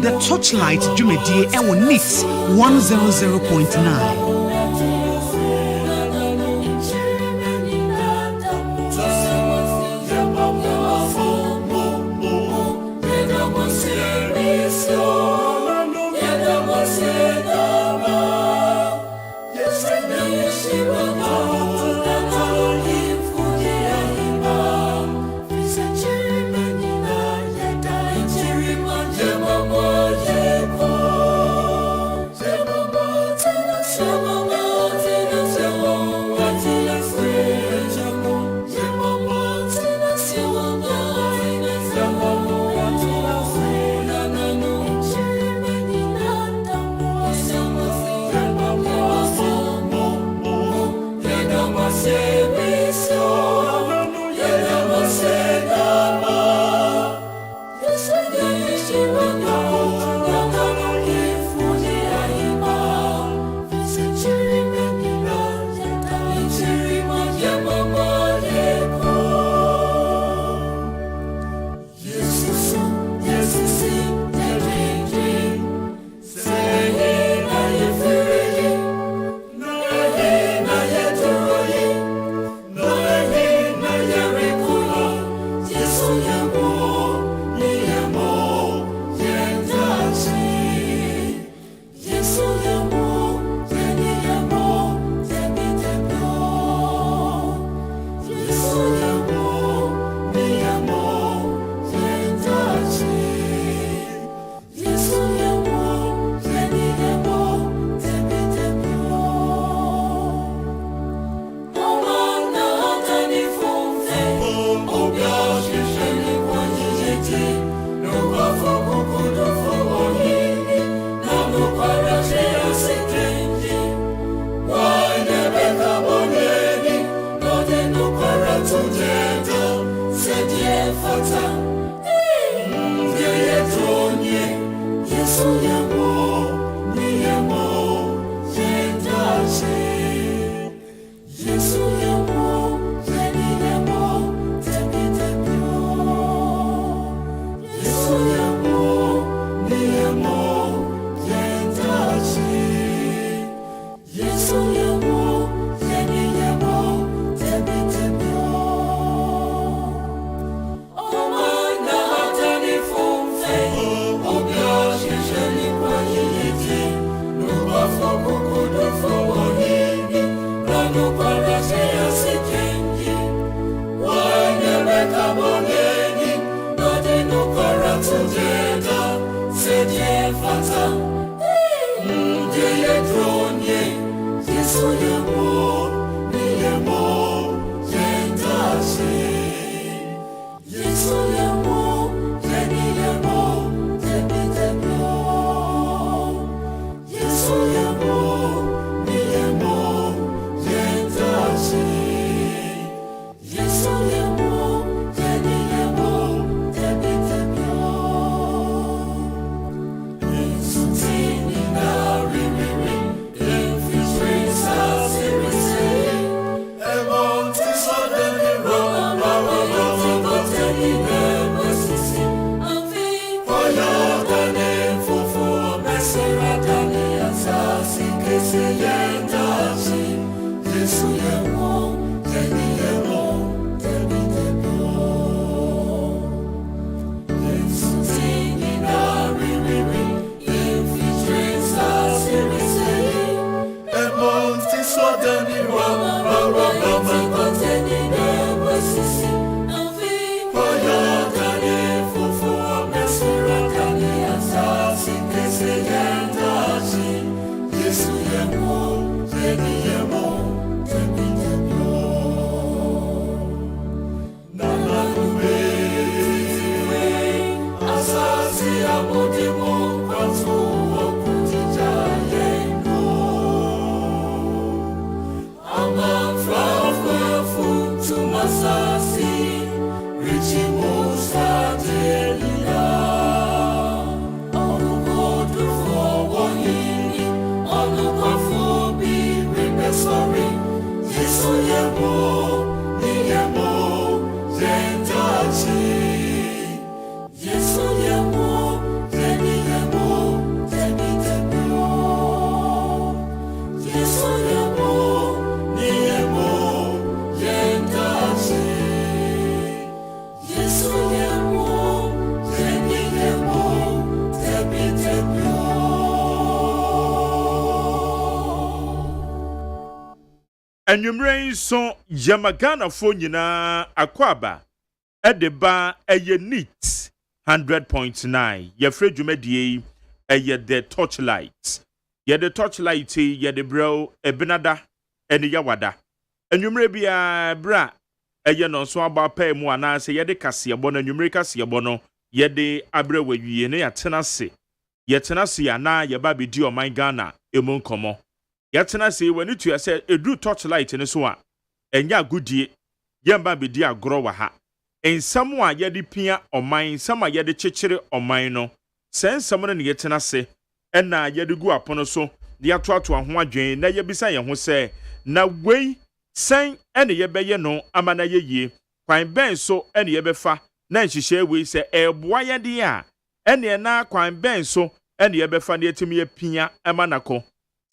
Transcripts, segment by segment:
the Torchlight Jumedie Ewo Nix 100.9. Anwumre so Yamagana fo nyina akwaba edeba eye neat 100.9 ye frɛ dwumadie eye the torchlight ye the torchlight ye the bro ebinada ene yawada anwumre bia bra eye no so aba pa mu anase ye de kasebo no anwumre kasebo no ye de abre wawie ne yatena se ana ye ba bedi oman Ghana emu nkomo yatena se wani tu ase edu torchlight ne so a enya agudie yemba bedi agoro wa ha ensam a ye de pia oman sama ye de kyekere oman no sensam no ne yatena se ena ye de gu apono so de atoato ho adwen na ye bisa ye ho se na wei sen ene ye beye no ama na ye yie kwan ben so ene ye befa na nhihye wei se eboa ye de a ene na kwan ben so ene ye befa na yetimi ye pia ama nako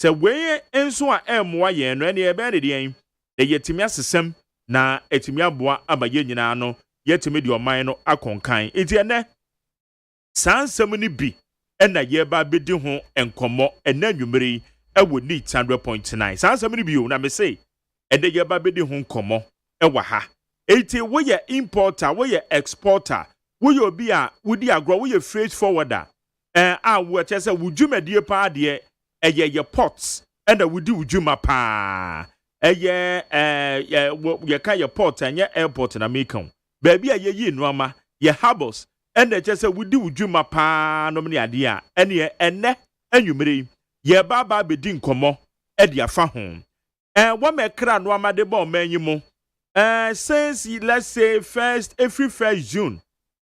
se wei enso a emoa ye no ene ye be de yen de yetimi asesem na etimi aboa ama ye nyina no yetimi de oman no akonkan enti ene sansem ni bi ena ye ba bedi ho enkomo ena nwumere ewo ni 100.9 sansem ni bi o na me say ede ye ba bedi ho enkomo ewa ha enti wo ye importer wo ye exporter wo ye obi a wodi agro wo ye freight forwarder wo chese wudwumadie pa de ye ports ena wudi wudwuma pa ye ka ye port anya airport na make ba bia ye yi nuama ye harbors ena chese wudi wudwuma pa no me ade a ene anwumere ye ba bedi nkomo e de afa ho what me kra no amade ba omanyimu since let's say every 1st June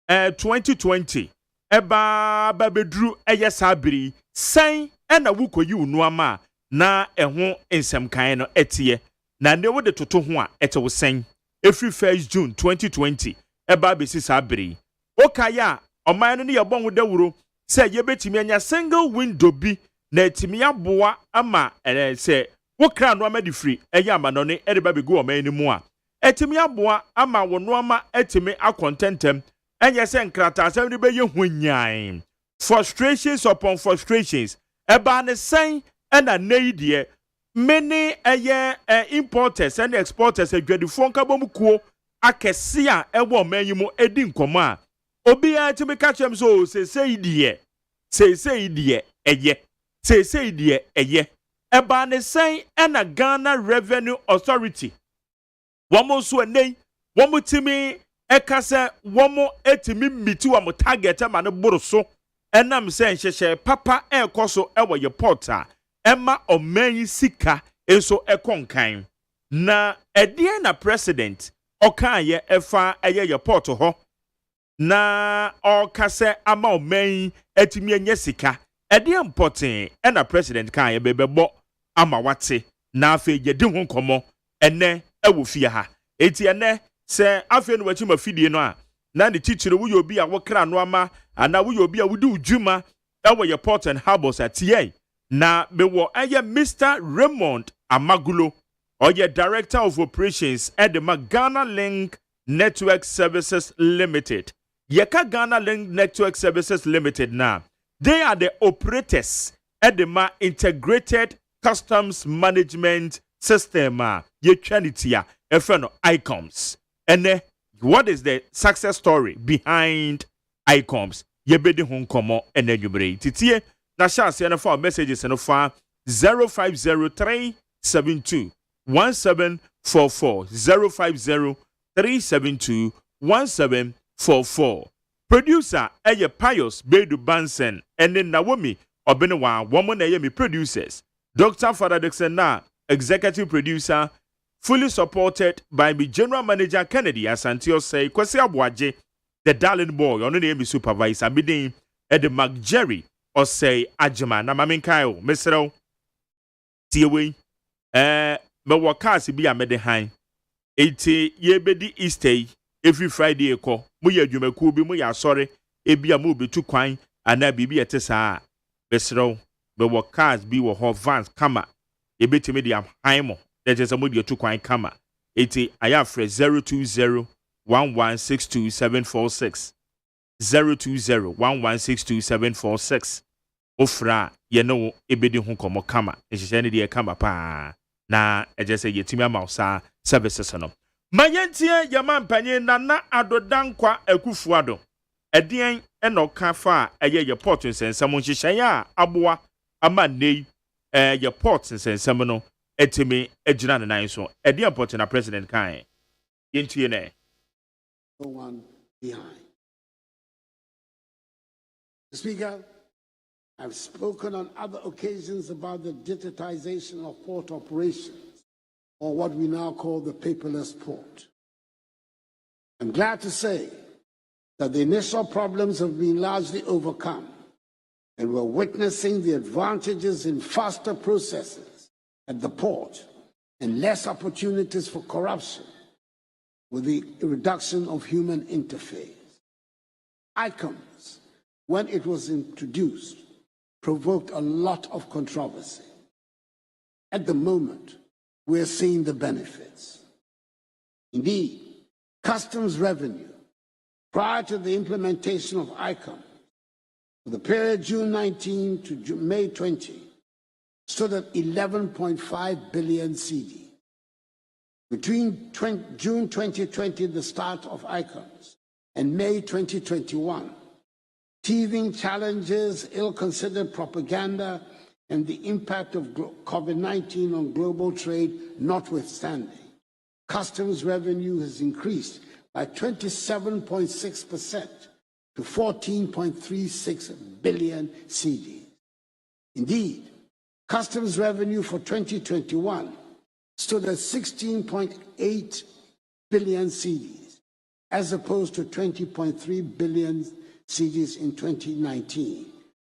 2020 eba babedru eye sabiri sen ena wukoyi unuama na eho ensem no etie na ne wo de toto ho a ete wo sen every 1st June 2020 eba besi sabiri okaya oman no ne yebon wo dawuro se ye betimi anya single window bi na etimi aboa ama se wo kra no amadi free eye amano ne ede ba begu oman ni mu a etimi aboa ama wo no ama etimi akontentem enye se nkrata asem ni be ye hunyan frustrations upon frustrations eba ne sen ena neidie many eye importers and exporters adwadifo nkabom kuo akese a ewo oman yi mu edi nkomo a obi a etimi ka chem so seseidie eye eba ne sen ena Ghana Revenue Authority womo so enei womo timi ekase womo etimi miti womo target ma ne boro so enam se nhyehyɛ papa ekoso ewo ye porta ema oman sika eso ekonkan na edie na president okan ye efa eye ye port ho na okase ama oman etimi enye sika edie important ena president kan ye bebebo ama wate na afa ye di ho komo ene ewo fie ha eti ene se afa no wachi mafidie no a na ne tichire wo yobi a wo kra no ama ana wo yobi a wudi udwuma ewo ye port and harbors atie na bewo eye Mr. Raymond Amagulo oye director of operations at the Ghana Link Network Services Limited yeka Ghana Link Network Services Limited na they are the operators at the integrated customs management system ye twanitia efeno ICOMS and what is the success story behind ICOMS ye bedi ho nkomo ene nwumere titie na chance na for messages no fa 0503721744 0503721744 producer eye Pius Bedu Bansen ene Naomi Obenewa woman eye me producers Dr. Father Dixon na executive producer fully supported by the general manager Kennedy Asante OSEI Kwesi Abuaje the darling boy on the name supervisor midin at the McJerry OSEI AGYEMANG na mamenkaio mesero tiewe me workers bi amede han eti ye bedi Easter every Friday eko mo ye adwumaku bi mo ya asore ebia mo betu kwan ana bibi etesa mesero me workers bi wo ho vans kama ye betimi di am han mo that is a modi to kwan kama eti ayafre 02011627746 02011627746 ofra ye no ebedi ho komo kama ehye ne de kama pa na eje say yetimi amausa services no mayentie yaman panye na adodankwa akufuado edien enoka fa eye port nsensam nhihyan a aboa ama nei ye port nsensam no etimi agina ne nan so edien port na president kan yentie ne one behind. Speaker, I've spoken on other occasions about the digitization of port operations, or what we now call the paperless port. I'm glad to say that the initial problems have been largely overcome, and we're witnessing the advantages in faster processes at the port and less opportunities for corruption with the reduction of human interface. ICOMS, when it was introduced, provoked a lot of controversy. At the moment, we're seeing the benefits. Indeed, customs revenue prior to the implementation of ICOMS for the period June 19 to May 20 stood at 11.5 billion CD. Between June 2020, the start of ICOMS, and May 2021, teething challenges, ill-considered propaganda, and the impact of COVID-19 on global trade notwithstanding, customs revenue has increased by 27.6% to 14.36 billion CD. Indeed, customs revenue for 2021 stood at 16.8 billion CDs, as opposed to 20.3 billion CDs in 2019,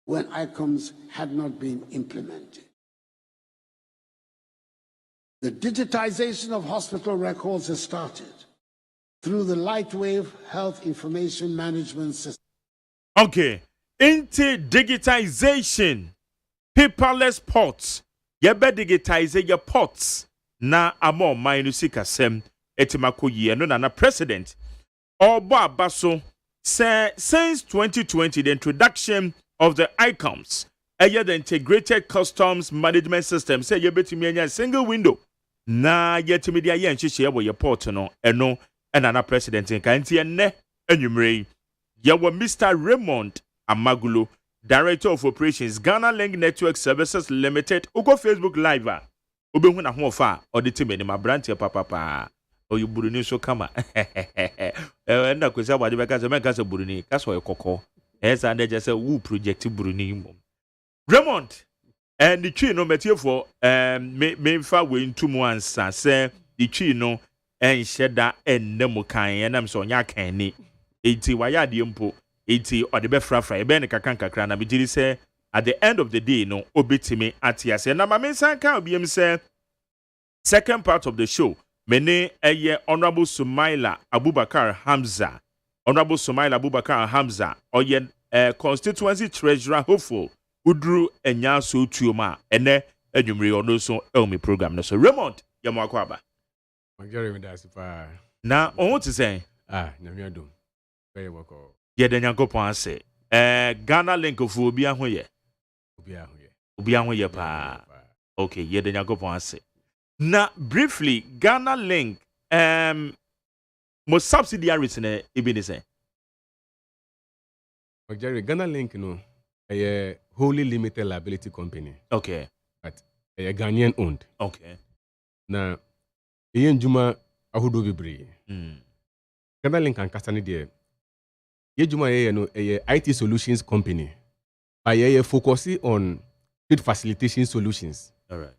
when ICOMS had not been implemented. The digitization of hospital records has started through the Lightwave Health Information Management System. Okay, into digitization, paperless ports, yebe digitize your ports. Na amo mainusi kasem etimako ye no na president obo abaso since 2020 the introduction of the ICOMS the integrated customs management system say yebetimi anya single window na yetimi dia ye nhihye wo ye port no eno na president kan tie ne anwumre ye wo Mr. Raymond Amagulo, Director of Operations Ghana Link Network Services Limited uko Facebook live obehu na ho ofa odete me ni mabrante papa oyu buruni so kama na kwesa wade beka se menka se buruni ka so ekoko esa na je se wu project buruni mom Raymond and the tree no metiefo me fa we ntumu ansa se the tree no enhyeda ennemu kan enam so nya kan ni enti waya de mpo enti ode be frafra e be ne kakra na bigiri se at the end of the day, no, obetime atiase. Na mamensa ka obiem say second part of the show. Mene eye Honorable Sumaila Abubakar Hamza. Honorable Sumaila Abubakar Hamza. Oye constituency treasurer hopeful. Udru enya so tuoma. Ene edumri ono so elmi program. So Raymond, yamo akwaba. Magere ndasipa. Na on what to say? Nyame adom. Very wako. Ye de Nyankopon ase. Ghana link of obi ahoye. Obi ahoye pa. Okay, ye de Nyankopon ase. Na briefly Ghana link mo subsidiaries na ebi ni say. Magere Ghana link no a wholly limited liability company. Okay. But a Ghanaian owned. Okay. Na eye njuma ahodo bebre. Ghana link and Kasani there. Yejuma ye no a IT solutions company. But ye focusing on trade facilitation solutions. All right.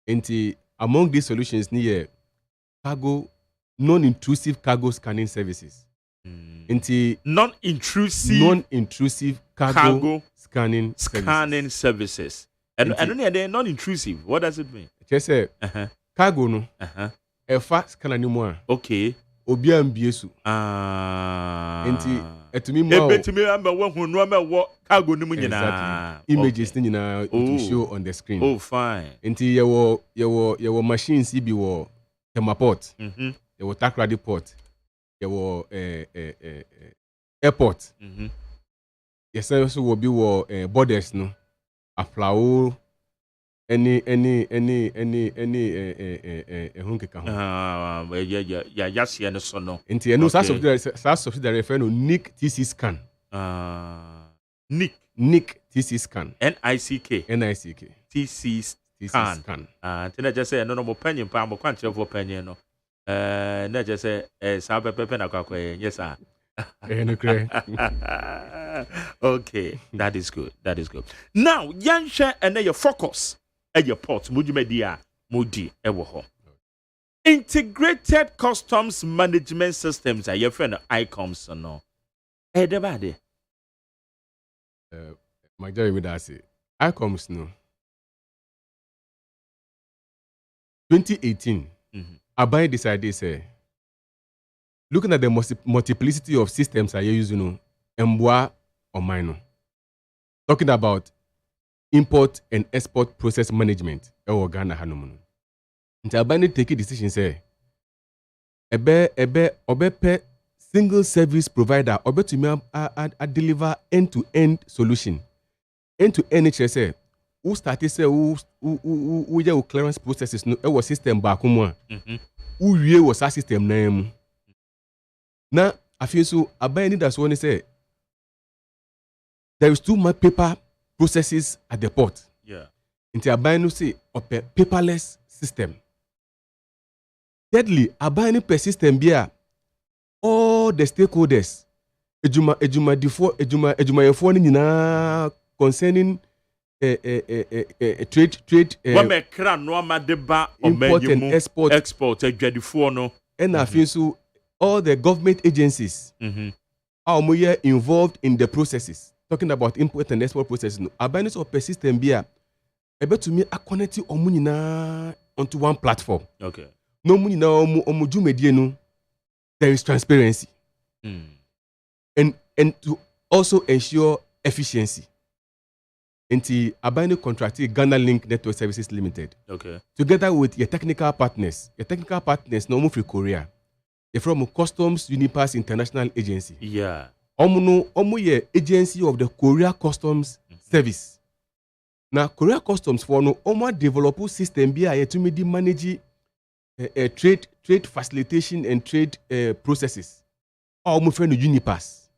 And among these solutions ni cargo non-intrusive cargo scanning services. Non-intrusive cargo scanning services. And they're non-intrusive. What does it mean? Just say cargo no. E fa scanner ni mo. Okay. Obi ambiesu. Enti etumi mo. Ebetumi amba wo hu no amba wo cargo ni mu nyina. Images ni nyina to show on the screen. Oh fine. Enti yewo machines bi wo Temaport. Yewo Takrady port. Yewo airport. Yes so will be wo borders no. Aflao any hunkeka ho. Yes, yeah, so no. Nti eno subsidiary refer no NIC TC scan. NIC TC scan. NICK. TC scan. Tina just say no penny pa mo kwanche for penny no. Na just say sa pepe na kwa yes sir. Okay, that is good. Now, yansha and your focus at your port, mujumedia, mudi, ewoho. Integrated customs management systems are your friend ICOMS or no? Everybody. My Jerry would say, ICOMS no. 2018, Abai decided say, looking at the multiplicity of systems I use, Mbwa or Mino. Talking about import and export process management, Ghana Hanumun. Until Abai take a decision, say, Obe single service provider, Obe to me deliver end-to-end solution. End-to-end HSA, who started say, who clearance processes, no, our system back home. Who was our system name. Now, I feel so. Abai need that's when he say there is too much paper processes at the port. Yeah. Until Abai no say a paperless system. Thirdly, Abai no per system be all the stakeholders. Ejuma ni na concerning trade. Import and export. And I feel so. All the government agencies are involved in the processes. Talking about import and export processes. Abundance of per system be able to me a connect onto one platform. Okay. No money now no. There is transparency. And to also ensure efficiency. Until Abano contracted Ghana Link Network Services Limited. Okay. Together with your technical partners. Your technical partners no free Korea. They're from Customs Unipass International Agency. Yeah. Omu agency of the Korea Customs Service. Now Korea Customs for no omu develop system be to manage trade facilitation and trade processes. Omu friend Unipass.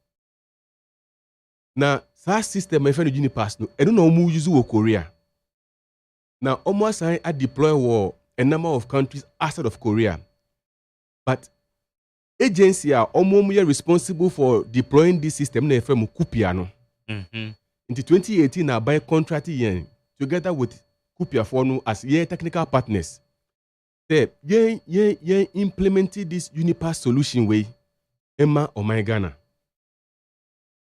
Now that system my friend Unipass no I don't know omu use wo Korea. Now omu assign a deploy a number of countries outside of Korea. But agency are almost responsible for deploying this system na FM Kupiano. In 2018, I buy contract yen together with Kupia Fono as ye technical partners. They implemented this Unipass solution way Emma or my Ghana.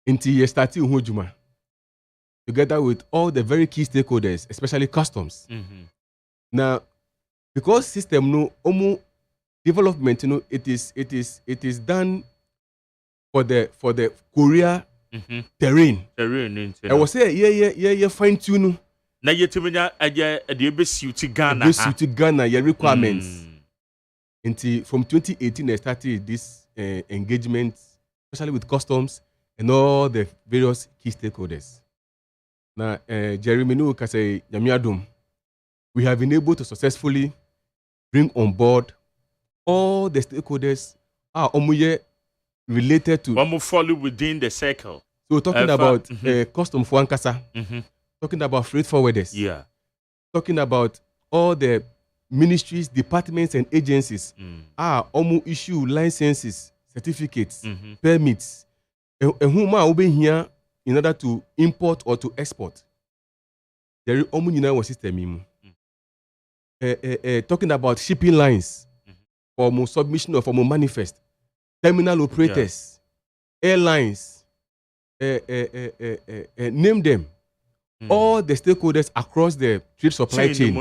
Until ye started Hujuma together with all the very key stakeholders, especially customs. Now, because system no omu development, it is done for the Korea terrain. I was say fine tune. Na yetimenya the best Ghana. Best Ghana your requirements. Until from 2018 I started this engagement, especially with customs and all the various key stakeholders. Now Jeremy no can say Yamiadum. We have been able to successfully bring on board all the stakeholders are related to. One follow within the circle. So talking about custom for Ankasa, talking about freight forwarders, talking about all the ministries, departments, and agencies issue licenses, certificates, permits, and whom are over here in order to import or to export. There is was system. Talking about shipping lines. For more submission or for more manifest, terminal operators, airlines, name them. All the stakeholders across the trade supply chain,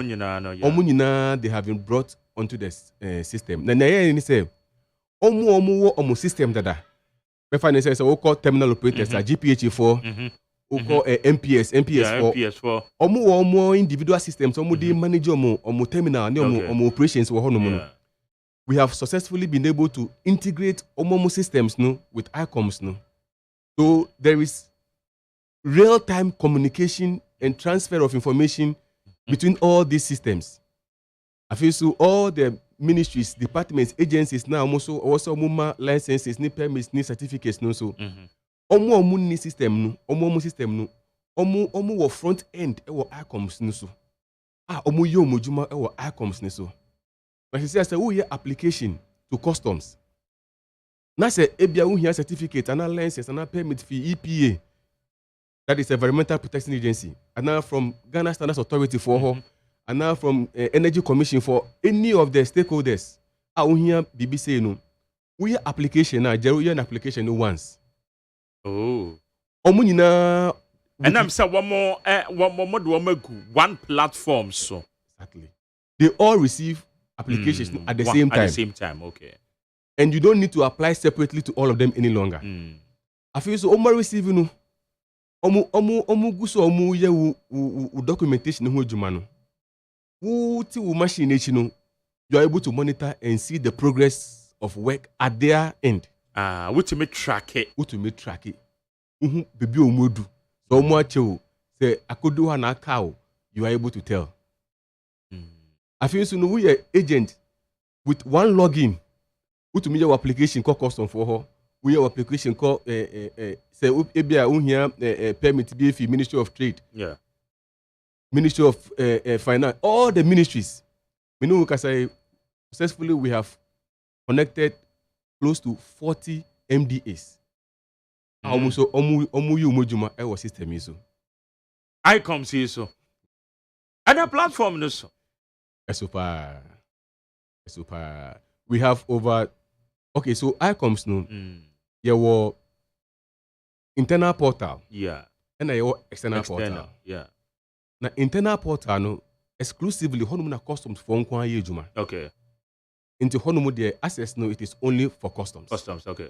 they have been brought onto the system. Now, I say, omu system dada. My finance says, we call terminal operators like GPH4, we call MPS4. Omu individual systems, omu manage omu terminal, omu operations, we have successfully been able to integrate Omomo systems with ICOMS. So there is real-time communication and transfer of information between all these systems. I feel so all the ministries, departments, agencies now also muma licenses, ni permits, ni certificates no so. Omu ni system no, omu system no. Omu wo front end e wo ICOMS no so. Omu yo mojuma e wo ICOMS no so. But she says who here application to customs. Na say ebia who here certificate and license and permit fee EPA. That is Environmental Protection Agency. And now from Ghana Standards Authority for her. And now from Energy Commission for any of the stakeholders. We hear BBC no. We hear application now. There we an application no once. Oh. Omunina. And I'm saying one platform so. Exactly. They all receive applications at the same time. At the same time, okay. And you don't need to apply separately to all of them any longer. I feel so. Omo receive no. Omu guso omu ye u documentation no juma no. Who ti machine no, you are able to monitor and see the progress of work at their end. What to make track it? Baby omodu. So much say akodo na cow, you are able to tell. I feel so no we agent with one login. Who to me your application called custom for her. We have application called say ebia here permit BFE Ministry of Trade. Yeah. Ministry of Finance, all the ministries. We know because successfully we have connected close to 40 MDAs. Almost omu our system is so. I come see so. And a platform no so. Super. We have over. Okay, so ICOMS no. There were internal portal. Yeah. And there were external portal. Yeah. Na internal portal no exclusively honum na customs for nkwa ye juma. Okay. Into honum the access no it is only for customs. Customs, okay.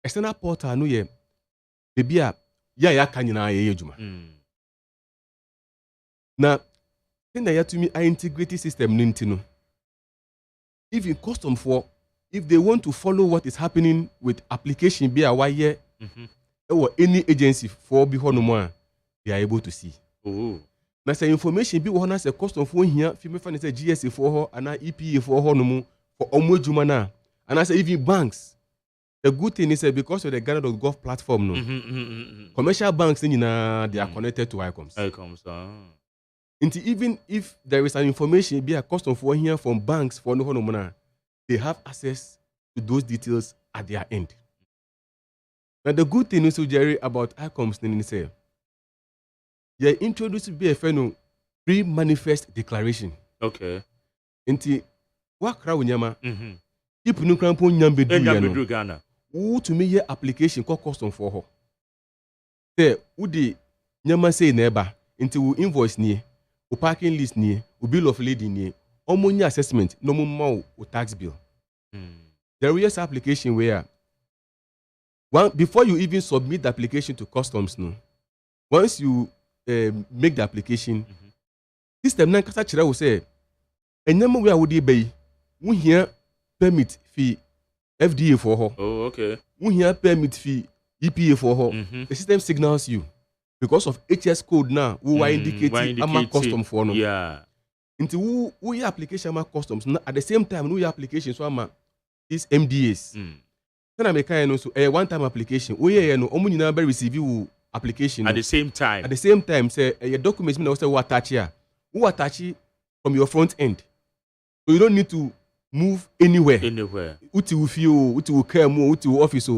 External portal no ye bebia ya ka nyina ye juma. Na then ya to me I integrity system ninti no. If in custom for if they want to follow what is happening with application be a year or any agency for be honum they are able to see. Oh. Na say information bi wo na say custom for hia fi me fa say GSA for ho ana EPA for ho no mu for omojuma na and I say even banks the good thing is because of the Ghana.gov platform no commercial banks they are connected to ICOMS. Even if there is an information be a custom for here from banks for no na they have access to those details at their end. Now the good thing is Jerry about ICOMS ni say you introduced to be a pre-manifest declaration. Okay. Inti wakra unyama. Ipu nukrampo nyambe du Ghana. Who to me ye application called custom for her. Say udi nyama say neba. Inti u invoice ni, u parking list ni, u bill of lading ni, omonya assessment no mo u tax bill. There is application where before you even submit the application to customs no. Once you make the application, system na kasa chira wo say enyama we awodi bay wo hia permit fee FDA for her. Oh, okay. Wo hia permit fee EPA for her. The system signals you because of HS code now who are indicating ama custom for no. Yeah. Into who your application ama customs na at the same time who your application so ama is MDAs. Kana make no so one time application wo ye no omu nyina be receive you application at the same time. At the same time, say your documents mean also attach here. Who attach it from your front end. So you don't need to move anywhere. Uti ufio, uti ukemo, uti office.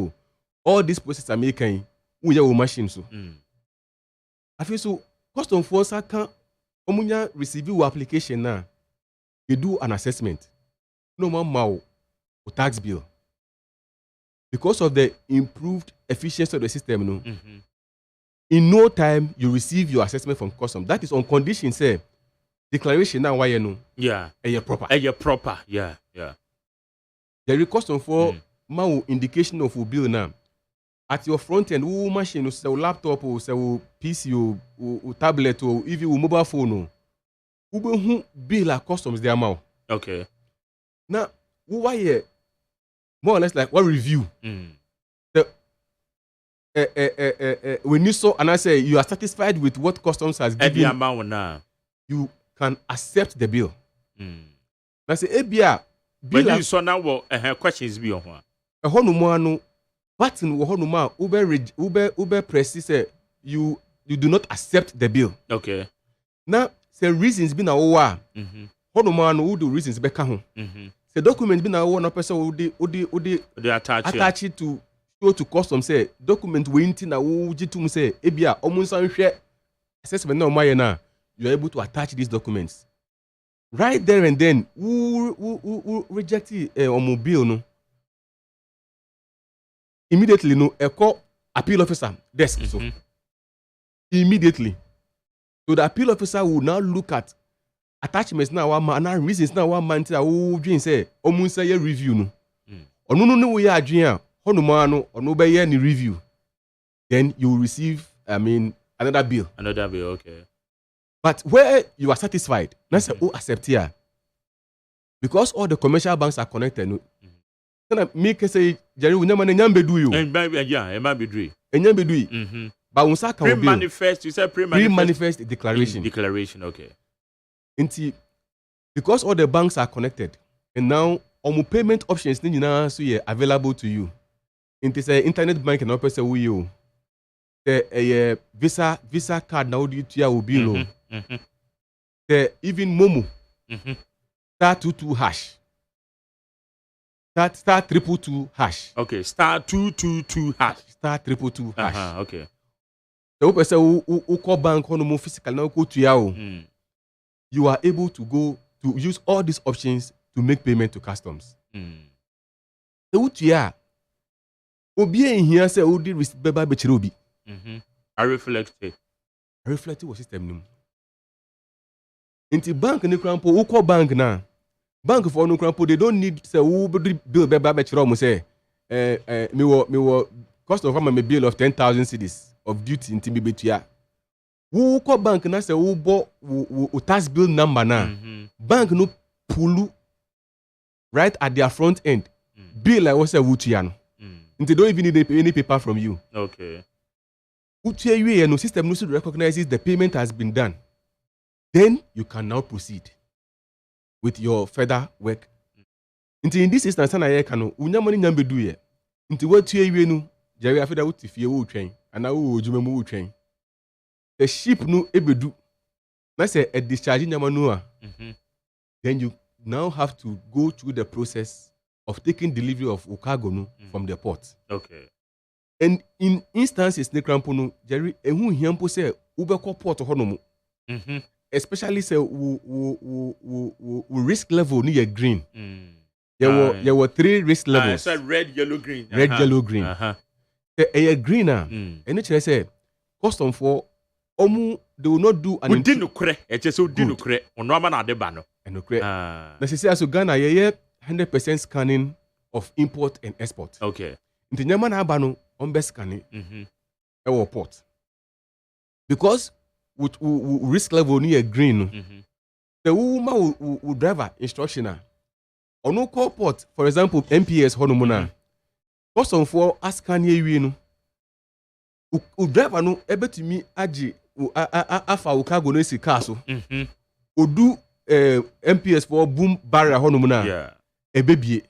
All these processes are making your machine so. I feel so custom force can omunya receive your application now. They do an assessment. No more tax bill. Because of the improved efficiency of the system, no. In no time, you receive your assessment from custom. That is on condition, say, declaration now why you know. Yeah. And you're proper. Yeah. There is custom for my indication of bill now. At your front end, who machine, say laptop, or say PC, or tablet, or even mobile phone, who bill our customs their amount. Okay. Now, why more or less like what review? When you saw and I say you are satisfied with what customs has given the amount now, you can accept the bill. Na say ebia bill when you saw now questions be on one. Ɛhɔ no mu ano button wɔ hɔ no mu a ube press say you do not accept the bill. Okay. Now say reasons be na wo a hɔ no mu ano wo do reasons be ka ho. Say document be na wo na person wo attach it to show to custom say document we nti na wo gitum say ebia omo nsan hwɛ assessment na o maye na you are able to attach these documents. Right there and then, who reject omo bill no. Immediately no, call appeal officer desk so. Immediately, so the appeal officer will now look at attachments now and reasons now one man tell who dream say omo say review no. Onu no we are dream hono ma no onu be ye ni review. Then you will receive another bill. Another bill, okay. But where you are satisfied, let's say, accept here. Because all the commercial banks are connected. Can me say, Jerry, we never do you. And it might be do. And you do. But when sa pre-manifest, you said pre-manifest declaration. Declaration, okay. Because all the banks are connected, and now all payment options so available to you. Say internet banking and say we you. The visa card now do you will be low. Even Momo *222# star 222#. Okay, star 222#. Star 222#. Okay. The person who call bank on more physical now go to you. You are able to go to use all these options to make payment to customs. The utia obi in here say odi receipt beba bechire obi. I reflected was system num. Inti bank ni krampo who call bank na. Bank for no krampo they don't need say who bill beba bechire omo say me wo cost of my bill of 10,000 cedis of duty inti me betua. Who call bank na say who bo tax bill number na. Bank no pulu right at their front end. Bill like what say wutua no. Inti don't even need any paper from you. Okay. No system recognizes the payment has been done. Then you can now proceed with your further work. In this instance, I can money number do ye. Into what you know, Jerry after that if you train, and I will train. The ship no ebedu. Let's say a discharging Yamanua. Then you now have to go through the process of taking delivery of cargo from the port. Okay. And in instances, ne crampono, Jerry, who hiampo say ubeko port honomo. Especially say risk level near green. There were 3 risk levels. So red, yellow, green. Red, yellow, green. A greener. And it say custom for omu they will not do an didn't cre. It just so didn't cre. On Norman Adebano. And cre. Necessary as Ghana, 100% scanning of import and export. Okay. In the Yaman Abano. On best scanning our port because with risk level near green the woman will driver instructional on no call port for example MPS honomona person for ask can you no driver no ebe to me agi afa cargo no si car so odu MPS for boom barrier honomona ebebie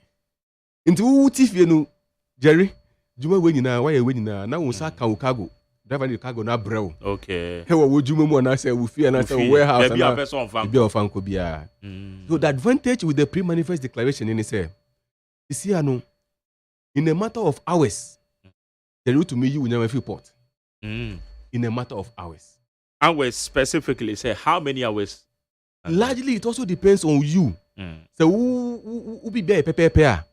into wo tifie no Jerry Juma we nyina why we nyina na wo sa ka cargo driver the cargo na brew. Okay. He wo juma mu na say we fear na say warehouse na be of fanko bia. So the advantage with the pre-manifest declaration in say you see in a matter of hours the route to me you will never feel port. In a matter of hours. Hours specifically say how many hours? Largely it also depends on you. So who be there prepare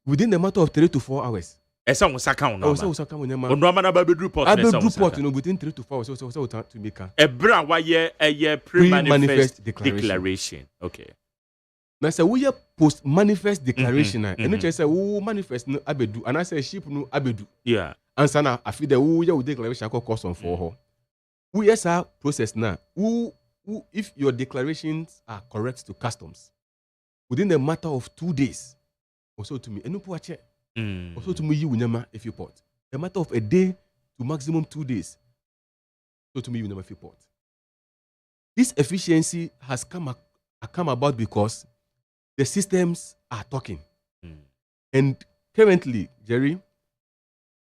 within a matter of 3 to 4 hours. Esa usaka ono. Usaka onema. Onoma na babedru port na esa. Babedru port within 3 to 4 hours so to make. Ebra wa ye pre-manifest declaration. Okay. Na say we post manifest declaration na. Eno che say we manifest no abedu and I say ship no abedu. Yeah. Answer na afi the we declaration call custom for her. We yes process na. Who if your declarations are correct to customs within a matter of 2 days. Also to me eno po ache. Also to me you will if you port. A matter of a day to maximum 2 days. So to me you never feel port. this efficiency has come about because the systems are talking. And currently, Jerry,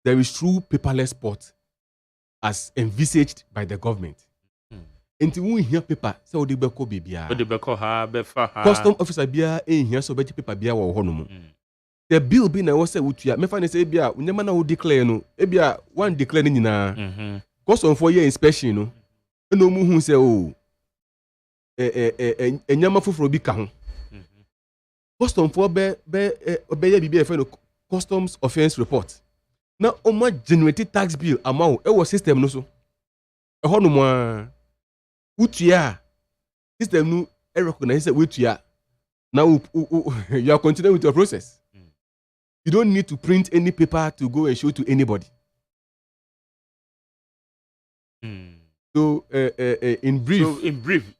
there is true paperless port as envisaged by the government. Until we hear paper, so the beko bibia. Custom officer bia here so beti paper bia wa hono. The bill be na was say utua. Me fa say bia unyama na wo declare no. E bia one declare ni nyina. Custom for year inspection no. No mu hu say o enyama foforo bi ka ho. Custom for be ye bibia fe no customs offense report. Na o ma generate tax bill amount e wo system no so. E hono mo utua system no recognize that utua. Now you are continuing with your process. You don't need to print any paper to go and show to anybody. So in brief,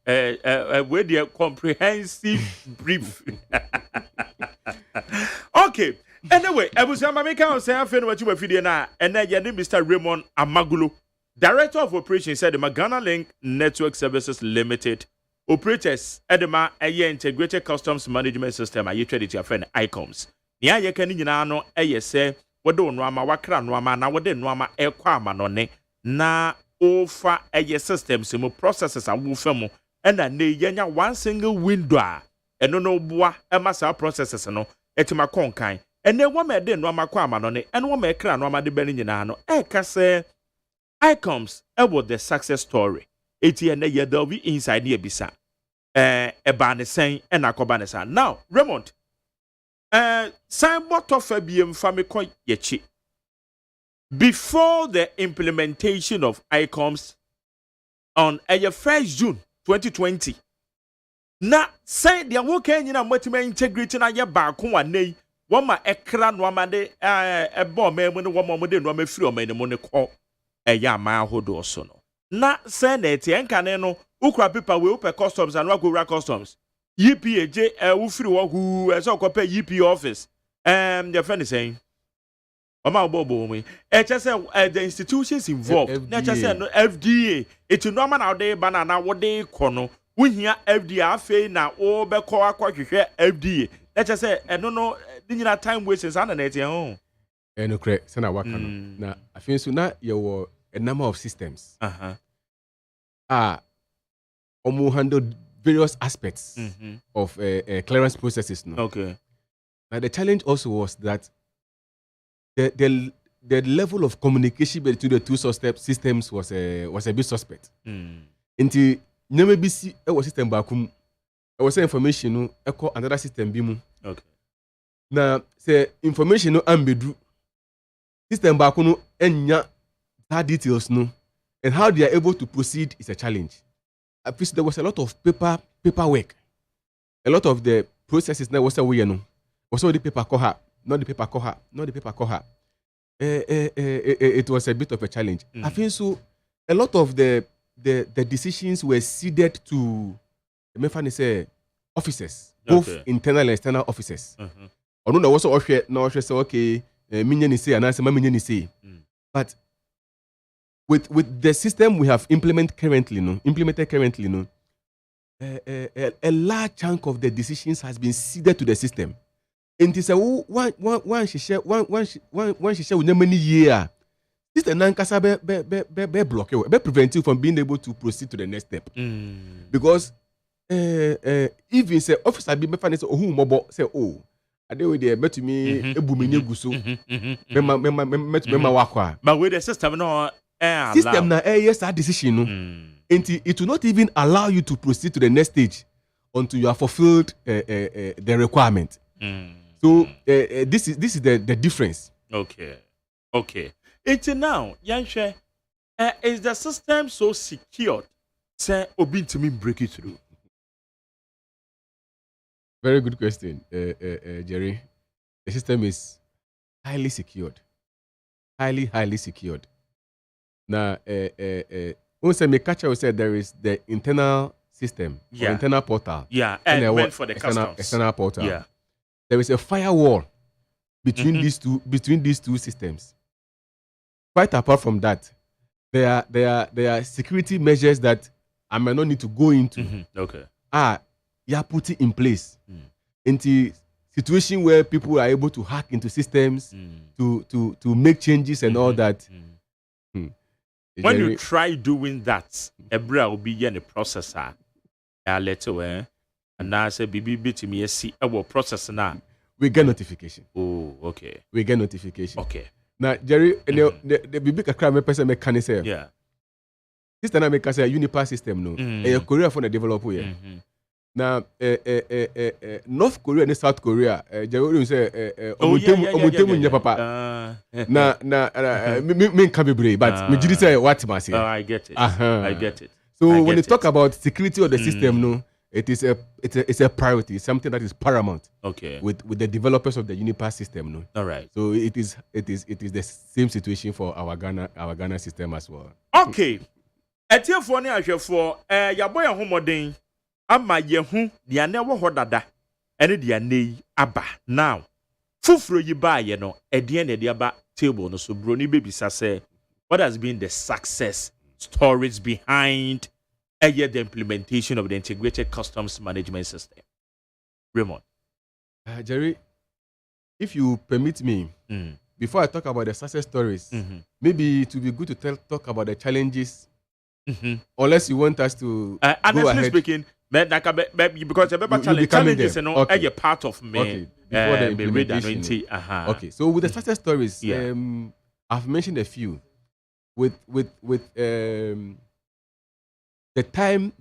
with the comprehensive brief. Okay. Anyway, I was saying what you were feeding now, and then Mr. Raymond Amagulo, Director of Operations, said the Magana Link Network Services Limited operators Edema Aye Integrated Customs Management System. Are you traded to your friend ICOMS? Nia ye can no aye say what do no ama wakra no ama na what no ama ekwama no ne na ofa aye systems mo processes a wo fa mo and na yenya one single window a eno no boa e ma sa processes no etima konkan ene wo ma de no ama kwama no ne ene wo ma ekra no ama de bani nyina no e ka say ICOMS about the success story eti ene ye there be inside here bisa ba ne sen and akoba ne sa now Raymond Simon Tofabiem Famiko Yechi. Before the implementation of ICOMS on 1st June 2020, na say the working in a multimedia integrity na ya back one day, one ma ekran one ma de a bomb when the woman didn't want me free or made money call a yama hodo sono. Na send it and caneno, ukra people will pay customs and work with customs. EPA ufiri who as copy EP office. Your friend is saying, Oma Bobo me. Just the institutions involved. Not just FDA. It's a normal out there, banana what they kono. We hear FDA fe na o be ko akwa hwehwe FDA. Let's just say I don't know dinner time wastes and net home. No correct. Sana waka no. Na afin so na you a number of systems. Omo handle various aspects of clearance processes. No? Okay. Now the challenge also was that the level of communication between the two systems was a bit suspect. Until never be see a system bakum, I was information no echo another system bimu. Okay. Now say information no ambedu system bakum no enya that details no, and how they are able to proceed is a challenge. There was a lot of paperwork. A lot of the processes now was a way, was all the paper coha, not the paper coha, not the paper coha. It was a bit of a challenge. I think so. A lot of the decisions were ceded to the officers, both internal and external officers. I don't know what's also no say okay, minion say and I say minion say, but with the system we have implemented currently, a large chunk of the decisions has been ceded to the system. And it's a one she share with many years. This is nankasa be block be prevent you from being able to proceed to the next step. Because even say officer be fan say oh mobo say oh I dey with the bet me ebumenye guso. Mema wakwa. But with the system no system na yes that decision no. It will not even allow you to proceed to the next stage until you have fulfilled the requirement. So this is the difference. Okay. It's now, Yanshe, is the system so secured? Say, obi to me break it through. Very good question, Jerry. The system is highly secured. Highly secured. Now, also, me catch will say there is the internal system, or internal portal. Yeah, and went for the external portal. Yeah. There is a firewall between these two systems. Quite apart from that, there are security measures that I might not need to go into. Okay. You put it in place into situation where people are able to hack into systems to make changes and all that. When you try doing that, every will be in the processor. Let away, and now say BB to me see our process now. We get notification. Oh, okay. We get notification. Okay. Now, Jerry, the BB crime person mechanic say. Yeah. This time I make a Unipass system no. Korea for the developer here. Now, North Korea and South Korea, Jerry say, papa. Me can be brave, but me just say what must say. I get it. I get it. So when you talk about security of the system, no, it's a priority. It's something that is paramount. Okay. With the developers of the Unipass system, no. All right. So it is the same situation for our Ghana system as well. Okay. Etiefo ne ahwefo yabo ya homoden ama yehu dia na wo hodada ene dia nei aba now fufuro yi ba ye no edie na dia ba table no so bro ni bebisa say what has been the success stories behind the implementation of the integrated customs management system. Raymond. Jerry, if you permit me, before I talk about the success stories, maybe it would be good to talk about the challenges. Unless you want us to honestly speaking, because the challenges are not a part of me. Okay. Before the implementation. Okay. So with the success stories, I've mentioned a few. With the time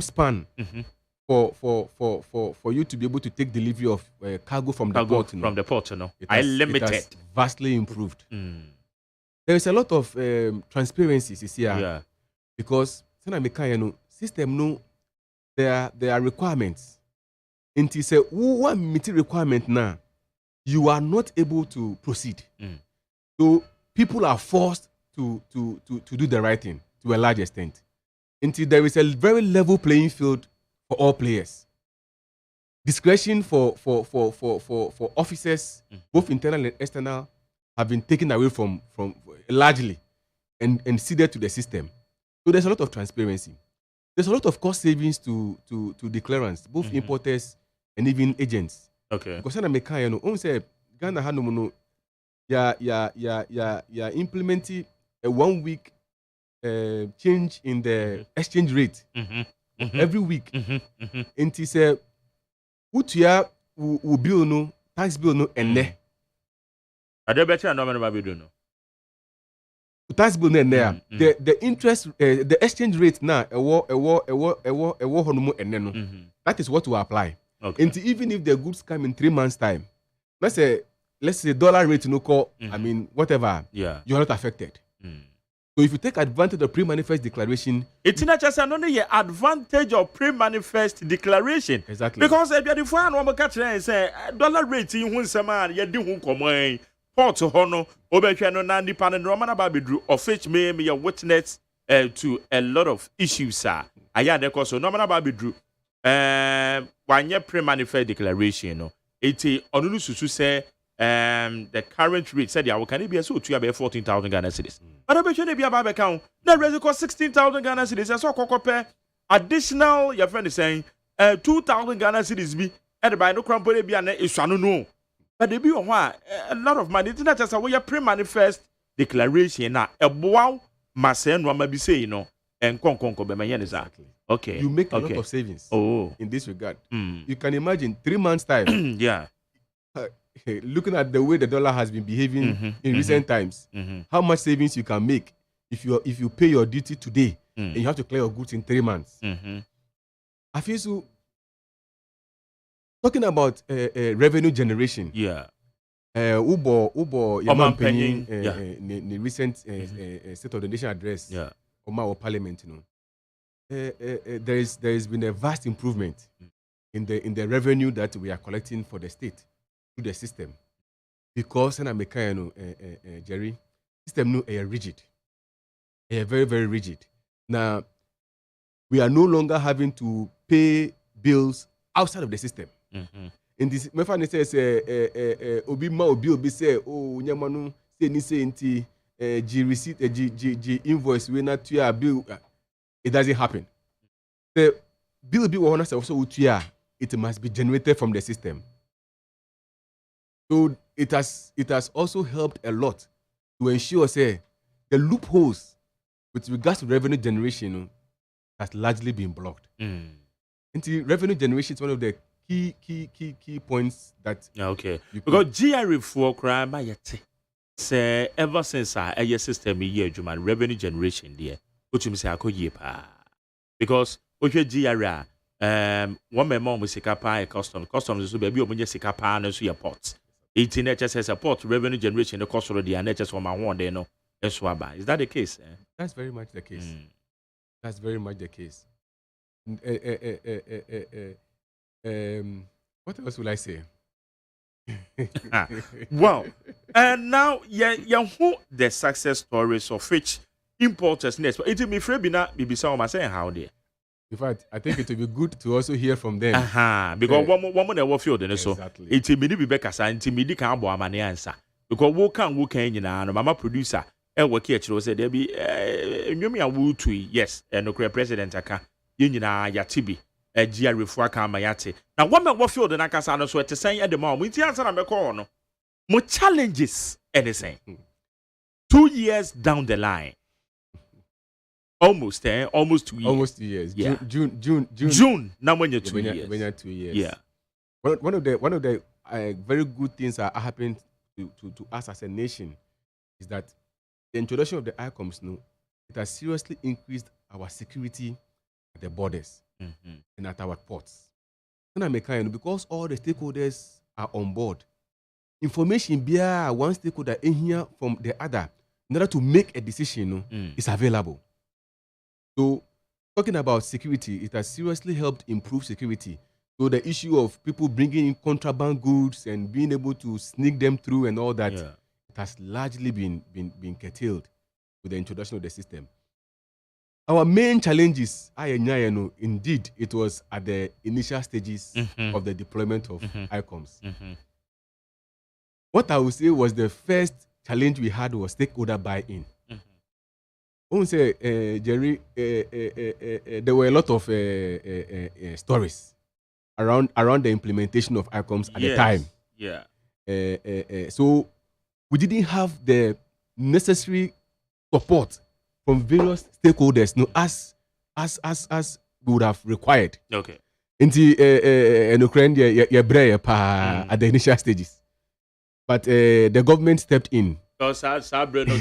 span for you to be able to take delivery of cargo from the port. From the port, limited. It has vastly improved. There is a lot of transparency here because system there are requirements. And it say one meeting requirement now, you are not able to proceed. So people are forced to do the right thing to a large extent. Until there is a very level playing field for all players. Discretion for officers, both internal and external, have been taken away from largely and ceded to the system. So there's a lot of transparency. There's a lot of cost savings to declarants, both importers and even agents. Okay. Because I'm say Ghana Hanumono ya implementing a 1 week change in the exchange rate every week. And he said, "Utia will bill no tax bill no ene." I don't bet you no. Tax bill no ene. The interest, the exchange rate now, that is what will apply. Okay. And even if the goods come in 3 months' time, let's say dollar rate no call. I mean whatever. Yeah. You are not affected. So if you take advantage of pre-manifest declaration, it's not just another advantage of pre-manifest declaration. Exactly. Because if you define one catch and say dollar rate in one summer, you do one common port honor over no nandi pan and Roman Babidru of which may be a witness to a lot of issues, sir. I had the course of Norman Babidru 1 year pre-manifest declaration. No, it's on Susu say. The current rate said, "I can be so to about 14,000 Ghana cedis." But I bet you be about account. That rate cost 16,000 Ghana cedis. I saw compare additional. Your friend is saying 2,000 Ghana cedis be at the buy no crump be an issue. No, but they be a lot of money. It's not just a way pre-manifest declaration. Now a wow must say no be say and conco be my exactly. Okay, you make a lot of savings. In this regard, you can imagine 3 months time. Yeah. Looking at the way the dollar has been behaving in recent times, how much savings you can make if you pay your duty today and you have to clear your goods in 3 months. I feel so. Talking about revenue generation. Yeah. Ubo Yaman the recent State of the Nation address. Yeah. Our Parliament, there has been a vast improvement in the revenue that we are collecting for the state. The system because Jerry system no rigid, very very rigid. Now we are no longer having to pay bills outside of the system. In this, my friend says, obi say oh nyamanu say ni say inti G receipt G invoice we not to your bill. it doesn't happen. The bill be also it must be generated from the system. So it has also helped a lot to ensure say the loopholes with regards to revenue generation has largely been blocked. And the revenue generation is one of the key points that because GRE for crime say ever since our system year human revenue generation there, which you say because GRE one member with Sikapa customs is to be open Sikapa and so your ports. 18 HS support revenue generation the cost of the NHS for my one day no. Is that the case? That's very much the case. That's very much the case. What else will I say? Wow. And now, who the success stories of which importers next? But it may be not be saying how they. In fact, I think it would be good to also hear from them. Because one more never feel then so. It may be better and timid can bo amani answer. Because who can you know, mama producer. Work here, said there be a woo to yes, and no president aka union yatibi a GRE refuaka mayate. Now, one man what feel the Nakasano so to say at the moment, we answer a corner. More challenges, anything. 2 years down the line. Almost 2 years. Almost 2 years. Yeah. June. Now when you're 2 years. When you're 2 years. Yeah. One of the very good things that are happening to us as a nation is that the introduction of the ICOMs, it has seriously increased our security at the borders and at our ports. Because all the stakeholders are on board, information via one stakeholder in here from the other in order to make a decision is available. So, talking about security, it has seriously helped improve security. So the issue of people bringing in contraband goods and being able to sneak them through and all that, it has largely been curtailed with the introduction of the system. Our main challenges, indeed, it was at the initial stages of the deployment of ICOMs. What I would say was the first challenge we had was stakeholder buy-in. I won't say, Jerry, there were a lot of stories around the implementation of ICOMs at the time. Yeah. So we didn't have the necessary support from various stakeholders, as we would have required. Okay. In Ukraine, at the initial stages, but the government stepped in. Because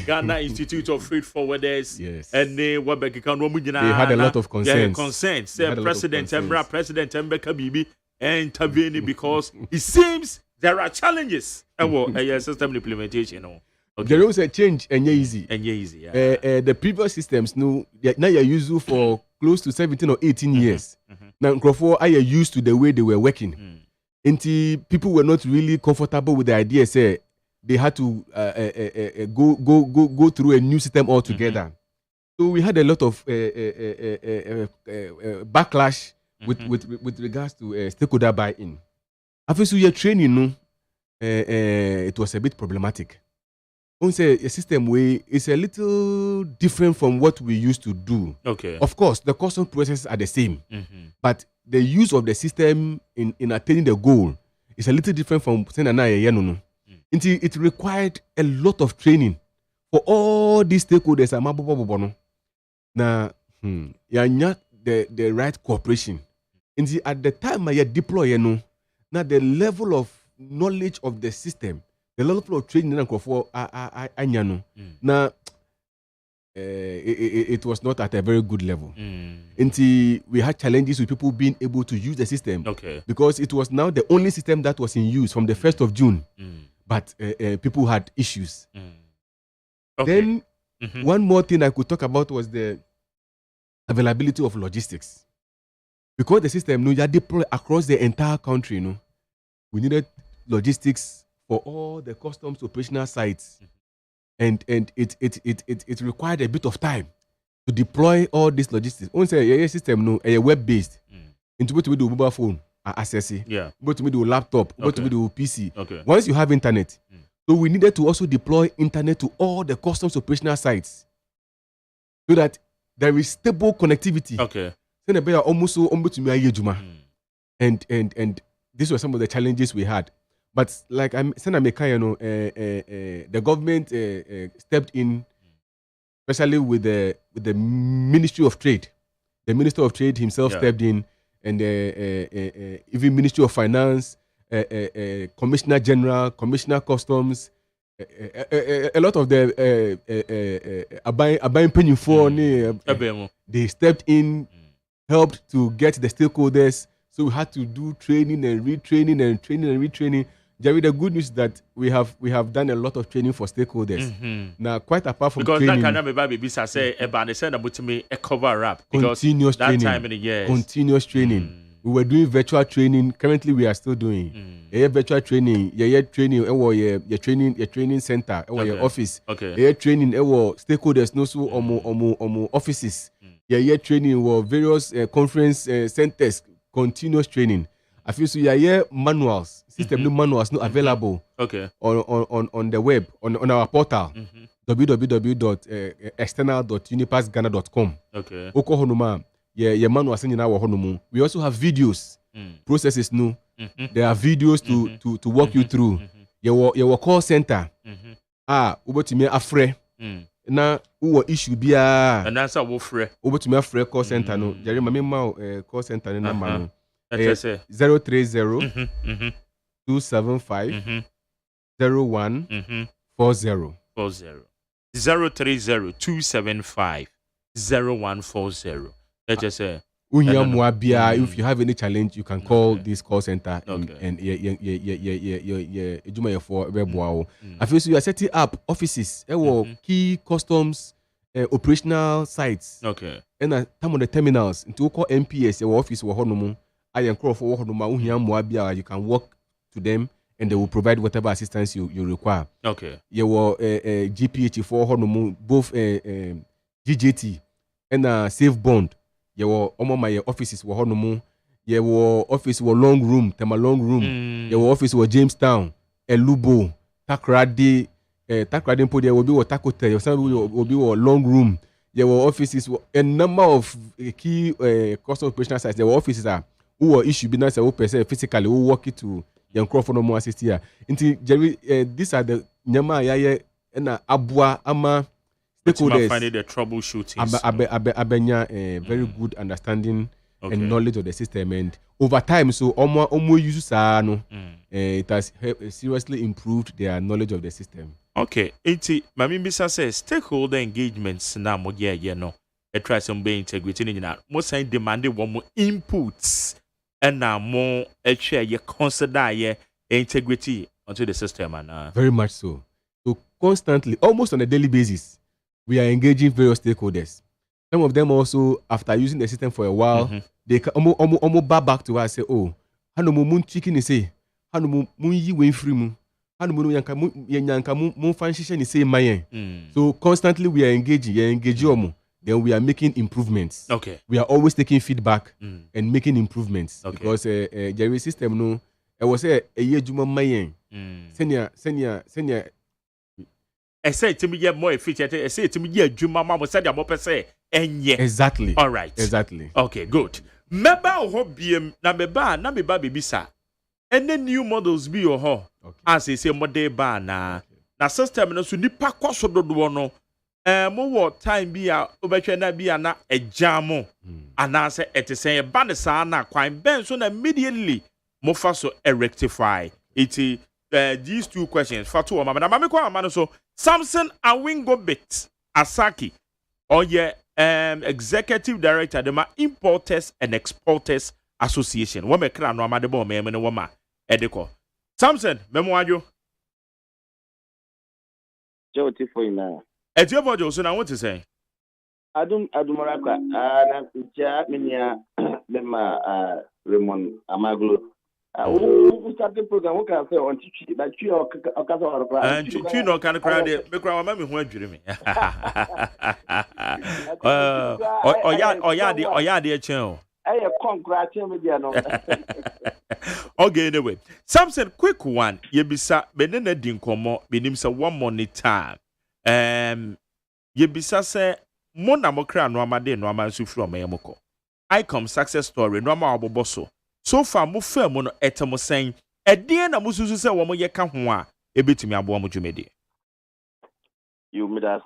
Ghana Institute of Freight Forwarders, yes, and they had a lot of concerns. Concerns. President Mbeka Bibi intervening because it seems there are challenges about system implementation. Okay. There was a change and easy. Yeah. The previous systems, now you're used for close to 17 or 18 years. Now, are used to the way they were working. Until people were not really comfortable with the idea, say they had to go through a new system altogether. So we had a lot of backlash with regards to stakeholder buy-in. After your training, it was a bit problematic. I say a system way is a little different from what we used to do. Okay. Of course, the custom processes are the same, but the use of the system in attaining the goal is a little different from saying it required a lot of training for all these stakeholders. Now, the right cooperation. At the time I deploy, now the level of knowledge of the system, the level of training now it was not at a very good level. Until we had challenges with people being able to use the system. Okay. Because it was now the only system that was in use from the 1st of June. But people had issues. Okay. Then one more thing I could talk about was the availability of logistics. Because the system deployed across the entire country, we needed logistics for all the customs operational sites. And it required a bit of time to deploy all these logistics. Once a system a web-based, into what we do mobile phone access it. Yeah. What we do laptop, what we do PC. Okay. Once you have internet, so we needed to also deploy internet to all the customs operational sites, so that there is stable connectivity. Okay. Then be almost to me juma. And these were some of the challenges we had. But like I'm saying, the government stepped in, especially with the Ministry of Trade. The Minister of Trade himself stepped in, and even Ministry of Finance, Commissioner General, Commissioner Customs, a lot of the Abayin Penyufo, they stepped in, helped to get the stakeholders. So we had to do training and retraining and training and retraining. Jerry, the good news is that we have done a lot of training for stakeholders. Now, quite apart from because training, that kind of baby say about the send about me a cover up because continuous that training, time in the years. Continuous training. We were doing virtual training. Currently, we are still doing virtual training. Training. Your training center. Your office. Okay. Training. Stakeholders. No so omo offices. Training. Various conference centers. Continuous training. I feel so. Manuals. System manuals not available. Okay. On the web on our portal. www.external.unipassghana.com. Okay. Okohonuma. Manuals in our honomu. We also have videos. Processes no. There are videos to walk you through. Your call center. Ubotime afre. Na uwo issue bia. And that's how free. Ubotime afre call center no. Jerry mama call center ni number no. 030 275 0140. 030 275 0140. Let's just say. If you have any challenge, you can call this call center and I feel so you are setting up offices, key customs, operational sites. Okay. And some of the terminals into call MPS your office or honomu. I am call for you can walk to them and they will provide whatever assistance you require. Okay. You were GPH for honomu both GJT and Safe Bond. Your my offices were honomu. Your office were long room, long room. Your office were Jamestown, Elubo, Takrady Podi will be what Takote, your son will be long room. Your offices were a number of key custom operational sites. Your offices are who are issued be nice physically who walk it to young Crawford no more assist here. Jerry, these are the Nyama Yaya and Abua Ama. Finding the troubleshooting. Abenya very good understanding and knowledge of the system, and over time, so omo use no, it has seriously improved their knowledge of the system. Okay, Mami Bisa says stakeholder engagements na mo no. Try some be integrity in that. Most time demanding one more inputs and now more share you consider your integrity onto the system and very much so. So constantly, almost on a daily basis, we are engaging various stakeholders. Some of them also, after using the system for a while, they almost back to us and say, oh, hano mun chicken is say, hano mun yi wen free mu, hano mun yanka mun fanshisha ni say mayen. So constantly we are engaging, then we are making improvements. Okay. We are always taking feedback and making improvements. Okay. Because Jerry system no, I was a year juma mayen. Senior. I say to me, more efficient. I say to me, Juma Mama said, I'm up say, and yeah. Exactly. All right. Exactly. Okay, good. Meba ho biem na meba bibisa. And then new models be your ho. As I say, model ba na system no so nipa kwaso dodo no. Mo what time be a obetwe na be na ejamo. Anase etese ba ne sa na kwan ben so na immediately mo fa so rectify. It these two questions for two mama na mama kwa mama so Samson Awingo Bit Asaki or executive director the Importers and Exporters Association. What me kra no amade bo me no woma edeko. Samson memoajo. Joti for ina. Etio bojo so na what to say? Adumaraka na kuja menya bema Raymond Amaglo. We started program we can say on teach that you or and you know can cry me cry mama me ho adwire me. Oya de chen. Congratulations me dia no. Okay, anyway. Samson quick one. Yebisa benene di nkomo benim say one money time. Yebisa say mona mokra no amade no amansu firi omeyemoko. ICOM success story no ama oboboso. So far mo firm no etemo sen edin na mususu se wo mo ye ka ho a ebetumi abo mo dwumede. You made us.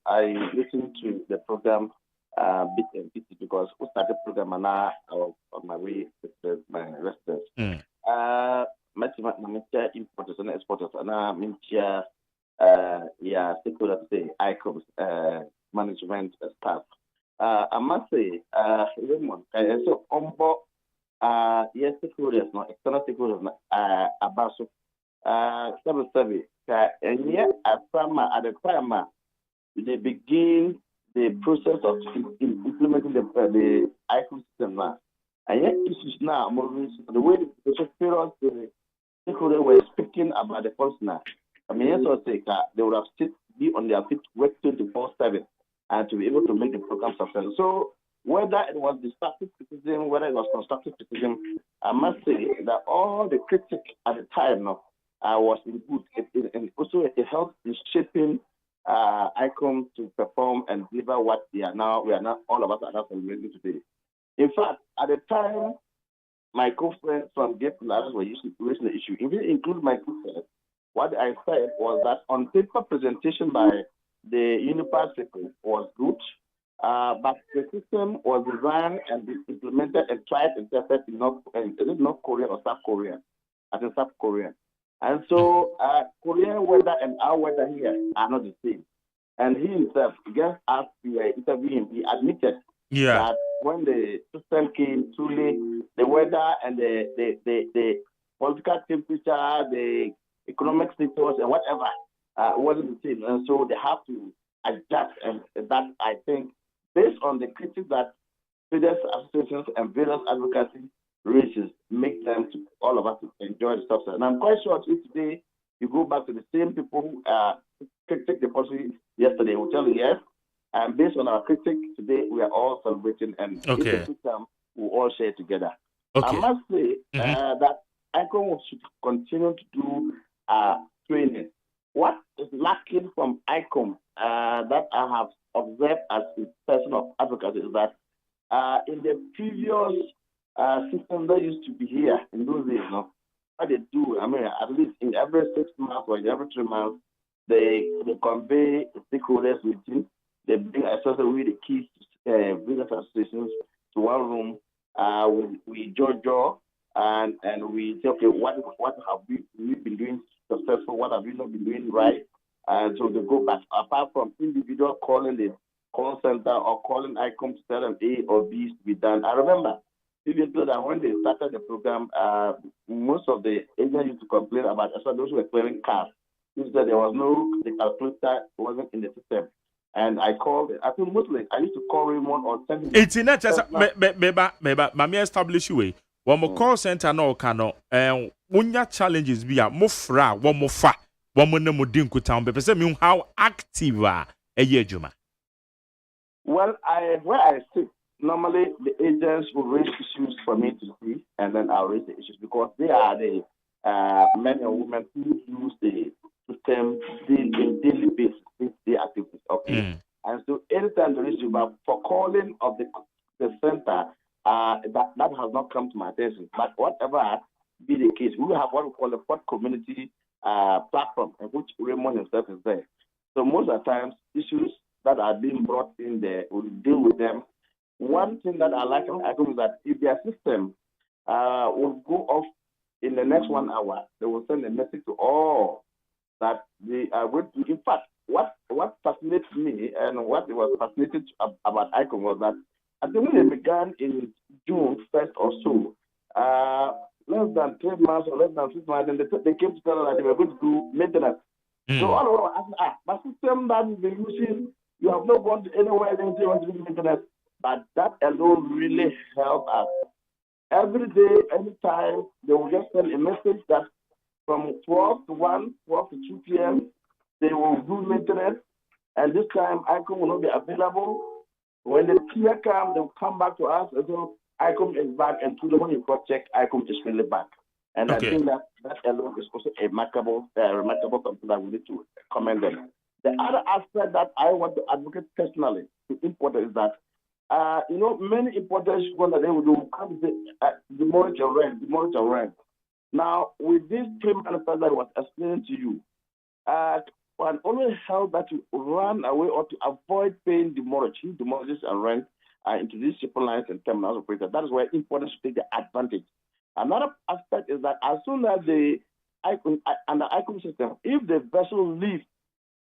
I listened to the program bit and bit because we started the program and now I was on my way to my residence. My importers and exporters and now stakeholder say ICOM management staff. I must say, Raymond, so yes, stakeholders, no external stakeholders, about survey. And yet, at the time, they begin the process of implementing the ICOM system now. And yet, issues now, the way the stakeholders were speaking about the policy now. I mean, yes, they would have be on their feet, work 24/7, and to be able to make the program successful. So, whether it was destructive criticism, whether it was constructive criticism, I must say that all the critics at the time was in good. And also, it helped in shaping ICOM to perform and deliver what we are now, all of us are now celebrating today. In fact, at the time, my co-friends from Gate Labs were raising the issue, even include my co-friends. What I said was that on paper presentation by the Unipass people was good, but the system was designed and implemented and tried and tested in North Korea or South Korea? I think South Korea. And so Korean weather and our weather here are not the same. And he himself, just as we were interviewing him, he admitted that when the system came, truly the weather and the political temperature, the economic status and whatever wasn't the same. And so they have to adjust. And that, I think, based on the critics that various associations and various advocacy races make them to all of us to enjoy the substance. And I'm quite sure if today you go back to the same people who critiqued the policy yesterday, will tell you yes. And based on our critique today, we are all celebrating and it's a system we all share together. I must say that ICOM should continue to do training. What is lacking from ICOM that I have observed as a person of advocacy is that in the previous system that used to be here in those days, what they do, I mean, at least in every 6 months or in every 3 months, they convey stakeholders meeting. They bring associated with the key business associations to one room. We judge and we say, okay, what have we been doing successful? What have we not been doing right? And so they go back. Apart from individual calling the call center or calling ICOM to tell them A or B to be done. I remember even though that when they started the program, most of the agents used to complain about, especially those who were clearing cars, that there was the calculator wasn't in the system. And I called it. I think mostly I used to call Raymond or send him. It's not just Mami establish way. One more call center no cano. When your challenges be a mofra, one more fa, one more no dinko town. But say how active a yejuma. Well, where I sit, normally the agents will raise issues for me to see, and then I'll raise the issues because they are the men and women who use the system in daily basis, day activities. Okay, and so anytime there is issue, but for calling of the center, that has not come to my attention. But whatever be the case, we have what we call a Port Community platform, in which Raymond himself is there. So most of the times, issues that are being brought in there, we'll deal with them. One thing that I like about ICOM is that if their system will go off in the next 1 hour, they will send a message to all that they are going to. In fact, what fascinates me and what was fascinating about ICOM was that I think when they began in June 1st or so, less than 3 months or less than 6 months, and they came to tell us that they were going to do maintenance. So all of us asked, my system that you've been using, you have not gone to anywhere, then you want to do maintenance. But that alone really helped us. Every day, anytime, they will just send a message that from 12 to 1, 12 to 2 p.m., they will do maintenance. And this time, ICOM will not be available. When the clear comes, they will come back to us. And so ICOM is back. And to the when you cross check, ICOM is really back. And I think that alone is also a remarkable something that we need to commend them. The other aspect that I want to advocate personally to importers is that, many importers want that they will come to demolish your rent. Now, with this pre-manifest that I was explaining to you, can always help that to run away or to avoid paying demolishes and rent into these shipping lines and terminals operators. That is where importers should take the advantage. Another aspect is that as soon as the ICOM system, if the vessel leaves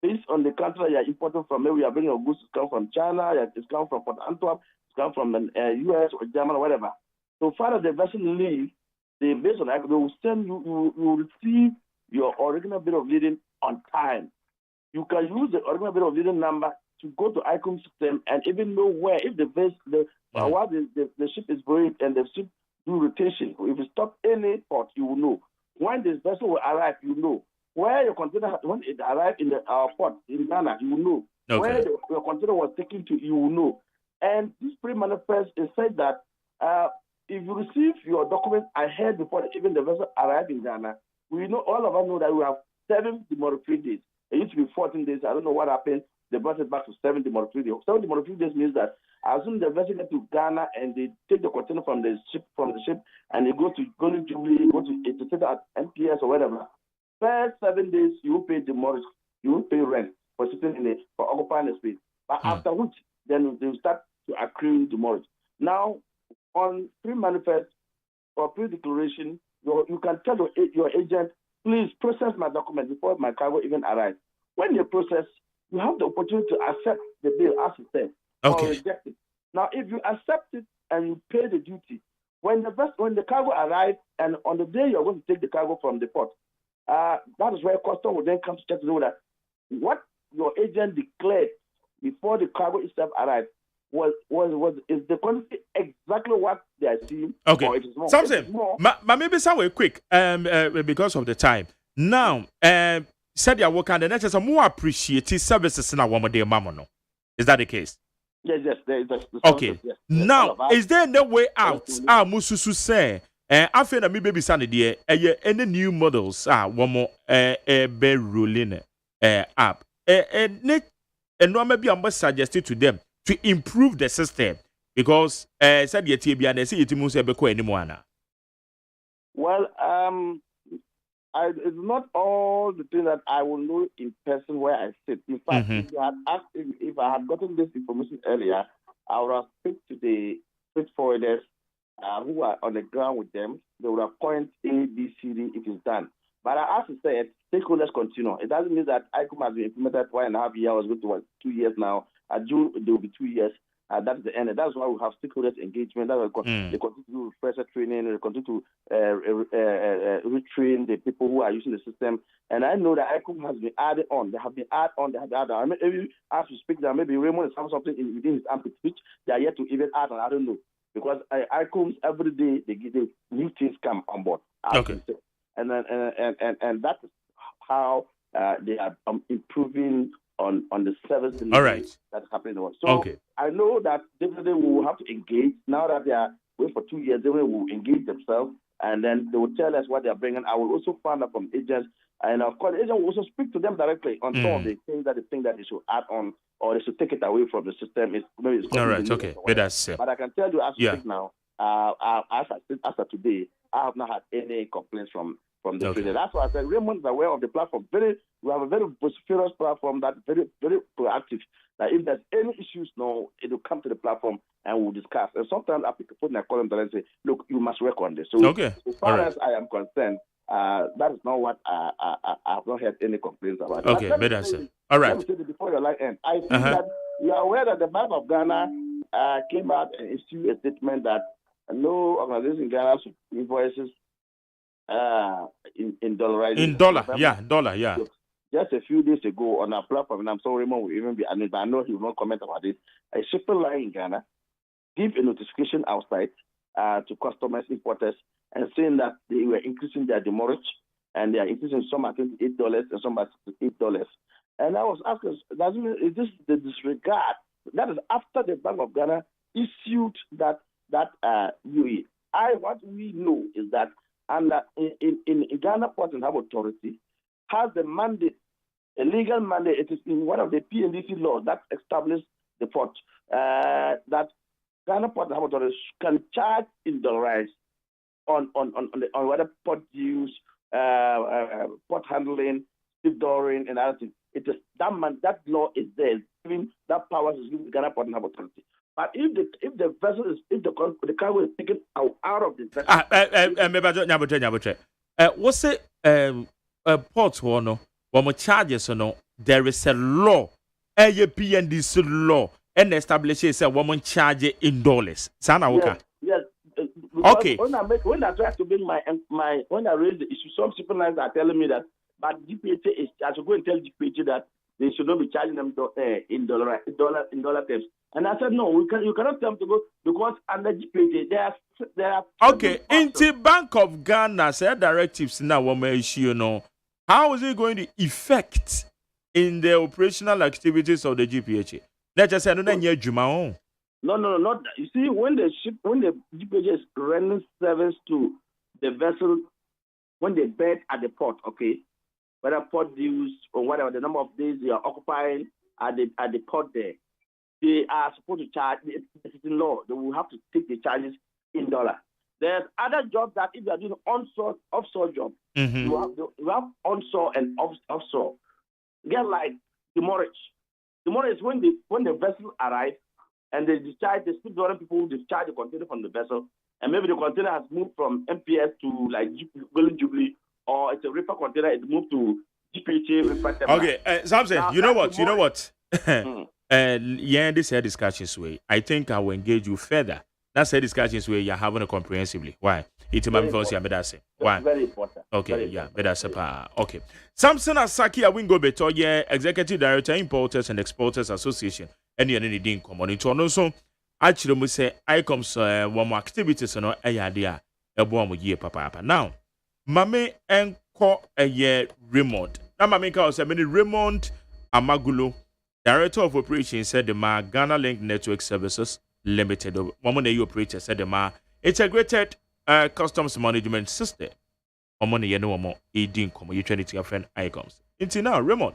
based on the country that you are importing from, maybe you are bringing your goods, it's come from China, it's come from Port Antwerp, it's come from the US or Germany or whatever. So far as the vessel leaves, based on that, they will send you, you will receive your original bill of lading on time. You can use the original bill of lading number to go to ICOM system and even know where, if while the ship is going and the ship do rotation, if you stop any port, you will know. When this vessel will arrive, you know. Where your container, when it arrived in the port in Ghana, you will know. Okay. Where your container was taken to, you will know. And this pre-manifest is said that if you receive your documents ahead before even the vessel arrived in Ghana, we know, all of us know that we have 7 demolition days. It used to be 14 days. I don't know what happened. They brought it back to 7 demolition days. 7 demolition days means that as soon as the vessel gets to Ghana and they take the container from the ship, and they go to Golden Jubilee, go to set at MPS or whatever. First 7 days, you will pay demolition, you will pay rent for sitting in it, for occupying the space. But after which, then they will start to accrue demolition. Now, on pre-manifest or pre-declaration, you can tell your agent, please process my document before my cargo even arrives. When you process, you have the opportunity to accept the bill as it says, or reject it. Now, if you accept it and you pay the duty, when the cargo arrives and on the day you're going to take the cargo from the port, that is where custom will then come to check to know that what your agent declared before the cargo itself arrived is the quantity exactly what they are seeing? Okay. Or it is more? Something. Maybe somewhere quick. Because of the time. Now, said you work on the next. Some more appreciated services now. One more day, no. Is that the case? Yes. Okay. Yes, now, is there no way out? Mususu say. I feel that me baby son dear. Any new models? One more. Be rolling. Up. And no maybe I must suggest it to them to improve the system because said the TB and say it must be anymore now. Well, it's not all the things that I will know in person where I sit. In fact, if you had asked if I had gotten this information earlier, I would have speak to the freight forwarders who are on the ground with them. They would have point A, B, C, D if it's done. But I have to say, stakeholders continue. It doesn't mean that ICOM has been implemented 1.5 years. I was going to 2 years now. At June, there will be 2 years. That's the end. And that's why we have stakeholders engagement. That's why they continue to do refresher training. They continue to retrain the people who are using the system. And I know that ICOM has been added on. They have been added on. I mean, maybe as we speak, that maybe Raymond is having something within his armpit, which they are yet to even add on. I don't know. Because ICOMs, every day, they get new things come on board. Okay. And that is how they are improving on the service delivery that's happening in the world. So I know that definitely we will have to engage. Now that they are going for 2 years, they will engage themselves and then they will tell us what they are bringing. I will also find out from agents. And of course, the agent will also speak to them directly on some of the things that they think that they should add on or they should take it away from the system. Maybe it's all right, okay. But I can tell you as we speak now, as of today, I have not had any complaints from the trader. That's why I said Raymond is aware of the platform. We have a very vociferous platform that's very, very proactive. That if there's any issues now, it will come to the platform and we'll discuss. And sometimes I put in a column and say, look, you must work on this. So as far as I am concerned, that is not what I have not heard any complaints about. Okay, better say. All right. Let me say this before your line ends. I think that you are aware that the Bank of Ghana came out and issued a statement that no organization in Ghana should invoices in dollarization. In dollar, dollar. Just a few days ago on our platform, and I'm sorry, Raymond will even be annoyed, but I know he will not comment about this. A shipping line in Ghana give a notification outside to customers, importers, and saying that they were increasing their demurrage, and they are increasing some at $28 and some at $8. And I was asking, is this the disregard? That is after the Bank of Ghana issued that UE. What we know is that in Ghana Port and Harbor Authority has the mandate A legal mandate, it is in one of the PNDC laws that established the port that Ghana Port and Harbour Authority can charge in dollars on whether port use, port handling, stevedoring, and other things. It is that law is there, giving that power is given to Ghana Port and Harbour Authority. But if the vessel is the cargo is taken out of the vessel, what's it? Port one no, charges no. There is a law, PNDC law, and establishes a woman charge in dollars. Sana Woka. Yes. Okay. When I try to bring when I raise the issue, some people are telling me that, but GPHA is. I should go and tell GPHA that they should not be charging them in dollar terms. And I said no, you cannot tell them to go because under GPHA there are. Okay, into Bank of Ghana said directives now woman issue no. How is it going to affect in the operational activities of the GPHA? Let's just say no, No, not that. You see, when the GPHA is rendering service to the vessel, when they bed at the port, okay, whether port dues or whatever, the number of days they are occupying at the port there, they are supposed to charge. It's in law. They will have to take the charges in dollar. There's other jobs that if you are doing offshore job, you have onshore and offshore. Get like demurrage. Demurrage is when the vessel arrives and they discharge the stevedoring people discharge the container from the vessel, and maybe the container has moved from MPS to like Golden Jubilee, or it's a reefer container, it's moved to GPHA reefer terminal. Okay, Samson, you know what? This discussions way. I think I will engage you further. That's a discussions where you're having it comprehensively. Why? It's my first year, better say. Why? Very important. Okay, very yeah, important. better say. Okay. Samson Asaki Awingo Betoye, Executive Director, Importers and Exporters Association. Any didn't come on into on so. Actually, we say ICOMS one more activities no idea a bomb year papa. Now, Mame and call a year Raymond. Now, Mame calls a many Raymond Amagulo, Director of Operations, said the Ghana Link Network Services Limited. Woman a operator said the integrated customs management system. Woman a no more 18 come you trying to your friend ICOMS. Until now, Raymond.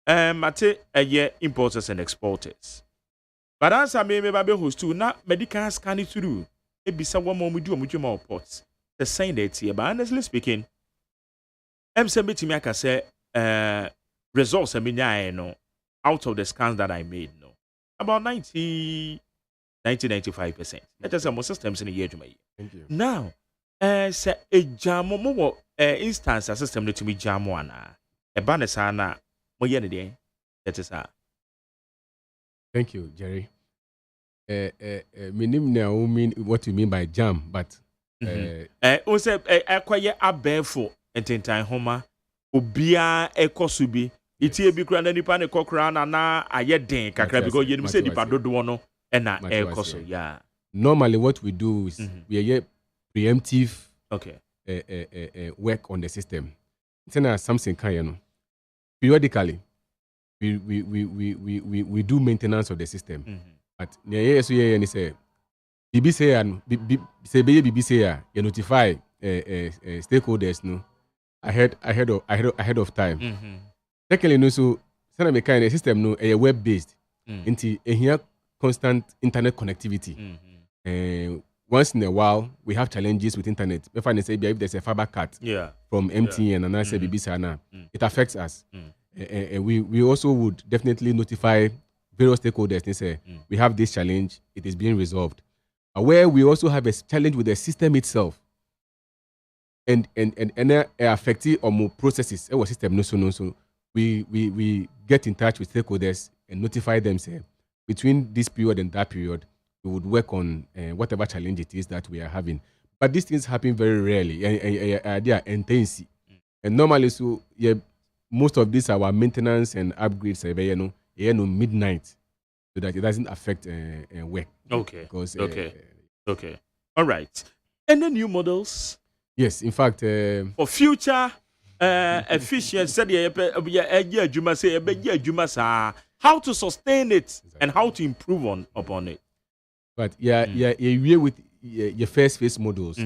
Mate a year importers and exporters. But as I may be host to now medical scanning to do. It be someone more we do more ports. The same date here, but honestly speaking, me I say results I mean out of the scans that I made about 95%. Let us say most systems in a year to me. Thank you. Now, say a jam more instance a system to me jam one a banner sana mo yen dey. That is Thank you, Jerry. Minim now mean what you mean by jam, but o say akwaye abefo ententan homa obia ekosubi itie bi kura na nipa ne kokra na aye den kakra because you say nipa dodo no na ekoso yeah. Normally what we do is we are preemptive work on the system. It's something kind periodically we do maintenance of the system. But so you say BBC and BBC you notify stakeholders no ahead of time. Secondly, no so some kind of system no web based into here constant internet connectivity. Once in a while we have challenges with internet. If there's a fiber cut from MTN and I say BBC it affects us. We also would definitely notify various stakeholders and say we have this challenge, it is being resolved. Where we also have a challenge with the system itself and affecting or more processes our system so we get in touch with stakeholders and notify them say between this period and that period we would work on whatever challenge it is that we are having. But these things happen very rarely. They are intense. And normally so most of these our maintenance and upgrades midnight so that it doesn't affect work. Okay. Because, okay. All right. Any new models? Yes, in fact, for future efficiency, how to sustain it and how to improve upon it. But with your first phase models,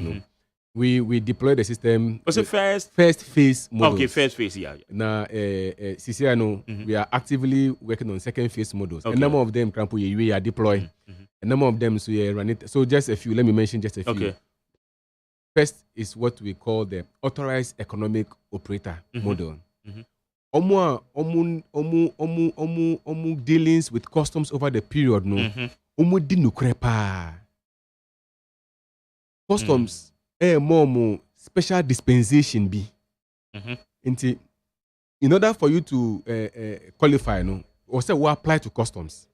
We deploy the system. Was it first phase models. Okay, first phase, yeah. Now, CCNO, we are actively working on second phase models. Okay. A number of them, we are deploying. A number of them, so we run it. So just a few. Let me mention just a few. Okay. First is what we call the authorized economic operator model. Omu dealings with customs over the period. No, omu di nukrepa. Customs. More special dispensation be. In order for you to qualify, no, or say we apply to customs.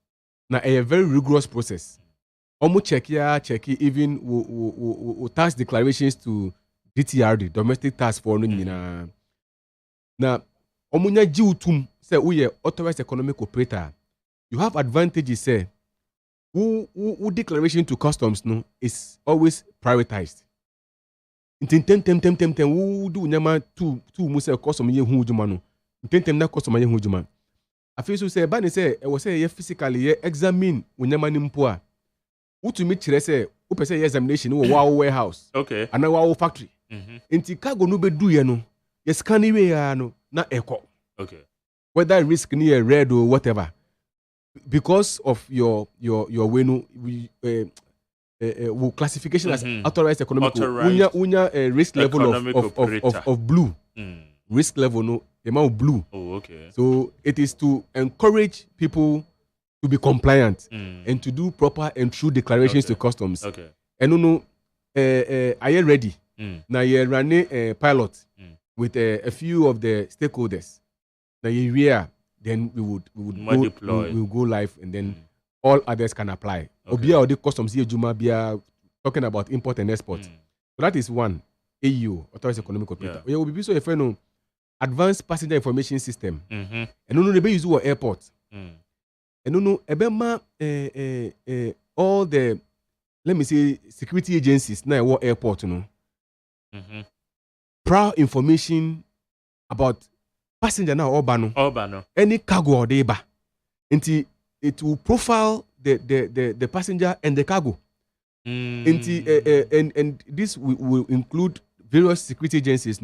Now a very rigorous process. Almost check even we tax declarations to DTRD, domestic tax for no. Now, omunya jiutum say we authorized economic operator. You have advantages say who declaration to customs no is always prioritized. Tem who do nyama two musa custom ye hu juma no. Tem na custom ye hu juma. Afi so say ba ne say e wo say ye physically ye examine unyama ni mpo a. Utumi kire say wo pese ye examination wo wow warehouse. Okay. Ana wow factory. Inti cargo no be do ye no. Ye scan we ya no na eko. Okay. Whether risk near red or whatever. Because of your way no classification as authorized economic risk level of blue. Risk level no amount of blue. Oh, okay. So it is to encourage people to be compliant and to do proper and true declarations to customs. Okay. And are you ready? Now you're running a pilot with a few of the stakeholders. Now then we would go live and then all others can apply. Obia or the customs here Juma Bia talking about import and export. So that is one. AU, Authorized Economic Operator. We will be so if no advanced passenger information system. And no they be use our airport. And no ebema all the let me say security agencies now what airport proud information about passenger now Obano. Any cargo or deba. Until it will profile the passenger and the cargo. And this will include various security agencies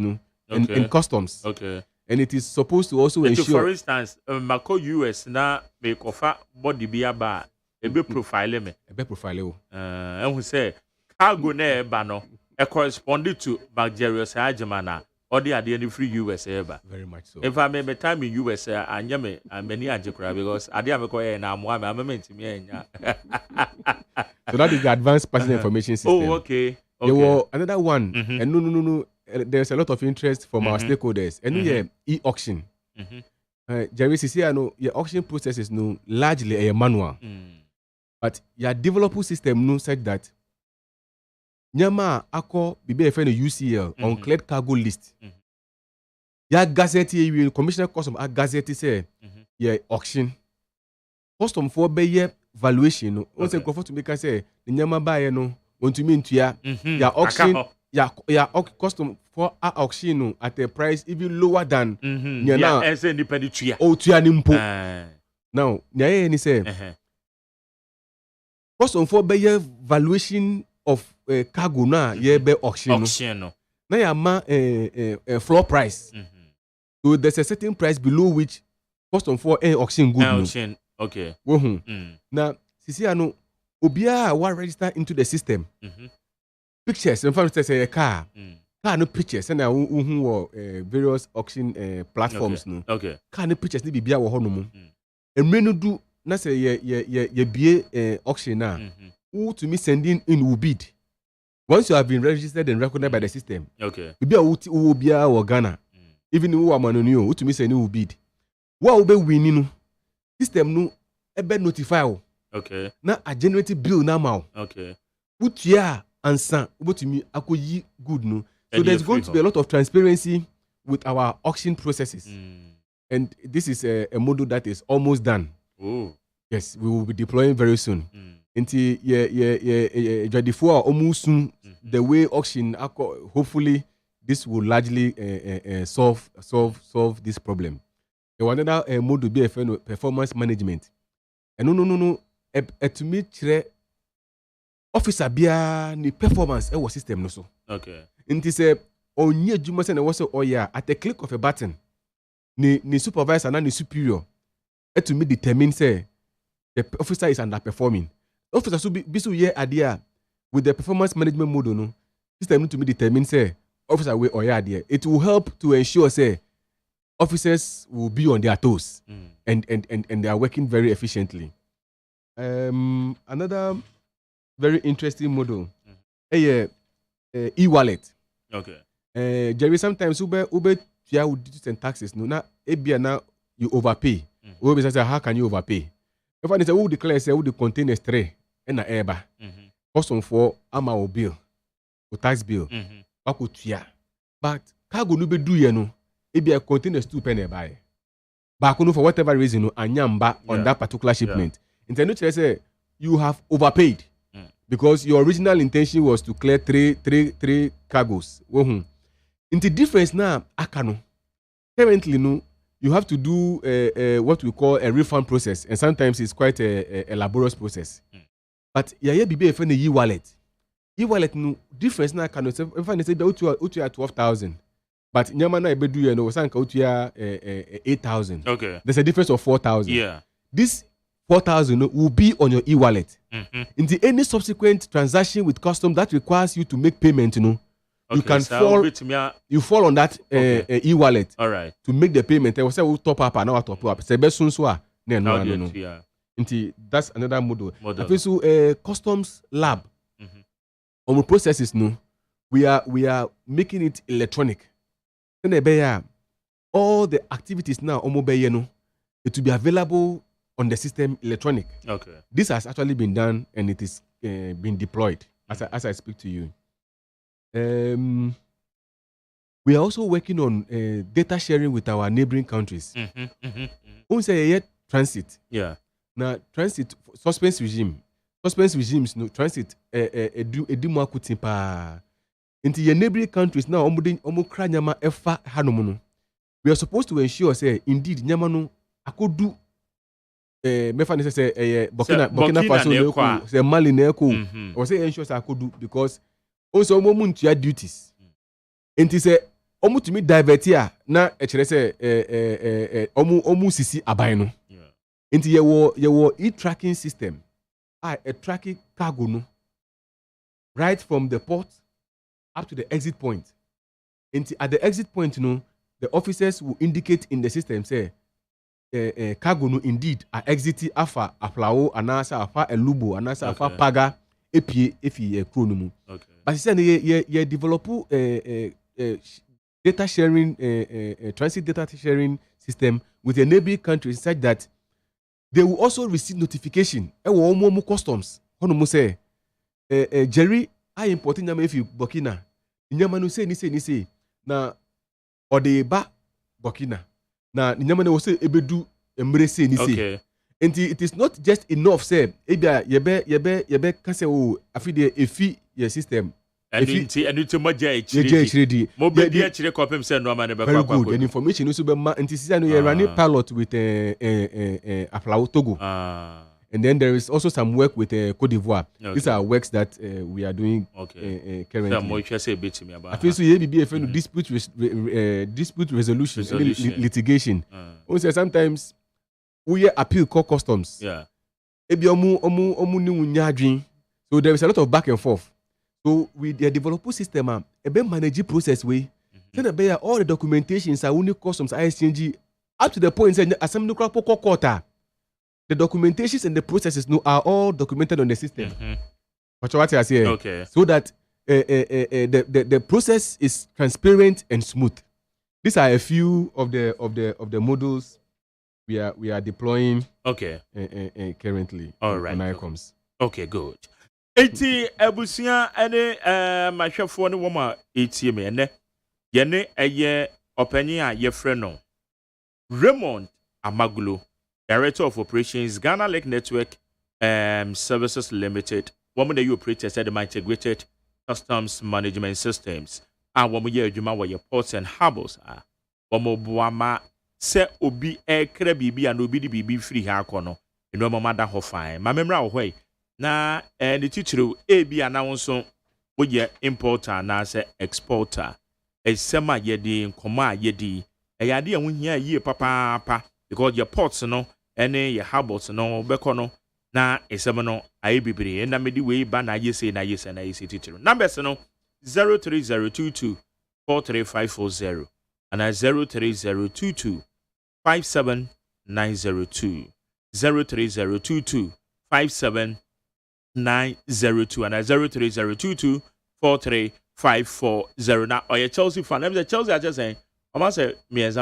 and customs. Okay. And it is supposed to also ensure. For instance, Mako US na make offer body be aba ebe profile me. Ebe profile. And who say cargo na eba no corresponding to Bagerius Agyeman or the idea free US ever. Very much so. If I remember time in US, I am many Agyeman because I didn't have a now I'm meant to me. So that is the advanced passenger information system. Oh, okay. There were another one, and no. There's a lot of interest from our stakeholders. And e-auction. Jerry, I know your auction process is largely a manual, but your developer system no said that. Nyama ako BBFN UCL on cleared cargo list. Ya gazette you commissioner custom a gazette say auction. Custom for be valuation no. On say to make say the nyama buy no want to mean to ya auction ya custom for auction no at a price even lower than nyana independent to ya. Oh to ya nimpo. Now nyaye ni say custom for be valuation of cargo na be auction no. Na ya ma floor price. So there's a certain price below which custom for auction good auction. Okay. Now sisi ano obia wa register into the system. Pictures in fact say a car no pictures and various auction platforms no. Okay. Car no pictures ni bibia wo hono mu. Emre do na say ye bie auction na. Who to me sending in will bid. Once you have been registered and recognized by the system, okay. Who be our Ghana, even who are manonio, who to me say no will bid. What will be winning? System no ebe notify. Okay. Na a generated bill now. Okay. Put ya answer. What to me akoyi good no. So there's going to be a lot of transparency with our auction processes, and this is a model that is almost done. Oh. Yes, we will be deploying very soon. Until before almost soon, the way auction hopefully this will largely solve this problem. The one another mode will be a performance management. And no. To me, officer bia ni performance our system no so. Okay. Nti say onye adwuma say na wo say oya at the click of a button ni supervisor na ni superior to me determine say the officer is underperforming. Officer so be so here idea with the performance management model no system to me determine say officer we oya there. It will help to ensure say officers will be on their toes and they are working very efficiently. Another very interesting model, e-wallet. Okay. Jerry, sometimes ube yeah, with duties and taxes. No, now now you overpay. We say how can you overpay? If I say who declare say who the contain a stray and a airba, custom for ama bill, or tax bill, but cargo no be do you know. A container two penny buy. But for whatever reason, anyamba on that particular shipment. Intended say you have overpaid because your original intention was to clear three cargoes. In the difference now, akano. Currently, no, you have to do what we call a refund process, and sometimes it's quite a laborious process. But yeah, be a friend e-wallet. E-wallet no difference now akano. If I say utu 12,000. But nyamana ebedu you know sanka utia 8,000. Okay. There's a difference of 4,000. Yeah. This 4,000 will be on your e-wallet. In the any subsequent transaction with custom that requires you to make payment, you know, you can fall on that e-wallet. All right. To make the payment. I will say we'll top up and now top up. Say best soon so no. Yeah. That's another model. I feel so customs lab. On the processes no, we are making it electronic. All the activities now it will be available on the system electronic. Okay. This has actually been done and it is being deployed as I speak to you. We are also working on data sharing with our neighboring countries. We say transit. Yeah. Now transit suspense regimes no transit do more kutimpa. Into your neighboring countries now, we are supposed to ensure say indeed nyamano akodu mefa say Burkina Faso say Mali neko or say ensure say akodu because also omo duties. Enti say omo to me divert here na e kire say omo sisi aban no. Enti ye wo e-tracking system. A tracking cargo no right from the port up to the exit point. And at the exit point, you know, the officers will indicate in the system, say, cargo no indeed are exiting afa aplao anasa afa elubo anasa afa paga efi chronomu. Okay. But he said ye develop data sharing transit data sharing system with the neighboring countries such that they will also receive notification. Omo customs. Hono say Jerry I importing nyama if you Burkina. Nyama no say ni say na ode ba Burkina. Na nyama no say ebedu emre say ni say. Okay. And it is not just enough say ebia yebe can say oh afide efi your system. And it mo je HD. Mo be dia chire kopem say no ma ne be kwa kwa. Very good. And information no so be ma nti say no you running pilot with Aflao Togo. And then there is also some work with Cote d'Ivoire. Okay. These are works that we are doing currently. I feel so dispute resolution. Litigation. Also, sometimes we appeal call customs. Yeah. So there is a lot of back and forth. So we develop a system a manage process way. Then all the documentations are only customs ISNG up to the point saying assembly quarter. The documentations and the processes are all documented on the system. What I say? Okay. So that the process is transparent and smooth. These are a few of the models we are deploying. Okay. Currently. All right. On ICOMS. Okay, good. 80 ebusia ene mahwefo ne woma etie me ene yene eye opanyin a ye frɛ no Raymond Amagulo, Director of Operations, Ghana Lake Network Services Limited. Woman that you operate said the integrated customs management systems. And woman ye adwuma wɔ your ports and harbors. Woman boama se obi ekra bibi and obi di bibi free ha kono. Eno mama da ho fine. Ma memra wo hwai. Na the teacher ebi anawonso woyɛ importer anaasɛ exporter ɛsɛm a yɛde nkɔmɔ a yɛdi ɛyɛ ade a wohia yie papaapa because your ports no ɛne your harbors no bɛkɔ no na ɛsɛm no ayɛ bebree ɛna mede wei ba na ayɛ sei na ayɛ sei na ayɛ sei titiri numbers no 03022 43540 and 03022 57902 03022 57902 and 03022 43540. Now, or your Chelsea fan. I'm the Chelsea. I just saying, I must say, me as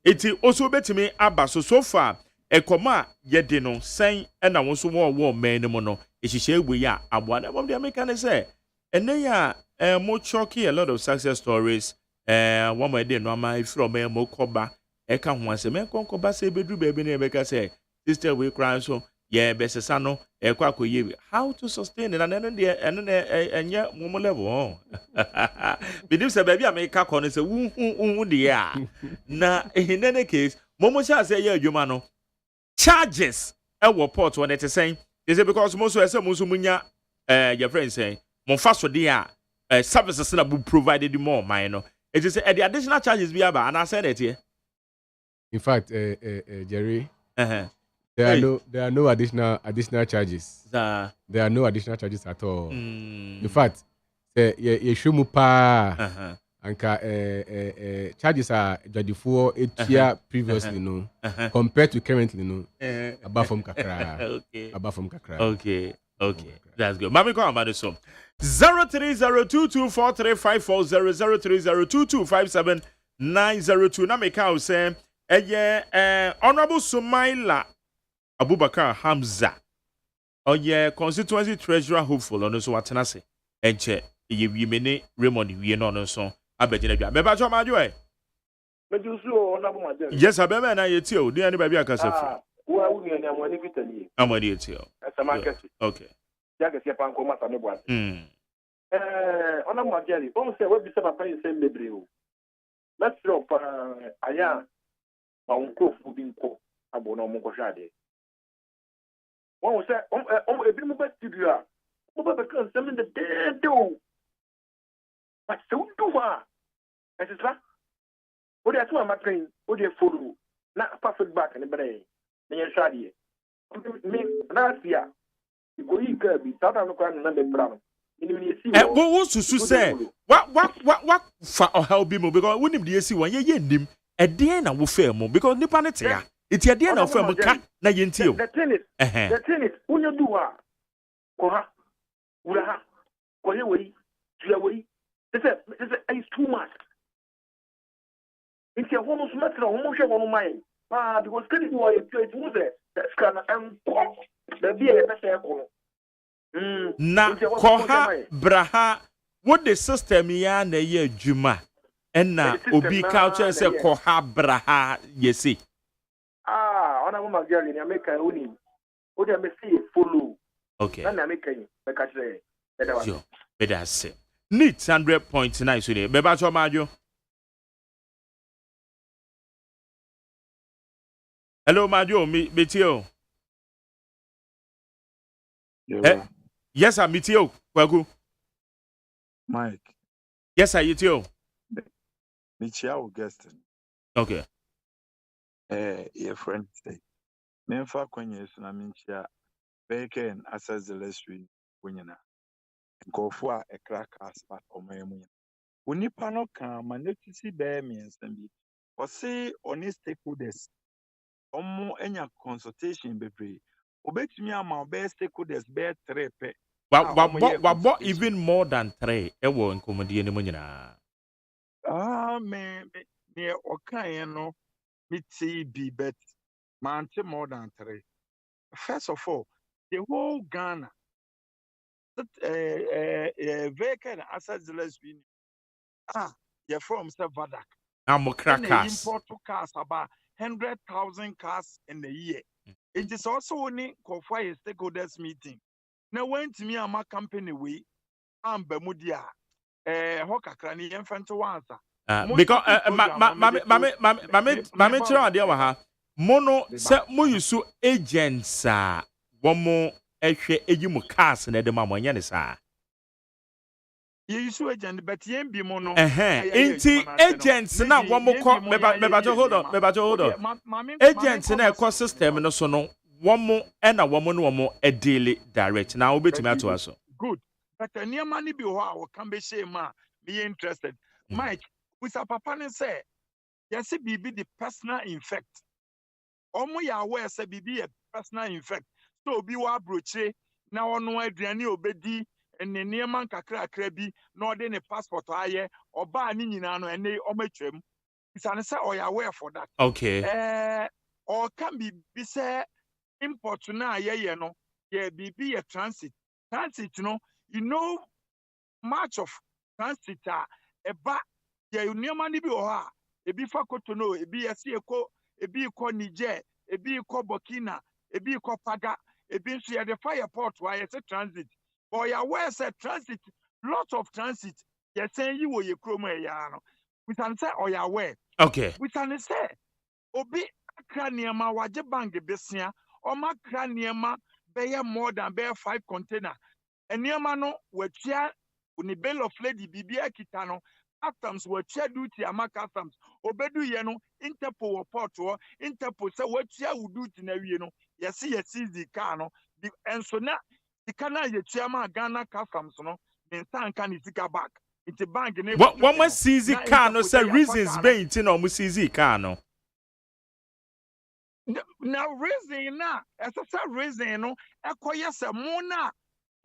it also bet me abba so far. A comma yet dino saying, and I was so war man mono. If you share we are, I want the American say, and they are more chalky, a lot of success stories. One way day, no, my from a mokoba. I can't once a man concoba say, bedroom baby, never say, sister, we cry so. Yeah, best sano, how to sustain it and then yeah, more level. Believe say baby, I make a corner say, dear. Now, in any case, Momo shall say, yeah, you mano. Charges, our port when it is saying, is it because most of us, Musumunya, your friends say, Monfaso dear, services that will provide more, minor. It is the additional charges we have, and I said it here. In fact, Jerry. There are no additional charges. There are no additional charges at all. In fact, you should move pa anka charges are 24 8 year previously no compared to currently no above from kakra. Okay. Above from kakra. Okay. That's good. Mami call about this one. 03022435400 03022579002. Na make out say Honorable Sumaila Abubakar Hamza. Oh yeah, constituency treasurer hopeful on so watenase. Enche ye mene Raymond we no so abegina bia. Beba jo majo e. Mejusu Honorable Major. Yes, abema na yeti o. Dey anybody akasa fu. Wo awu ni amwa ni vitali. Amwadi yeti o. Asama kesi. Okay. Jaga se pan ko masa me bwa. Honorable Major, on se we bi se papa yi se mebre o. Let's drop aya ba unko fu bi nko abo na mo ko hwade. One say, a bit more studio. Over because some in the dead do. But so do what? As it's like, what that's why my train, what you follow, not perfect back in the brain. Then you're shy. Me, last year, you go eat Kirby, South African number brown. What was to say? What for or help him because wouldn't be a see one ye him a day and I will fair more because Nipanetia. It's your dear of a cat, na yentio. The tennis, when you do what? Koha, Uraha, Koyaway, Jaway. It's too much. It's your almost matter of motion on mine. Because getting to a trade was it, that's kind of the beer, that's a call. Na Koha, Braha, what the system ya na ye Juma, and na Obi culture say Koha, Braha, ye see. Honorable Major in America, only. What I may see follow. Okay. And American, like I say, sure. Better say. Neat 100.9 today. Beba cho Majo. Hello, Majo. Meet you. Yes, I meet you. Kwaku. Mike. Yes, I meet you. Meet you, guest. Okay. Your friend say. Memfa kwenye suna minchia beke and assess the last week when you go for a crack as part of my money. When you pano come and let you see bear means and be or say on his stakeholders or more any consultation be obey me amount best stakeholders bear trepe. What even more than 3 ewo in comedy anymore. Me near okay no me see be bet. Mante more than 3. First of all, the whole Ghana, vacant assets less being you're from Vadak. I'm a crackers. Import to cars about 100,000 cars in a year. It is also only for a stakeholders meeting. Now, when to me, I'm a company way, I'm Bermudia, Hoka Crani, infant to answer. Because, Mamma, Mono se mo yusu agents one more ehwe eyimu cars na de mamo nya ne sa ye issue agent but yen bi mo no Inti agents na wamoko hold on. Agents na ecosystem no so no wamo na wamo no wamo e daily direct. Na obetimi ato aso. Good. But near money be how can be say ma be interested. Mike, with a papa ne say, yes, it be the personal infect. Omo ya aware say be a personal infect. So be wa broche na ono aduane obedi ene neman kakra bi na ode ne passport aye oba ni nyina no ene omatwam. It's an say or ya aware for that. Okay. Or can be say import na ye no ye be a transit. Transit, you know much of transit eba ye money be oha ebi fa kotono ebi yesi ebi ko Niger ebi ko Burkina ebi ko Paga ebi nso ye the fire port why ye transit but ya where say transit lots of transit ye say yi wo ye kromo ya no we can say or ya where Okay. we can say obi akra niema waje bank besia o ma kra niema be more than be 5 container eniema no watua uni bill of lady bibia kita no customs watua duty ama customs obedu ye no interpol report wo interpol say watua duty na wie no yesi the car no enso na the kana yetua ma Ghana customs no nsa nka ni sika back into bank ne One more CZ car no say reasons being tin or CZ car no. Now reason na as a reason no ekoye se mo na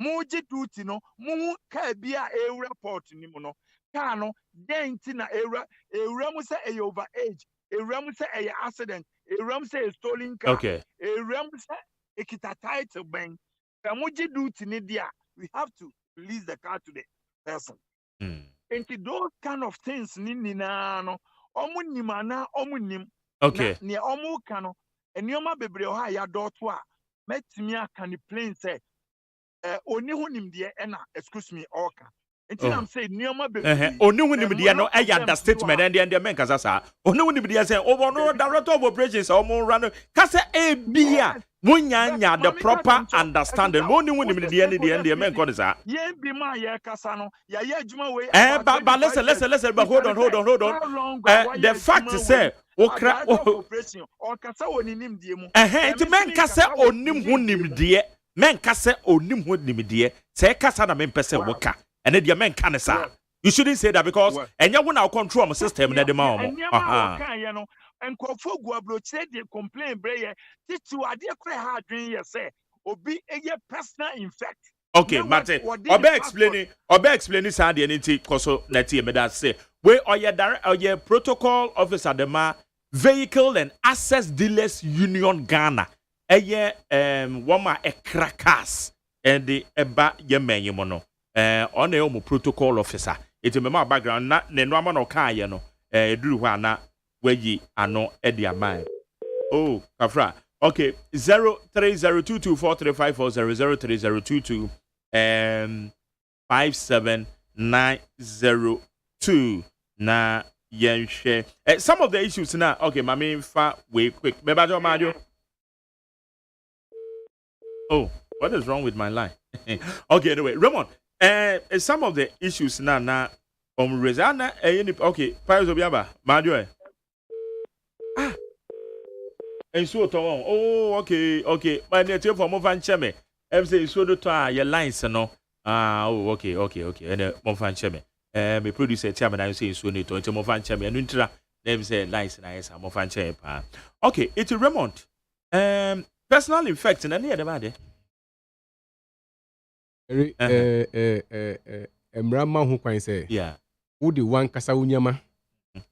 moji duty no mo ka bia e report ni mo no ka no denti na ewura mu say e over age ewura mu say e accident ewura mu say e stolen car Okay. ewura mu say e kita title ben ka moji duty ni dia we have to release the car to the person. Into those kind of things ni na no omu nim na omu nim. Okay. Na ne omu ka no enioma bebre o ha ya dot a metimi aka ni plain say oni hu nimde na excuse me oka until I'm saying nioma bebre oni hu nimde no e ya understatement and men kasa sa oni hu nimde say over no director of operations o mo run kasa e bia munya the proper understanding oni hu nimde and men ko sa yen bi ma ye kasa no ya ye adwuma we but listen but hold on the fact is say okra operation or kasa oni nimde mu it men kasa onim hu nimde men kasa onim hu nimde say kasa na men pese woka and the men can say you shouldn't say that because and you want to control my system na the ma and kofo guabroche dey complain breye titu ade kure ha adwen ye say obi eye personal infect. Okay, Mate, obe explaining say the anything koso na tie me that say we oye protocol officer the ma vehicle and access dealers union Ghana eye woma crackers and the eba ye men mo no on e omo protocol officer it me ma background na ne no ama no ka ye no eduru hwa na wayi ano e dia man oh kafra okay 0302243540 57902 na yenhwe some of the issues now okay mami fa way quick mebajo majo oh what is wrong with my line okay anyway Raymond some of the issues now na Rezana okay Piles Obiaba majo and so oh okay my native for more fan cheme say so do to your lines no oh okay and more fan cheme me producer chairman I say so need to more fan cheme and intra them say lines na yes more fan cheme pa okay it's Raymond personal effect na near the bad emrama ho kwan say yeah wo de wan kasa wunyama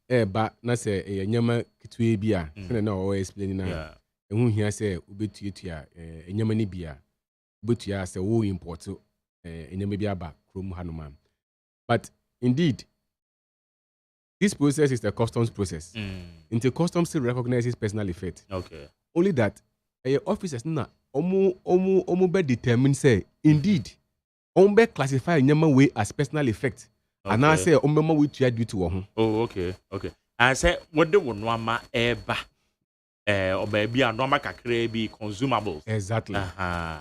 ba na say nyama kitwe bia se na o explain na ehu hia say obetuatua nyama ni bia obetua say wo import nyama bia ba krom hanoma but indeed this process is a customs process into customs recognizes personal effect okay only that officers na omo be determine say indeed be classify nyama way as personal effect and I say ma we tua duty wo ho oh okay I say what the one ama eba or baby and normal kakre be consumables exactly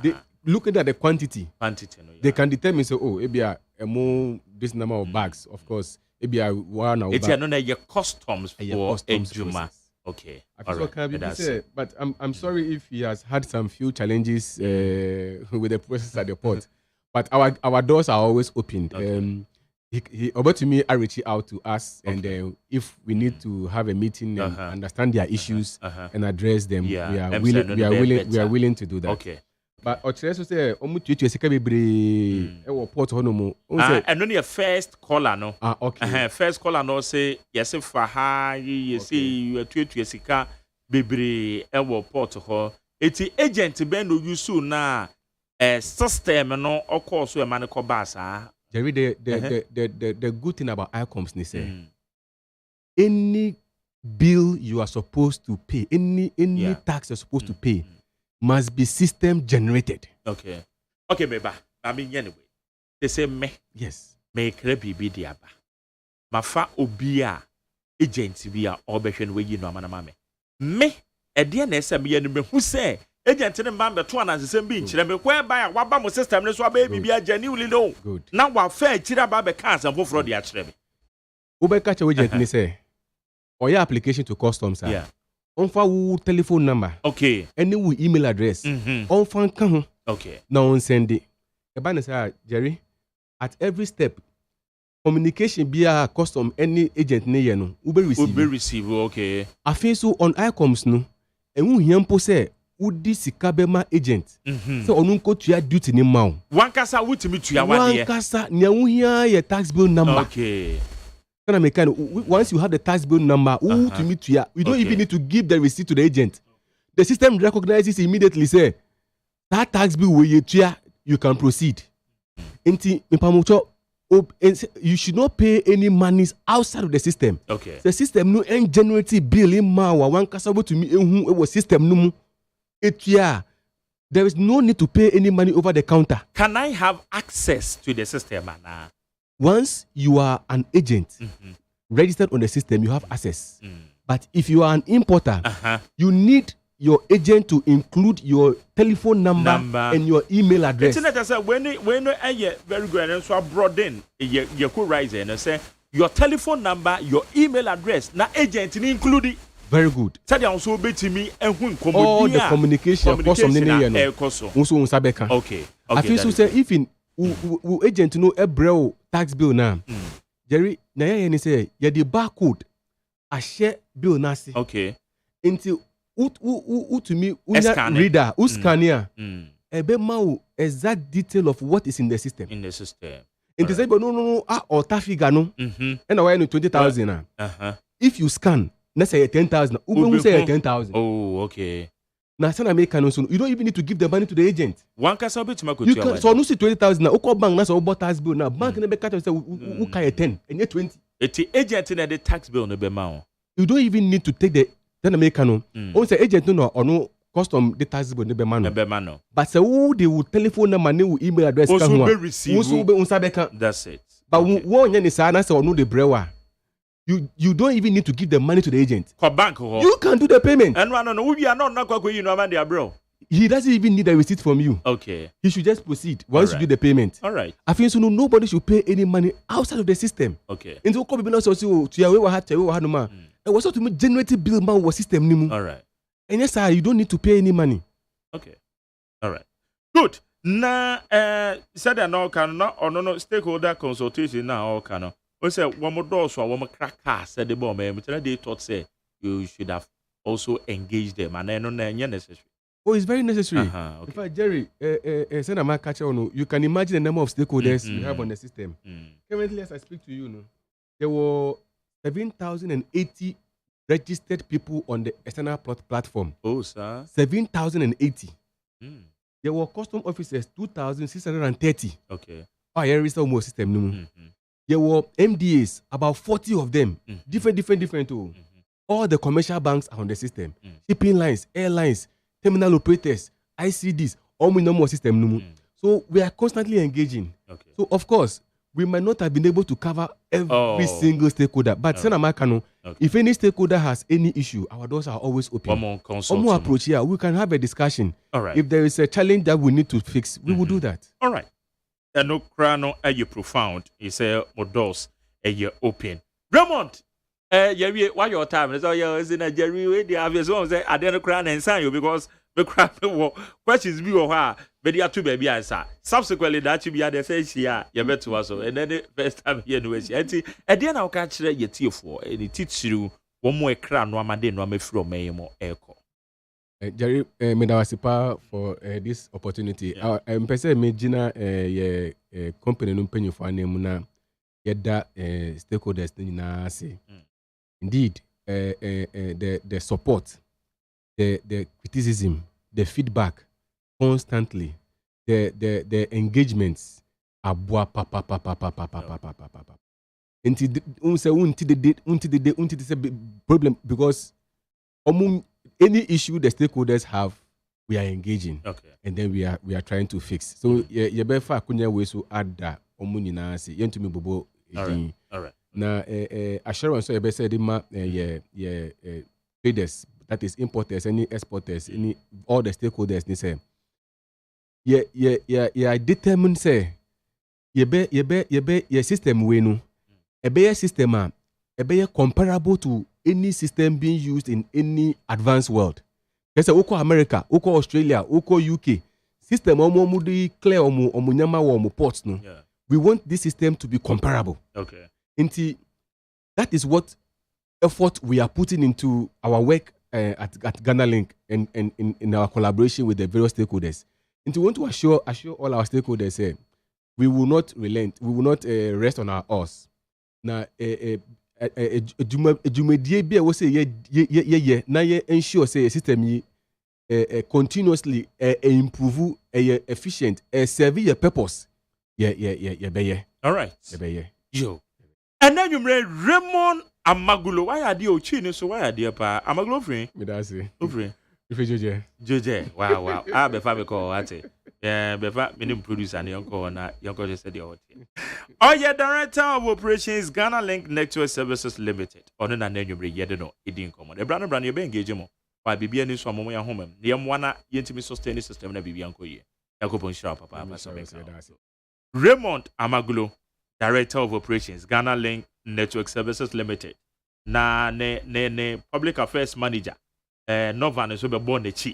they looking at the quantity no, they can determine say oh ebia emo increased number of bags. Of course, maybe I one or it's no your customs for customs Ejuma. process. Okay. All right. But I'm sorry if he has had some few challenges with the process at the port. But our doors are always open. Okay. He over to me, I reach out to us, and if we need to have a meeting and understand their issues and address them, we are willing to do that. Okay. But Ochreso say, "Omututu esika bebre e port hono mu." And only a first caller no. Okay. First caller no say yes for ha you say you tutu esika bebre e port ho. Eti agent ben no use na system no okọ so e man ko ba sa. Jerry, the good thing about ICOMS is any bill you are supposed to pay, any tax you're supposed to pay, must be system generated. Okay, beba. I mean, anyway, they say me. Yes. Me krebi bi diaba. Mafa obia agent bia obehwe no yi no amana mame. Me ede na ese me yanu me hu say agent ne mba beto anansesem bi nkyere me kwa ba ya waba mo system ne so aba bi bia genuinely no. Na wa fa kyira ba be kan san foforo de a kyere me. Ubeka che agent ne say oya application to customs sir. Yeah. On fa telephone number. Okay. Any email address. On fa kan ho. Okay. Na on send it. E ba ne say Jerry, at every step communication via custom any agent ne ye no ube receive okay. Afin so on ICOMS no enwu hiampo say udi sikabema agent so onu nko tua duty ni ma o wankasa wutimi tua wade wankasa nya wu hia ye tax bill number. Okay. Kana me kind once you have the tax bill number wutimi tua you don't even need to give the receipt to the agent. The system recognizes immediately say that tax bill wey you tua you can proceed. Enti mepamocho you should not pay any monies outside of the system. Okay. The system no generative bill in ma wa wankasa wutimi ehu e wo system no mu. There is no need to pay any money over the counter. Can I have access to the system? Once you are an agent registered on the system, you have access. But if you are an importer, you need your agent to include your telephone number and your email address. When very good and so brought in you could rise and say your telephone number, your email address, na agent included. Very good. All the communication okay. I feel so say if in agent know a bro tax bill now. Jerry, na ya say ya the barcode a share bill nasi. Okay. Until to me reader scanner ebe ma exact detail of what is in the system. In the system. And they say but no or ta figure no. And why no 20,000 if you scan let's say 10,000. Ube say 10,000. Oh, okay. Now, you don't even need to give the money to the agent. One can submit to you can so no see 20,000 now. Oko bank na so bought tax bill now. Bank never catch say who carry 10 and yet 20. The agent in the tax bill no be ma. You don't even need to take the then American. On say agent no or no custom the tax bill no be ma. But say who they will telephone number, ne email address can receive. That's it. But one yen is na say or no the brewer. You don't even need to give the money to the agent. Bank, you can do the payment. And no, we are not going to bro. He doesn't even need a receipt from you. Okay. He should just proceed once you do the payment. All right. I think so nobody should pay any money outside of the system. Okay. And so people also to your no man. It was to me generative bill man was system nimu. All right. And yes, sir, you don't need to pay any money. Okay. All right. Good. Now, said no can no stakeholder consultation now all can. We say one more door so one more cracker said the bomb. They thought say you should have also engaged them and no necessary. Oh, it's very necessary. Okay. In fact, Jerry, you can imagine the number of stakeholders you have on the system. Currently, as I speak to you, there were 7,080 registered people on the external platform. Oh, sir. 7,080. There were custom officers 2,630. Okay. I registered almost system. There were MDAs, about 40 of them, different too. All the commercial banks are on the system. Shipping lines, airlines, terminal operators, ICDs, all we know system. So we are constantly engaging. Okay. So of course, we might not have been able to cover every single stakeholder. But if any stakeholder has any issue, our doors are always open. More approach here, we can have a discussion. All right. If there is a challenge that we need to fix, we will do that. All right. no crano you profound. He say more doors you open. Raymond, Jerry, why your time? So you is in a Jerry way. The obvious one say I didn't cry and sign you because the crap questions be or her, but you are too baby answer. Subsequently, that you be at the face here, you bet to us, and then the first time here no way. And then I'll catch your tear for and it teach you one more crown, one man didn't me from me more echo. Jerry, Medawasipa for this opportunity. I'm person me Gina company no penny for name na yeda stakeholders na say. Indeed, the support, the criticism, the feedback constantly, the engagements abua papa. Until the problem because any issue the stakeholders have, we are engaging. Okay. And then we are trying to fix. So befa kunya we so add that omunina say yentumi bobo. All right. Na assurance so you say the traders, that is importers, any exporters, any all the stakeholders they say determine say ye system we no a system comparable to any system being used in any advanced world. There's a America, Australia, UK system omo clear omo nyama omo ports no. Yeah. We want this system to be comparable. Okay. That is what effort we are putting into our work at Ghana Link and in our collaboration with the various stakeholders. And we want to assure all our stakeholders we will not relent, we will not rest on our oars. Now, jumedie bi we say ye na ye ensure say system continuously improve efficient serve your purpose. All right. Yo. And then you Raymond Amagulo. Why are you chin? So why are you pa Amagulo free? Me da say. Free. If you Joje. Wow. Ah, befa me call ate. Yeah, befa me producer and uncle na uncle just said the other thing. Oh yeah, Director of Operations Ghana Link Network Services Limited. Ono na nenyu bre yede no edin komo. The brand you be engage mo. Why bibia ni so amomo ya home. Yem wana yentimi sustain system na bibia nko ye. Yakopon shira papa so be Raymond Amagulo, Director of Operations, Ghana Link Network Services Limited. Na ne Public Affairs Manager. Novan so be Bonechi.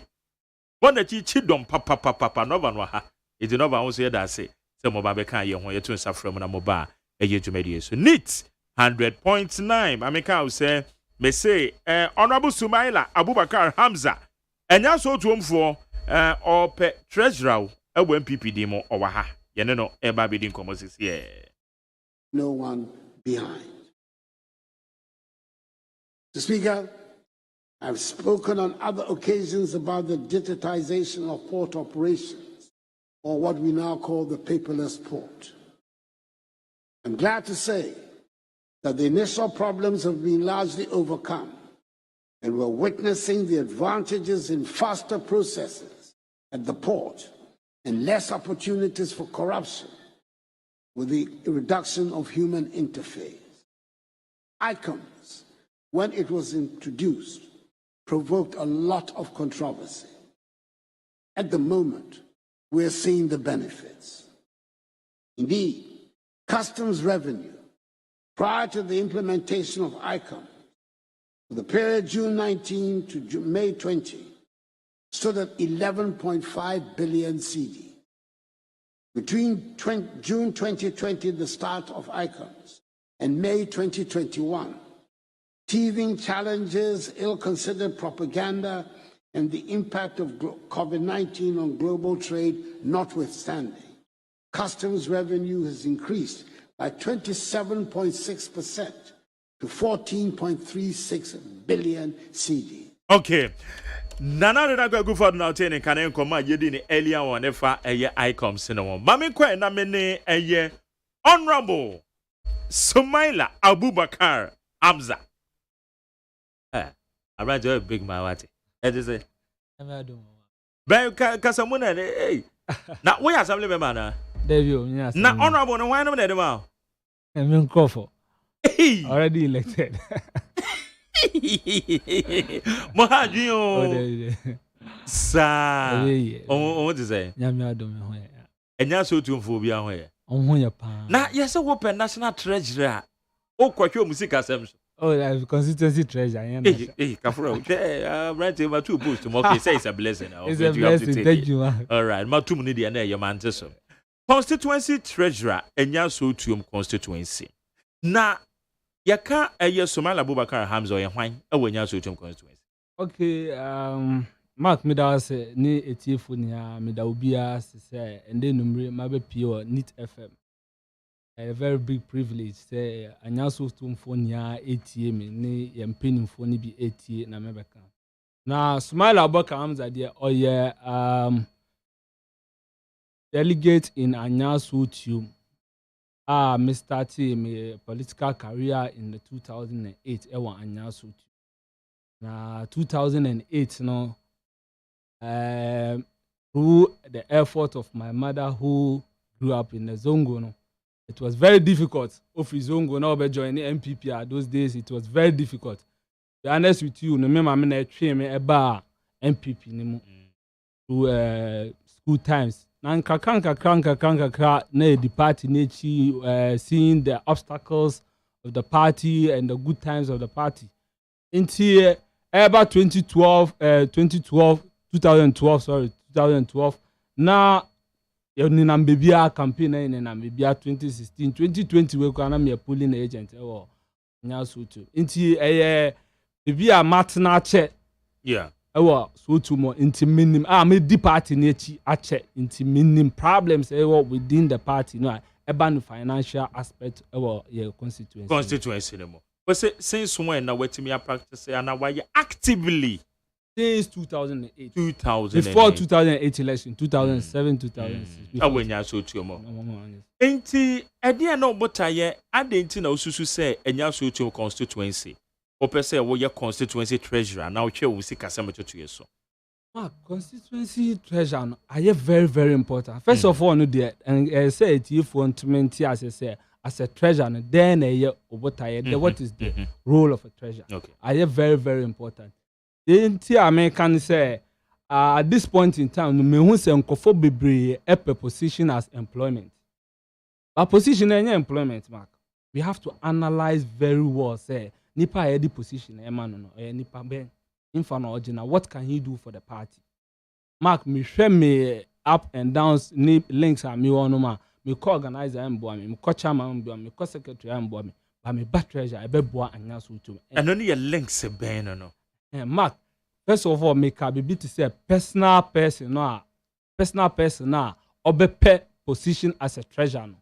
Bonechi chidom papa Novan wa ha. It Nova won say that say mo ba be kan ye ho ye tun safra mo na mo ba eye dwumadi so. Neat 100.9. Ameka say me say Honorable Sumaila Abubakar Hamza. Enya so tuomfo ope treasurer ewo MPPD mo owa ha. No one behind. Mr. Speaker, I've spoken on other occasions about the digitization of port operations, or what we now call the paperless port. I'm glad to say that the initial problems have been largely overcome, and we're witnessing the advantages in faster processes at the port and less opportunities for corruption with the reduction of human interface. ICOMS, when it was introduced, provoked a lot of controversy. At the moment, we're seeing the benefits. Indeed, customs revenue prior to the implementation of ICOMS for the period June 19 to May 20 stood at 11.5 billion CD. Between June 2020, the start of ICOMS, and May 2021, teething challenges, ill-considered propaganda, and the impact of COVID-19 on global trade notwithstanding, customs revenue has increased by 27.6% to 14.36 billion CD. Okay. Nana na go for now ten kan enkoma yedi ni earlier one efa eye ICOMS no one. Mami kwa na me ne eye Honorable Sumaila Abubakar Hamza. Abrajo big man what? E dey say. Ben kasamuna eh. Na we assembly member na. Devio, yes. Na honorable no why no dey ma. I'm already elected. Mohadwin o sa o what is say nyame adom ho enya so tumfo bi ahụ ya Onho ya pa. na yes open national treasurer o kwahwe musika asem so Oh, that's constituency treasure. hey kafura right over two post okay say it's a blessing It's a blessing. Thank you. all right matum ni dia na your man so constituency treasurer enya so tuom constituency na yaka Somala Abubakar Hamza ye hwan enya so tuom constituency. Okay, Mark Midas ni etiefu ni Mida Ubia say and then numre mabe pio NIT FM. A very big privilege say anya so tuom phone ya etie me ni ye mpenim phone bi etie na mebeka. Na Somala Abubakar Hamza there oye delegate in Anya so tuom. Me started my political career in the 2008 ewa Anya so tuom. Na 2008 no through the effort of my mother who grew up in the Zongo no, it was very difficult of Zongo now be join the MPP at those days. It was very difficult, to be honest with you. No me mama na train me eba MPP ni mu through school times na nkakra na the party na seeing the obstacles of the party and the good times of the party until about 2012 na ni na mbebia campaign na na mbebia 2016 we kwa na me polling agent ewo nya so tu nti bebia matna che ewo so tu mo nti minim me di party na chi ache nti minim problems ewo within the party no eba no financial aspect ewo your constituency no mo. But since when now wetimi practice and why actively since 2008 before 2008 election 2007 2006 awenya so tuo mo enti ade na obotaye ade enti na osusu say enya so tuo constituency opese wo ye constituency treasurer na otwe wo sika sameto to yeso constituency treasurer no are very very important. First of all no there and say it if want to as a treasurer then what is the role of a treasurer. Okay. Are very very important. The American say at this point in time me hu say nkofo bebre a position as employment. But position any employment mark. We have to analyze very well say nipa the position no nipa ben infano original what can he do for the party. Mark me share me up and downs links are me one ma me co-organizer mbo me co-chairman mbo me co-secretary mbo me but me back treasurer be boa anya so to and only your links ben no Mark first of all make a be to say personal person obepe position as a treasurer no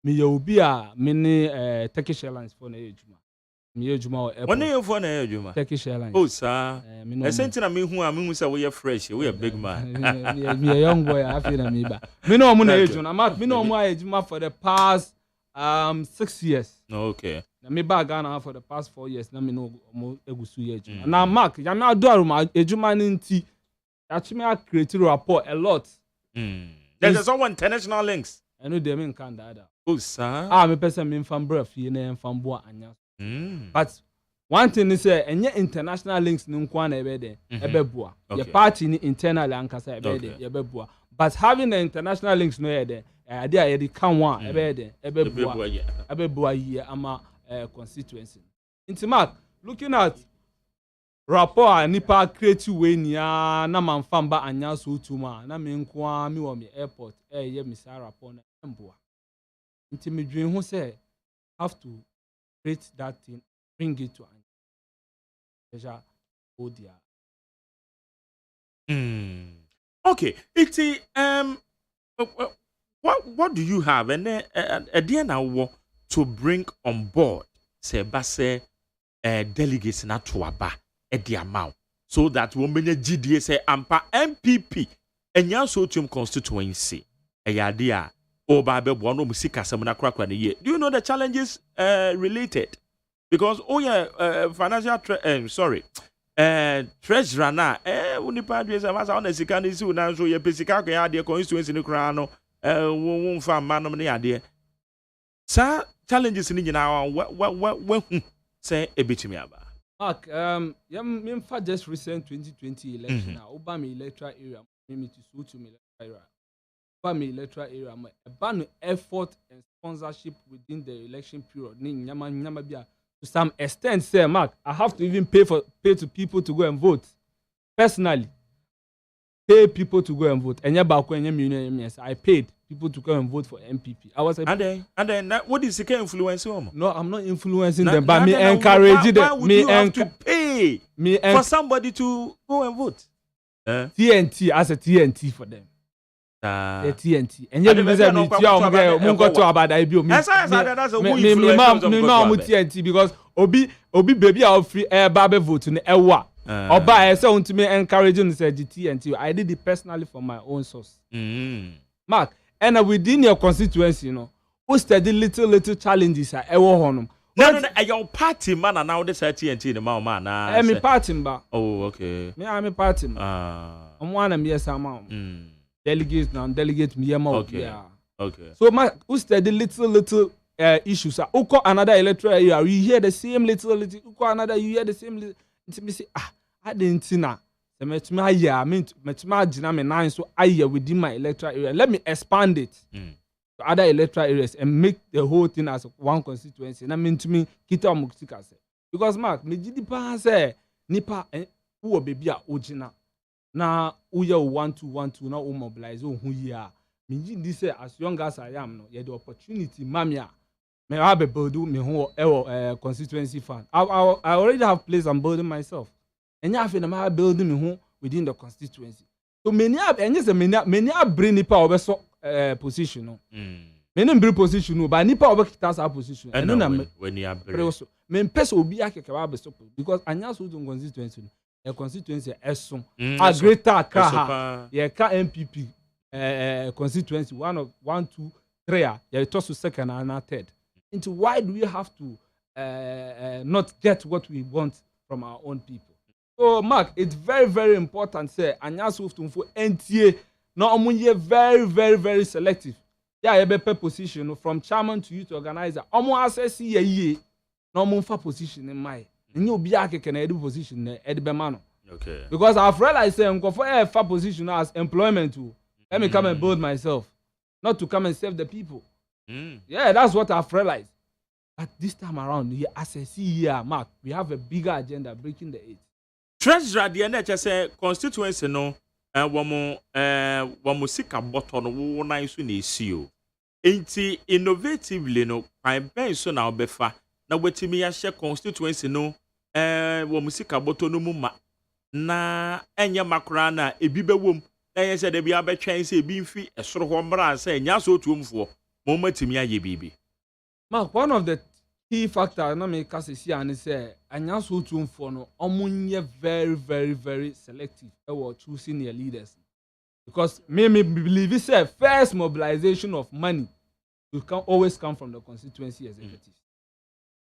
me you be a many Turkish Airlines for na ejuma me ejuma when you for na ejuma Turkish Airlines oh sir essentially me hu say we are fresh we are big man me a young boy I feel na me ba me no mo na ejuma Mark me no mo ejuma for the past 6 years. Okay. Na me ba Ghana for the past 4 years na me no mo egusu ye ejuma. Na Mark ya me ado ma ejuma ni nti actually me create rapport a lot. There's someone international links. I know them in Canada. Oh sir. Me person me from breath ye na from boa anya. But one thing is say enye international links ni nkwa na ebe de ebe boa. Your party ni internal ankasa ebe de ebe boa. But having the international links no ye de idea ye can one ebe de ebe boa ye ama constituency. Inti Mark looking at rapport nipa creative way nia na manfamba anya so tuma na me nkwa me wo me airport ye me sa rapport na mboa. Inti me dwen ho say have to create that thing, bring it to an treasure Odia. Okay, it's what do you have and then now to bring on board say base delegates na to aba the amount so that when many GDA say ampa MPP enya so tum constituency dia oba be bo no musika sam na krakra na ye. Do you know the challenges related? Because financial treasurer na unipa do say masa on sika ni si una so ye pesika kan ya de constituency ni kra no won fa ma no ne ya de. Sa challenges ni nyina wa say ebetimi aba. Mark me fa just recent 2020 election na oba me electoral area me to so to me electoral area family electoral area a ban effort and sponsorship within the election period to some extent. Say, Mark, I have to even pay to people to go and vote personally. Pay people to go and vote. I paid people to go and vote for MPP. I was and then what is the influence? No, I'm not influencing them, but me encouraging them. Why would you have to pay for somebody to go and vote? TNT as a TNT for them. The TNT. And you me say me go to about that bio. That's a TNT because obi baby are free babe vote in ewa. Oba I say want me encouraging say the TNT. I did it personally for my own source. Mark, and within your constituency, you know, who study little challenges are ever honum. No, your party man and now this TNT the man. I'm a party ba. Oh, okay. Me I'm a party. I'm one of me some delegates now, delegate me okay. Yeah. Okay. So my who study little issues. Who call another electoral area? You hear the same little. Who call another? You hear the same little. Me say I didn't see na. So within my electoral area. Let me expand it to other electoral areas and make the whole thing as one constituency. And I mean to me, kita muktika say because Mark, me jidi pa say nipa who baby a ojina. Na uya 1-2-1-2 na o mobilize o hu yi a me jidi say as young as I am no ye the opportunity mamia me have build me ho constituency fund. I already have place I'm building myself. And ya na ma building me ho within the constituency. So many bring nipa obeso position no. Many bring position no but nipa obekita sa position. And na when you bring so me pese obi akeke ba beso because anya so do constituency no. A constituency Eson, a greater car, yeah, car MPP, constituency 1, 2, 3, yeah, toss to second and third. Into why do we have to not get what we want from our own people? So, Mark, it's very important. Say, Anyasu for NTA, not only very selective. Yeah, you better position from chairman to youth organizer. Almost access ye, no more for position in my. And you'll be a position at the man. Okay. Because I've realized I'm going for a far position as employment too. Let me come and build myself, not to come and save the people. Yeah, that's what I've realized. But this time around, as I see here, Mark, we have a bigger agenda breaking the 8. Treasurer, the NHS constituency no, wamo sika bottle no na isu na esi o. Enti innovatively no, ben so na obefa. Na wetimi ya share constituency no wo musika boto no mu ma na enye makra na ebi bewom na ye se de bia betwen se ebi mfi esoro ho mra se nya so tuomfo mo matimi aye bibi. Mark, one of the key factors na me ka se and say anya so tuomfo no omunye very selective we choosing their leaders because me believe say first mobilization of money will always come from the constituency executive.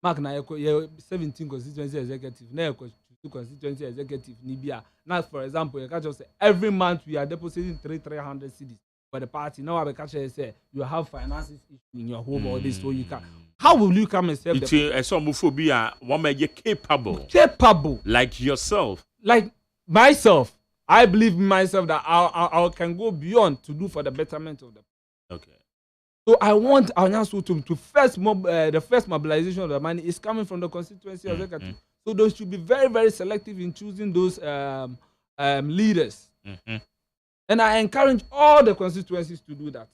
Mark na 17 constituency executive na 2 constituency executive Nibia. Now for example you can just say every month we are depositing 300 cedis for the party. Now I can say you have finances in your home or this so you can. How will you come and save the homophobia one may capable like yourself, like myself. I believe in myself that I can go beyond to do for the betterment of the. Okay. So I want our council to first the first mobilization of the money is coming from the constituency executive. So those should be very selective in choosing those leaders. And I encourage all the constituencies to do that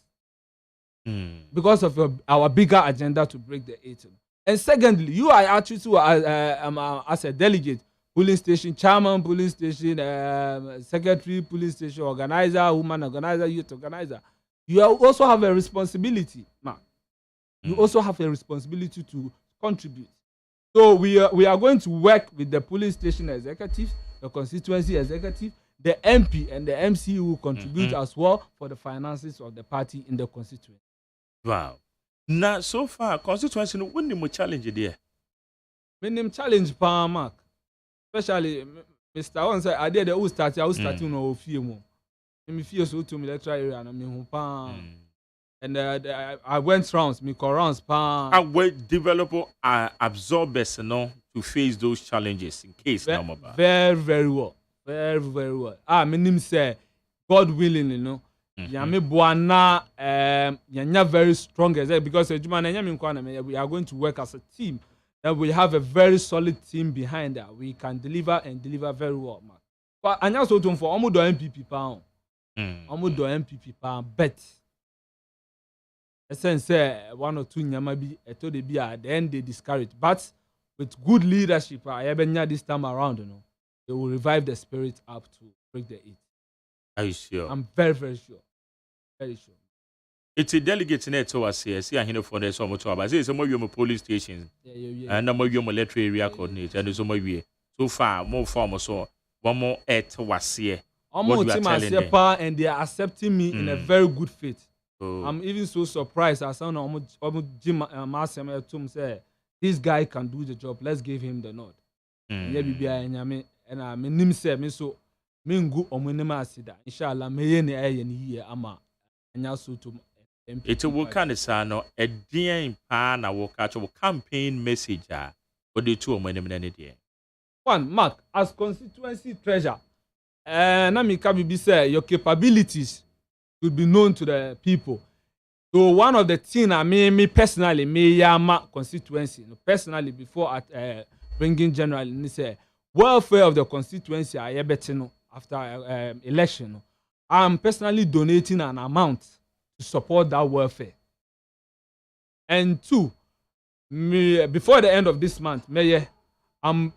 because of our bigger agenda to break the 8. And secondly, you are actually as a delegate, polling station chairman, polling station secretary, polling station organizer, woman organizer, youth organizer. You also have a responsibility, man. You also have a responsibility to contribute. So we are going to work with the police station executive, the constituency executive, the MP and the MC who contribute as well for the finances of the party in the constituency. Wow. Now, so far, constituency, when you challenge there? When challenge, Mark, especially Mr. One said, I did the starting no fear more. Me feel so to me electoral area and me home and I went rounds, me rounds pan. I will develop absorbers no to face those challenges in case very well. Very well. Me name say God willing, you know. Yami Buana, Yanya very strong as because we are going to work as a team. That we have a very solid team behind that. We can deliver and deliver very well, man. But I also told for almost MPP pound. Almost MPP pound bet. Say 1 or 2 nyama I told be at the end they discourage. But with good leadership, this time around, they will revive the spirit up to break the 8. Are you sure? I'm very, very sure. Very sure. It's a delegate net to us here. See, I hear for the summer to about. Say, some of your police stations. And number of your military area coordinator. And some of you. So far, more formal so. One more 8 was here. Almost and they are accepting me in a very good faith. I'm even so surprised. I saw Jim Massam say, this guy can do the job. Let's give him the nod. And I mean, say, me so, me go omunema asida. Inshallah, me ye ni here ama. It's a work on the son, a dear pan, I will catch a campaign message. What do you two of one, Mark, as constituency treasurer, Nami Kabibi say your capabilities should be known to the people. So one of the things I mean, me personally, me yama constituency, personally before at bringing general, say welfare of the constituency I betting after election. I'm personally donating an amount to support that welfare. And 2, before the end of this month, Mayor, I'm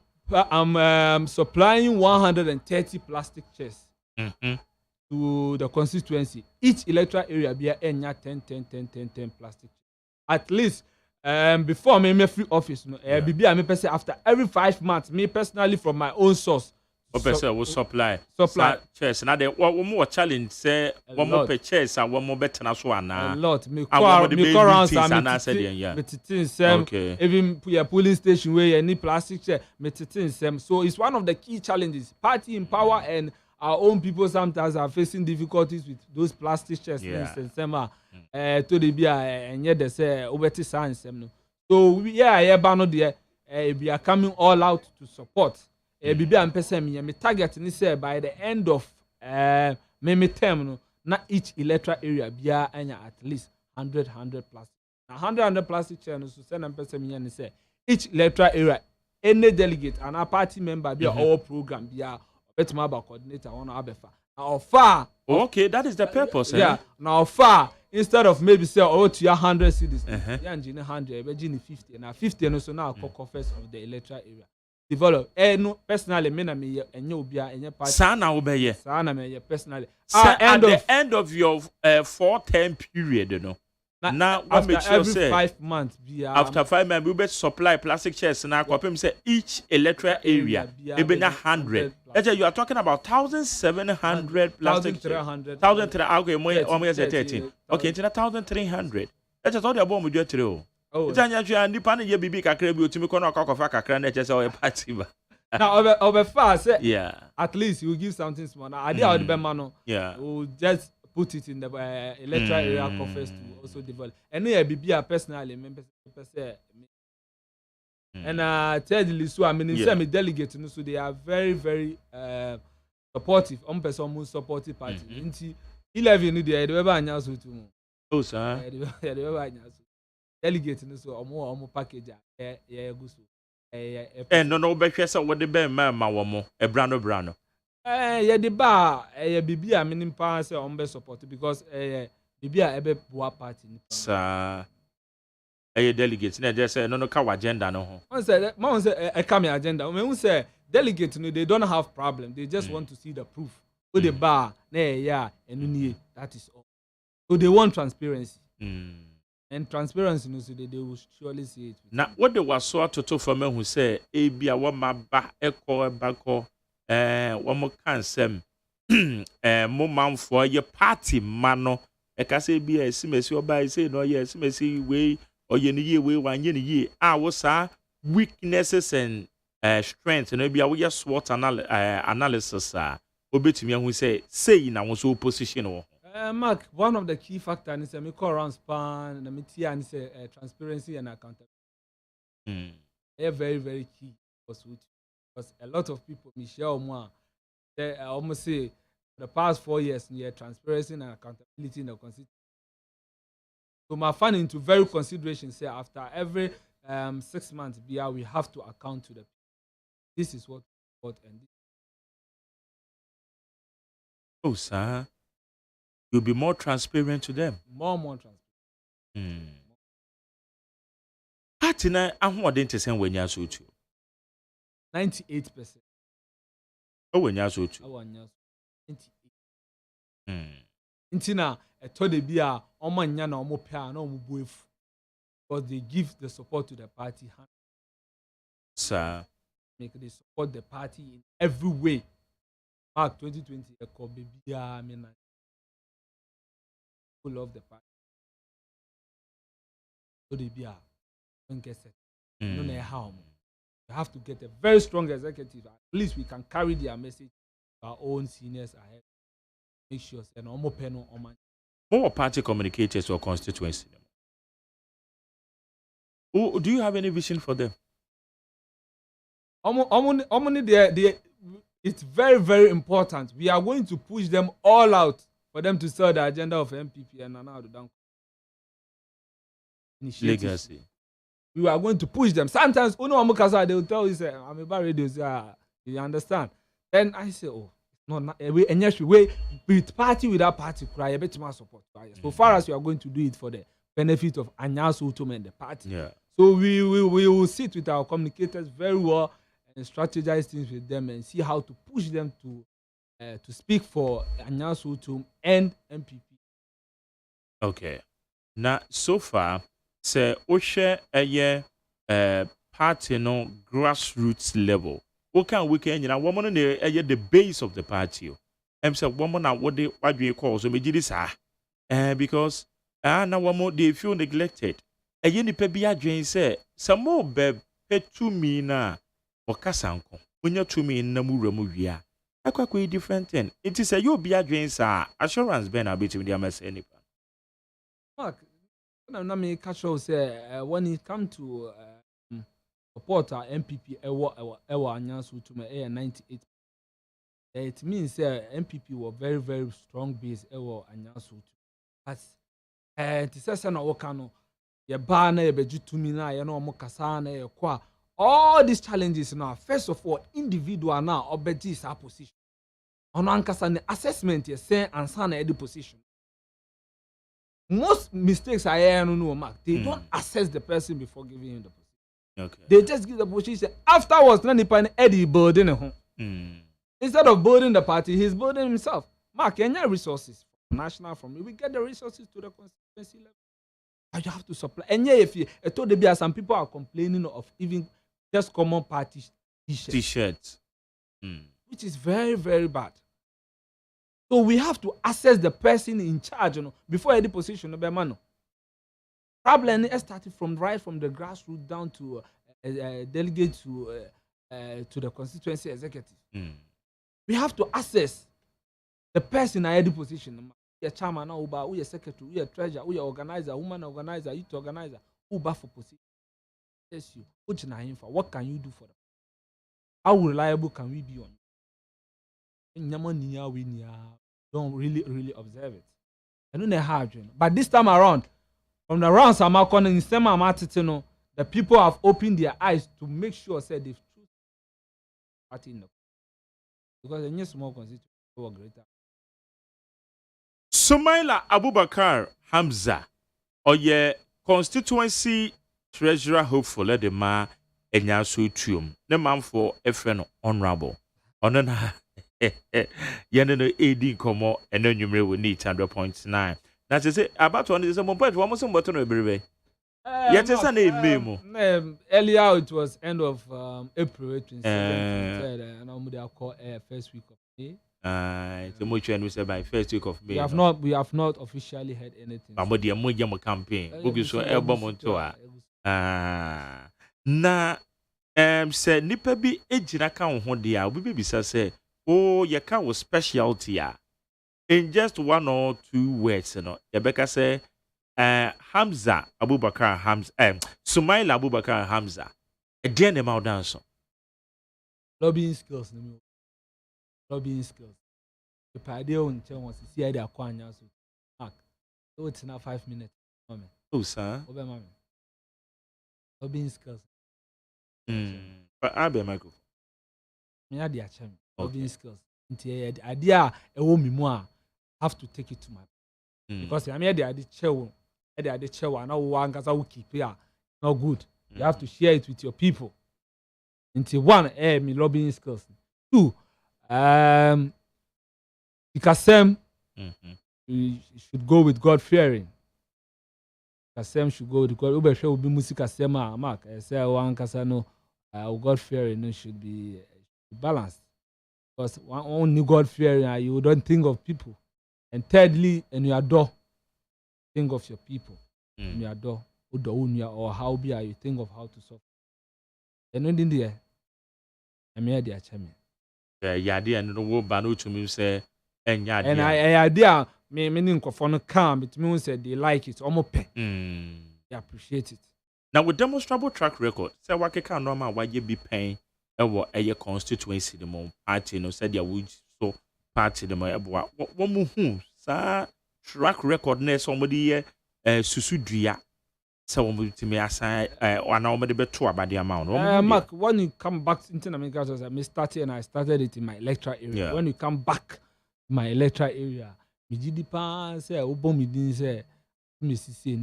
supplying 130 plastic chairs to the constituency. Each electoral area be 10 plastic chairs. At least before me free office, after every 5 months, me personally from my own source. Will supply. Chairs. Now, one more challenge say one more per chairs and one more better as one. A lot. Me even your polling station where you need plastic chair. So it's one of the key challenges. Party in power and our own people sometimes are facing difficulties with those plastic chairs. To the beer and yet they say obeti science. So we are coming all out to support. Bibi am pese me target ni say by the end of me term no na each electoral area bia anya at least 100 plastic. Na 100 plastic chair no so say na pese me ni say each electoral area any delegate and a party member bia all program bia betuma about coordinator one abefa. Now far okay, that is the purpose. Yeah, now far instead of maybe say to your 100 cities, yeah, 100 be 50 na 50 no so now confess of the electoral area. Develop. No, personally, me na me enye obia enye party. Sana obeye. Sana me personally. At the end of your 4-term period, you know. Now, what makes you say? 5 months. After 5 months, we better supply plastic chairs. Now, say each electoral area, even 100. You are talking about 1,700 plastic chairs. 1,300. Okay, more 13. Okay, into 1,300. That's all the bomb we do today. Oh, it's an nipan ye bibi kakra bi otimi kono akakofa kakra na chese o party ba. Now over fast, yeah. At least you will give something small. Now idea of the man, yeah. We'll just put it in the electoral area coffers to also develop. And we bibi personally members say. And tell the list I mean some delegates so they are very very supportive. Person supportive party. Nti 11 ni dey ever anya so too. Oh sir. They ever anya so. Delegate no so omo package go so no be hwe se wo de be ma wo mo brano ye de ba bibi a menim pa se omo be support because bibi a ebe boa party ni sa delegate na just say no ka agenda no ho on say e come agenda me who say delegate no they don't have problem they just want to see the proof with the bar na enu nie that is all so they want transparency. And transparency, they will surely see it. Now, what they were so to for me who say, "Ebia wama ba echo bako, wamo cansem, mo man for your party mano. Eka say be a simesi oba say no yes simesi way or ye way 1 year. Was weaknesses and strengths and ebia we SWOT analysis. Obetumi who say na was opposition or. Mark, one of the key factors is me call around span and me and say transparency and accountability. They're very very key because a lot of people me share more. They almost say the past 4 years, yeah, transparency and accountability in the constitution. So my fund into very consideration say after every 6 months, we have to account to the. This is what and. Oh, sir. You'll be more transparent to them. More transparent. Party na ahoɔden te sɛ wanya so tu. 98%. Oh, wanya so tu. 98. Intina ɛtɔ de bi a ɔmo nya na ɔmo pɛ a na ɔmo bu efu. Because they give the support to the party. Sir. They support the party in every way. Mark 2020, people love the party. So they be don't get set. No know how. You have to get a very strong executive. At least we can carry their message to our own seniors ahead. Make sure say no more pen on man. More party communicators or constituency. Oh, do you have any vision for them? It's very, very important. We are going to push them all out for them to sell the agenda of MPP and now the down legacy. We are going to push them. Sometimes, they will tell you, say, I'm about radio. You understand? Then I say, oh, no, and yes, we with party without party, cry a bit more support. So far as we are going to do it for the benefit of Anyasu Utum and the party. Yeah. So we will sit with our communicators very well and strategize things with them and see how to push them to speak for Anyasu Utum and MPP. Okay. Now, so far, say Oshe a party no grassroots level. What can we can woman the base of the party? Say woman what you call so me this because now woman they feel neglected. Ni pe bia dwen say some more be to me na okasanko. Onya to me na mu ramu wia. Akwa different thing. It is a you be adwen sa assurance ben abet me dem say nipa. Mark, na me catch you say when it come to support our MPP ewa Anyasu to me 98. It means MPP were very, very strong base ewa Anyasu. But it is na wakano ye ba na ye beju tumi na ye no mo kasa na ye kwa all these challenges now. First of all, individual now obeji is our position. Ono ankasa ne assessment ye say ansa na the position. Most mistakes are here no mark. They don't assess the person before giving him the position. Okay. They just give the position. Afterwards, na nipa Eddie burden him. Instead of building the party, he's building himself. Mark, any resources from national from we get the resources to the constituency level. But you have to supply. And yeah, if you told the some people are complaining of even just common party t-shirts. Which is very, very bad. So we have to assess the person in charge, before any position. Problem started from the grassroots down to delegate to the constituency executive. We have to assess the person in any position. You're chairman, who you're secretary, who you're treasurer, who you're organizer, woman organizer, youth organizer, who for position. Yes, you. What can you do for them? How reliable can we be on? Don't really observe it. I don't know how, but this time around, from the rounds I'm calling the people have opened their eyes to make sure they've chosen party in the because any small constituency were greater. Sumaila Abubakar Hamza, or ye constituency treasurer hopeful let the ma Enyasu Tuum, the man for a friend honorable. Honor Yanno AD Como and then you will need 100.9. That's it. About one is a point, one was a button of every yet it's a name. Earlier it was end of April 27th, and I'm going to call first week of May. It's a much and we said by first week of May. We have not officially heard anything. I'm with the Amuyama campaign. Book is so album on tour. Na said Nipper be aging account one day. We be say, oh, your account was specialty. In just one or two words, Rebecca say, Hamza Abubakar Hamza, Sumaila Abubakar Hamza, a dear name out dancer. Lobbying skills. The party on chair was see I akwa so. Mark. So it's now 5 minutes. Moment. Oh, sir. Obe mami. Obe skills. But I be microphone. Me had the achem. Okay. Obe skills. Nti idea e wo mi mu a have to take it to my because I'm here the chair. The chair and now one kasa wo keep here. Not good. You have to share it with your people. Until one, me lobbying skills. Two, Kasem, you should go with God fearing. Kasem should go with God. Ube sure will be music Kasema Mark. I say one Kasano, God fearing should be balanced. Because only God fearing, you don't think of people. And thirdly, and you adore, think of your people. And you adore. Or how be you think of how to solve. And when in there, I'm here the acheme. Yeah, and the word banu to me say, and I idea me meaning for no calm. It means that they like it. Almost pay. They appreciate it. Now with demonstrable track record, say what can normal why you be paying a constituency the more party no said ya would so party the more what move sir track record ne somebody susu dua. So we to me assign one hour the better about the amount. Mark, when you come back into America, I started it in my electoral area. Yeah. When you come back to my electoral area, me GDP say obo me din say me see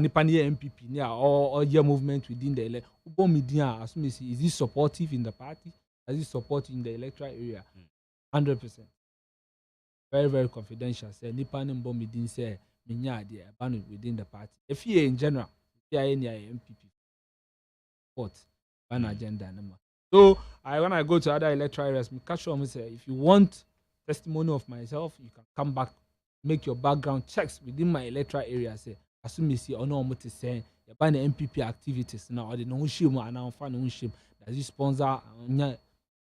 nipa ni MPP ni or your movement within the elect obo me din as me see is he supportive in the party? Is he supportive in the electoral area? 100%. Very very confidential. Say nipa ni obo me din say within the party. If you in general, if you are in MPP, what one agenda number. So when I go to other electoral areas, me catch on me say if you want testimony of myself, you can come back, make your background checks within my electoral area. Say assume you see or no what is saying about the MPP activities now or the no shame and now find no shame. Does you sponsor?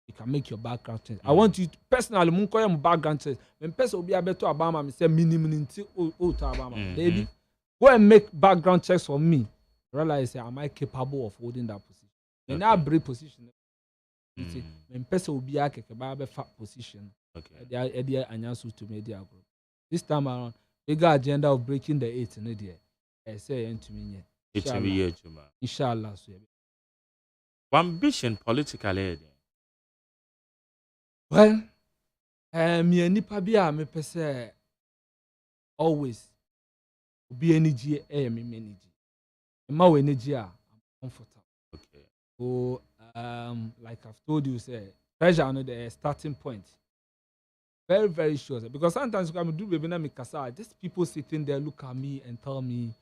You can make your background change. I want you to, personally, my background change. When person will be able to Obama, me say minimum until to Obama. Baby, go and make background checks for me. Realize, say, am I capable of holding that position? When I break position, when person will be able to fat position, they are anyansu to media group. This time around, bigger agenda of breaking the 8 in the I say to me, inshallah. Ambition politically. Well, me nipa bi a me pese always be energy me energy. Ma we energy I'm comfortable. Okay. So like I've told you, say pressure on the starting point. Very very sure because sometimes when I do baby na me kasa, just people sitting there look at me and tell me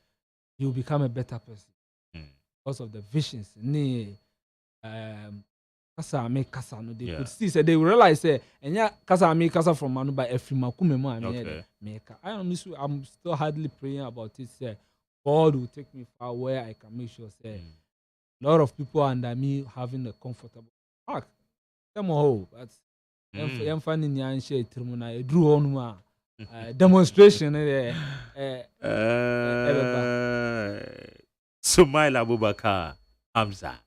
you will become a better person because of the visions. Kasa me kasa no they could see say they realize say enya kasa me kasa from manu by efrima kumemu and make I'm still hardly praying about it say God will take me far where I can make sure say a lot of people under me having a comfortable mark them all but I'm finding yan share tribunal I drew on ma demonstration Sumaila Abubakar Hamza.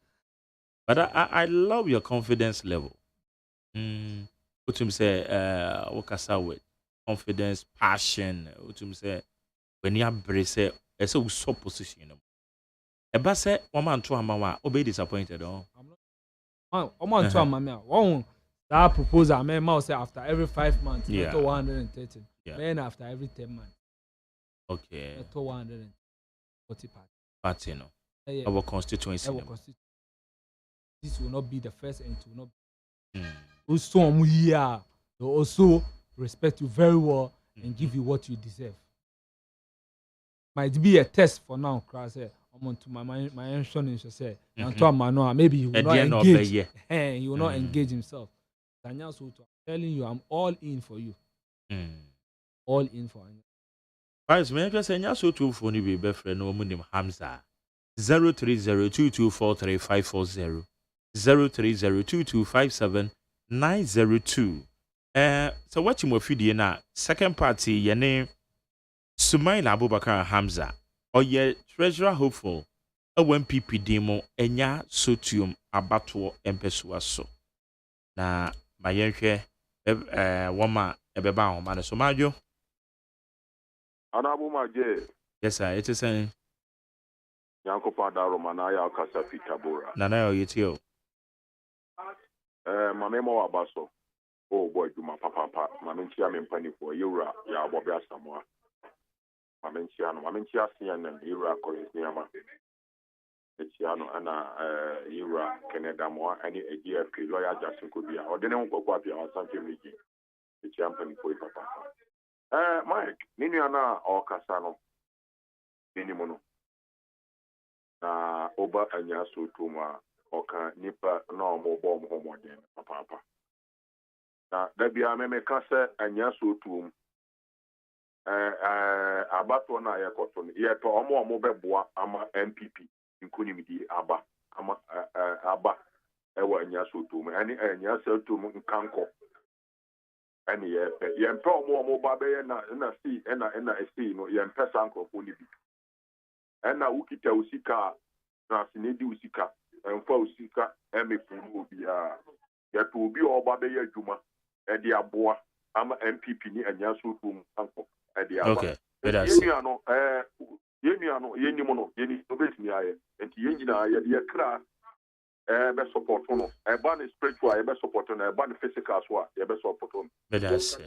But I love your confidence level. What you say, Wakasa with confidence, passion. What you say, when you embrace it, it's a so position. A basse, one man to a mama, obey disappointed. One man to a mama, one that proposal, I may say after every 5 months, 130. Then after every 10 months. Okay. 140 party, no. Our constituency. This will not be the first and it will not be. Also, they also respect you very well and give you what you deserve. Might be a test for now, Class. I'm on to my insurance. Say, maybe he will not engage. He will not engage himself. I'm telling you, I'm all in for you. All in for you. Guys, may I just say, so too for you, be friend, no name Hamza 03022435540. 03022579002. So what you feed na second party your name Sumaila Abubakar Hamza or your treasurer hopeful MPP demo enya sotium abato empesua so na mayenhwe woma ebeba ho ma so majo Anabu Maje, yes sir it is saying Yanko Padaro Manaya Kasa Fitabura. Nana yitio Mamemo Abaso. Oh boy, do my papa, Mamentia Mempani for Yura, Yabobia Samoa. Mamentia Sian and Yura Colisiama. Etiano Anna Yura, Canada Moa, any idea, lawyer Jackson could be, or the name of Papia or something. The champion for papa. Mike, Niniana or Casano, Minimono. Na oba anya so tuma oka nipa na omobom homoden papa na da bia me ka se anya so tum abato na yekoto ye to omo beboa ama MPP nkunimdi aba ama aba ewa anya so tum ani anya so tum nkanko ani ye mpe omo ba be na si na esi no ye mpe sankofo ni bi ena ukita usika na sinedi usika enfa usika emefunu obia ya to obi oba be yadwuma e de aboa ama MPP ni anya so tum anko e de aba okay that's yenimo no yeni obetimi aye enti yenyina ye kra be support no e ba ne spiritual be support no e ba ne physical so ye be support no that's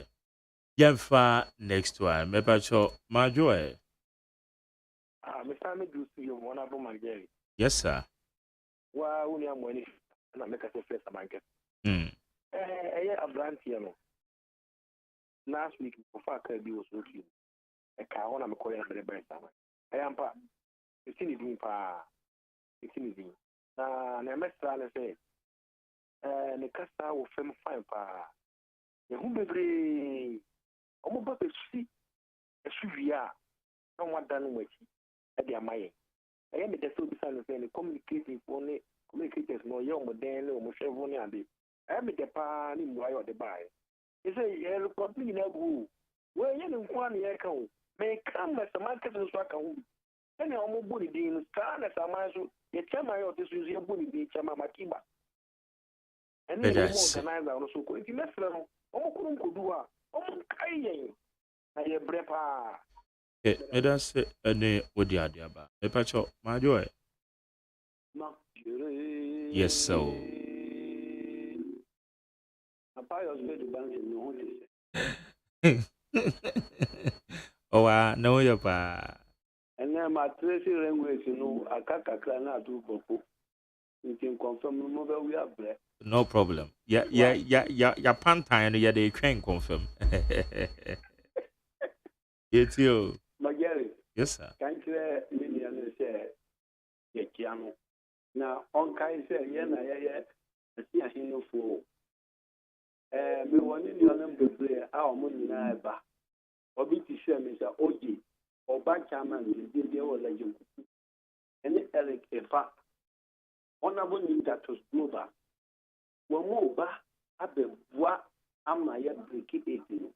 yemfa next one mepacho majo Me family do see you one of my Jerry. yes sir Wa uni amwani na meka se first bank. A brand here no. Last week before I be was looking. A car on a McCoy and the best time. I am pa. It's in the pa. It's in the na mestra na say ne kasa wo fem fine pa. Ye hu bebre. Omo ba be si. E suvia. No one done with it. I am my. I am the so beside the communicating for the communicators no young modern or Moshe and the I am the pan in why or the buy. He say, you're probably in a woo. Well, you know, one year can may come as a market and swag a woo. Any almost bully dean, scan as a man, you tell my this is your bully beach, Mama Kiba. And then organizer also going to left them. Oh, could do a oh, Kaye. I am brepa. That's any would ya diaba. Mepacho, my joy. Yes, so. Oh, I know your pa. And then my tracy language, I can't do Boko. You can confirm the mother we are black. No problem. Yeah, pantine, yeah, they can confirm. It's you. Magari. Yes, sir. Can't you say, Yakiano? Now, on Kai say, Yana, I see a hino for. Me wanted your number player, our money neighbor. Or be to share Mr. Oji, or Bachaman, the old legend. And Eric Epa. Honorable Nitatos Global. One more ba, Abe Bois, Amaya Briki 18.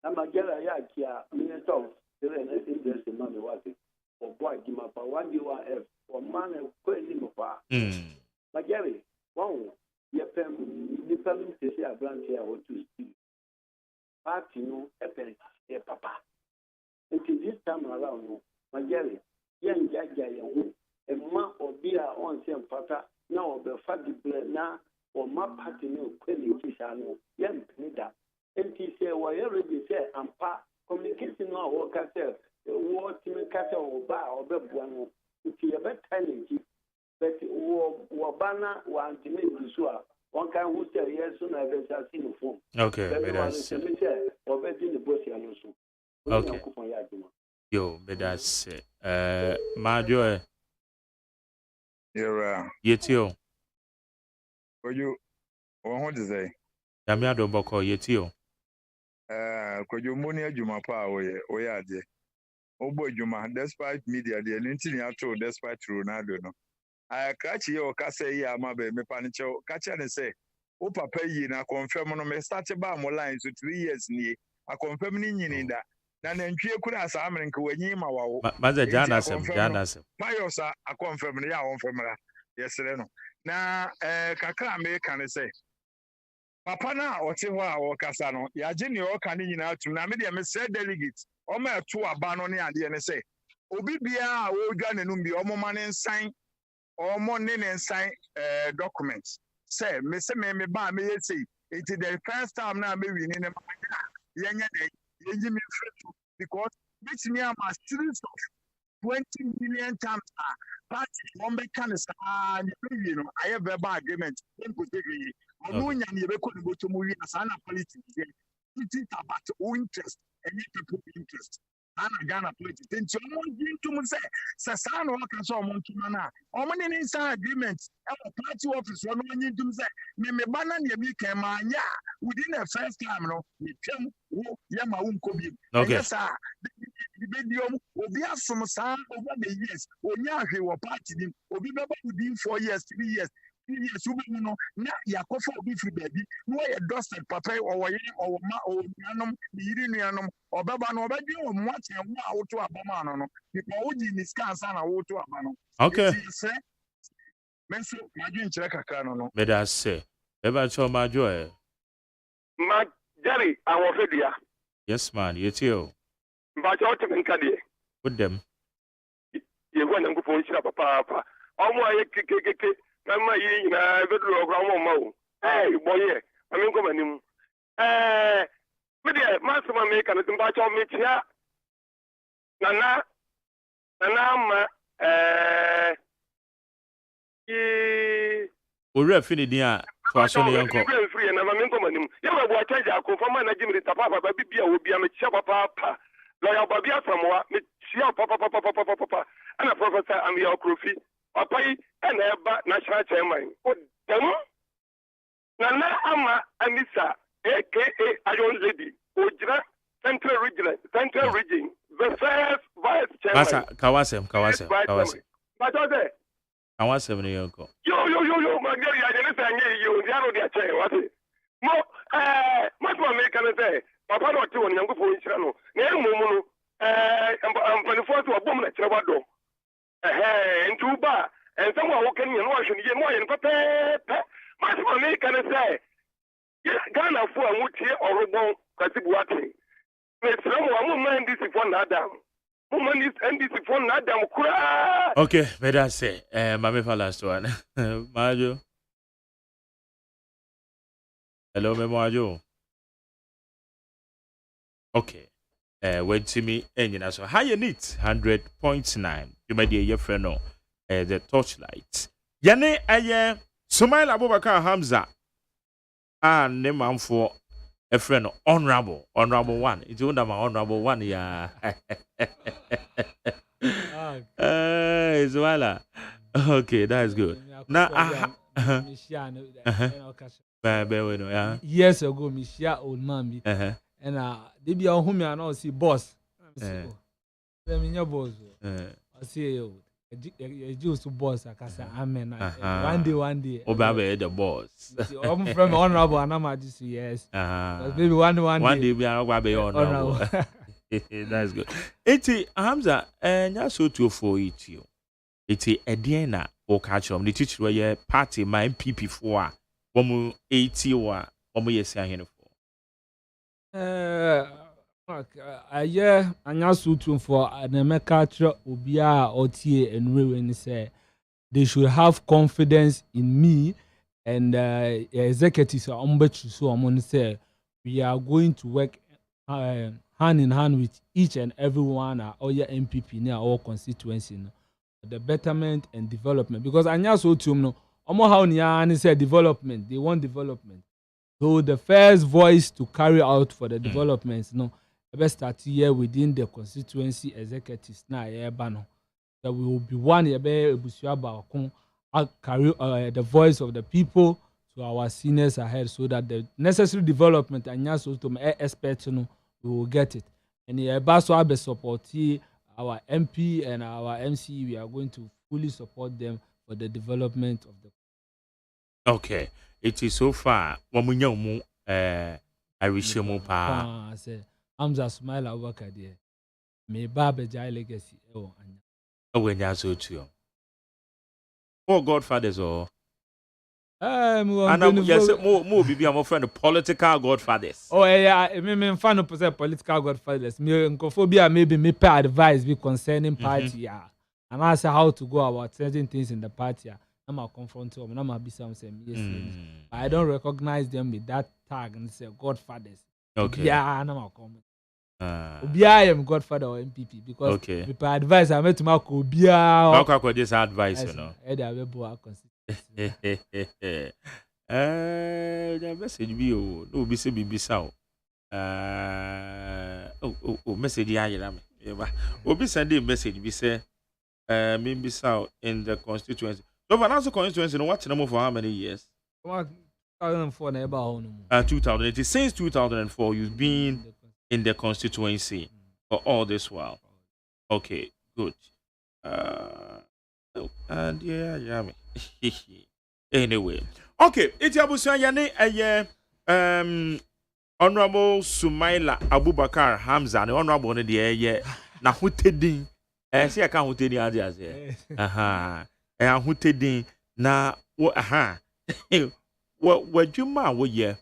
Amagala Yakia, Minister of the Interest in Mammy Wati, or Boy Gimapa, 1URF, or Man and Quentin. Magari, one, Yapem, the family to say a branch here or to speak. Party no, a pen, a papa. Until this time around, Magari, young Jaja, a man or beer on same pata, now the fatty blood now, or my party no, Quentin Kishano, young Nida. And he said, well, already said, and pa, communication now, or castle, what to make castle or bar or bebuano, which is a bad time. But Wabana want to make the sure. One can who say yes, soon I have seen the phone. Okay, that's or betting the boss and also. Okay. Yo, but that's my joy. You're Yet you. for you. What to say? Damiado Boko, yet you. Could you money a Juma power? Oh, yeah, dear. Oh, boy, Juma, despite media, the internet told despite Ronaldo. I catch you or Cassay, my baby, Panicho, catch and say, oh, papa, you now confirm on me start about more lines to 3 years near. I confirm in that. Then you could ask American when you ma. Mother Janus, Mayosa, I confirm the hour from yes, no. Now, Kaka may can say. papa na ɔte hɔ a wɔkasa no yɛagye ne ɔka ne nyinaa tum na me deɛ mesrɛ delegate ɔma ɛto aba no ne adeɛ ne sɛ obi biara a wɔredwa n'anum bi ɔmo ma ne nsan ɔmo ne ne nsan documents say me se me ba me yesi it is the first time na me win in the yenye me free because this me am a series of 20 million times party one be can say you know I have verbal agreement in particular onu nya ne be ko ne boto mu wi asana politics it is about interest and people interest ana Ghana politics nti omo gintu mu say sa na waka so omo ntuma na omo ne nsa agreement e party office no onye ntum say me ba na ne bi kan ma anya within the first time no me twam wo ya ma wo nkobi yes sir the video obi asom sa over the years onya ahwe wo party dim obi beba within 4 years 3 years yes you know na yakofa obi fi baby no ye dusted papa or ye or ma or nanom yiri nuanom obeba no obedi o mwate wo a woto abama no no people wo di niska ansa na woto aba no okay menso madwen kire kakra no no me da say eba cho majo e ma Jerry awofedua yes man you too mba cho temenka de with them ye go na ngufo nshira papa omo aye kekeke mama yi nyina bedu ogwa mo ma o boye ami ko manim me de masoma me kan timba cho me tia nana ma ore fini din a to aso ne yanko free na mama ko manim ya ba bo charge akofo ma na jimri tapa papa bibia obia me chia papa lawyer babia famwa me chia papa ana professor am ya okrofi papa yi na eba national chairman o dem na ama anisa aka ayon lady ojira central region the first vice chairman Masa kawasem but ode kawasem ne yanko yo magari ya ne sanye yo ndi aro dia chair what mo mo me kan say papa no te won nyango fo nchira no na emu mu no ampanifo to obom na kire wado ntuba and someone who can know should get more in papa mas me can say Ghana for amutie orogbon kwasibuate me tram wa mo man this for na adam mo man this NDC for na adam kura okay better say mame for last one majo hello me majo okay when to me engine so high unit 100.9 you might be your friend no the torchlight yane aye Sumaila Abubakar Hamza and ne man for a friend honorable one it's under my honorable one yeah Iswala okay that's good now years ago me share old man bi and they be on whom I know see boss let me your boss I see you just boss akasa amen one day obabe the boss I'm from honorable and I'm just yes maybe one day we are obabe honorable that's good eti Hamza nya so to for it you eti edien na o catch the teacher we party my MPP for a wo 80 wa wo yes ahene I anya suit for an America obia otie and when say they should have confidence in me and executives are so I'm gonna say we are going to work hand in hand with each and every one all your MPP near our constituency the betterment and development because anya so to no omo how nya say development they want development so the first voice to carry out for the developments best start here within the constituency executives na no that we will be one carry the voice of the people to our seniors ahead so that the necessary development and so to experts we will get it and so be support our MP and our MC we are going to fully support them for the development of the okay it is so far wamunya mu I wish you more pa Hamza Sumaila Abubakar there. Me Baba Jai legacy. When you so too. Oh, Godfathers or And yes, more be my friend, the political godfathers. Oh yeah, me fan of political godfathers. Me nkophobia maybe me pay advice be concerning party. Yeah, and I say how to go about certain things in the party. I'm a confront them. I'm a be some say yes. I don't recognize them with that tag and say godfathers. Okay. Yeah, I'm a comment. I am godfather or MPP because me pay advice. I met to my Obia. How can this advice, you know? The message be no be say be sao. Message ya obi send a message be say me be sao in the constituency. So for now constituency no what number for how many years? 2004 na eba ho no. 2008. Since 2004 you've been in the constituency for all this while. Okay, good. And yeah. Anyway, okay. It's Abusa Yane Honorable Sumaila Abubakar Hamza, the honorable ne de na hutedin. See I can hutedin adias here. Hutedin na what you ma wo ye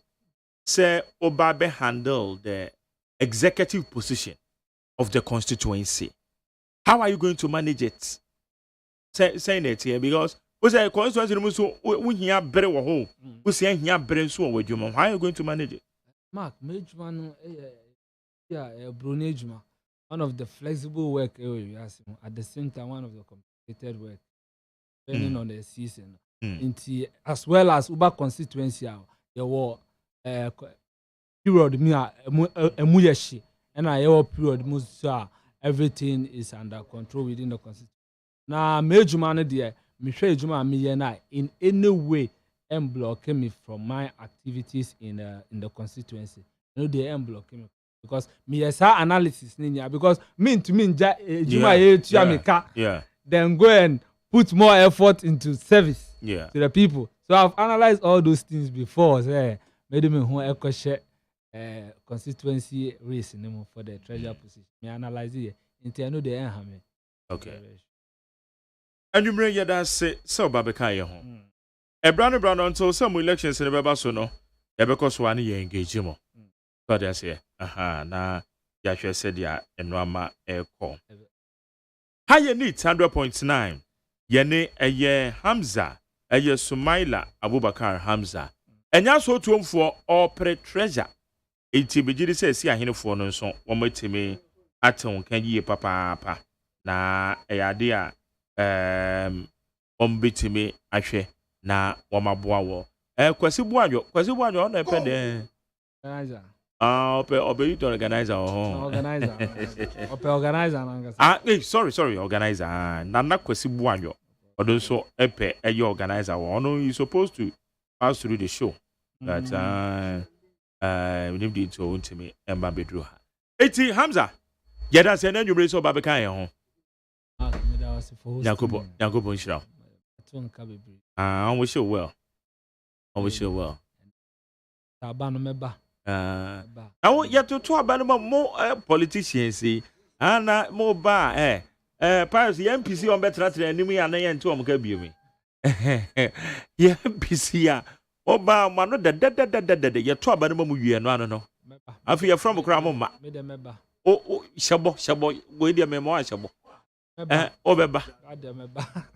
say Obabe handle the executive position of the constituency. How are you going to manage it? Saying it here because we say constituency so we hear better wo home. We say hear better so wo adwuma. How are you going to manage it? Mark, Mejuma no Brunejuma, one of the flexible work areas at the same time one of the complicated work depending on the season. As well as Uber constituency there were period me emuyeshi and I period most everything is under control within the constituency. Now, major man there, Michelle Juma Millionaire in any way blocking me from my activities in the constituency. No, they blocking me because me yes analysis because mean to mean Juma then go and put more effort into service to the people. So I've analyzed all those things before. Say, made me who echo share constituency race for the treasurer position. Me analyze it until I know the end. Okay. And you bring your dad say so Babeka ye home. A brown until some elections in the Babaso no. Because one year engage him. But I say, na Yashua said ya and Rama air call. Higher need 100.9. Yene a ye Hamza, a ye Sumaila Abubakar Hamza. And ya so to him for all pre treasure. It be Jidi says, see a hin for no son, one more to me at home can ye papa. Na a idea. Ombiti me ahwe na wamaboa wo kwasi buanyo on epede organizer obe you organizer sorry organizer na kwasi buanyo odo so epe organizer wo no you supposed to pass through the show that we need to own to me emba bedru ha eti Hamza yeda se na nwumre so babeka ye ho Yakubo Nshira. I wish you well. Tabano meba. I want you to talk about more politicians. Ana more bar Paris MPC on better than enemy and I and to me. Yeah, MPC. Oba mano da you talk about you no. I feel from Kramoma. Oh, Shabo, go dear memoir Shabo. Obeba.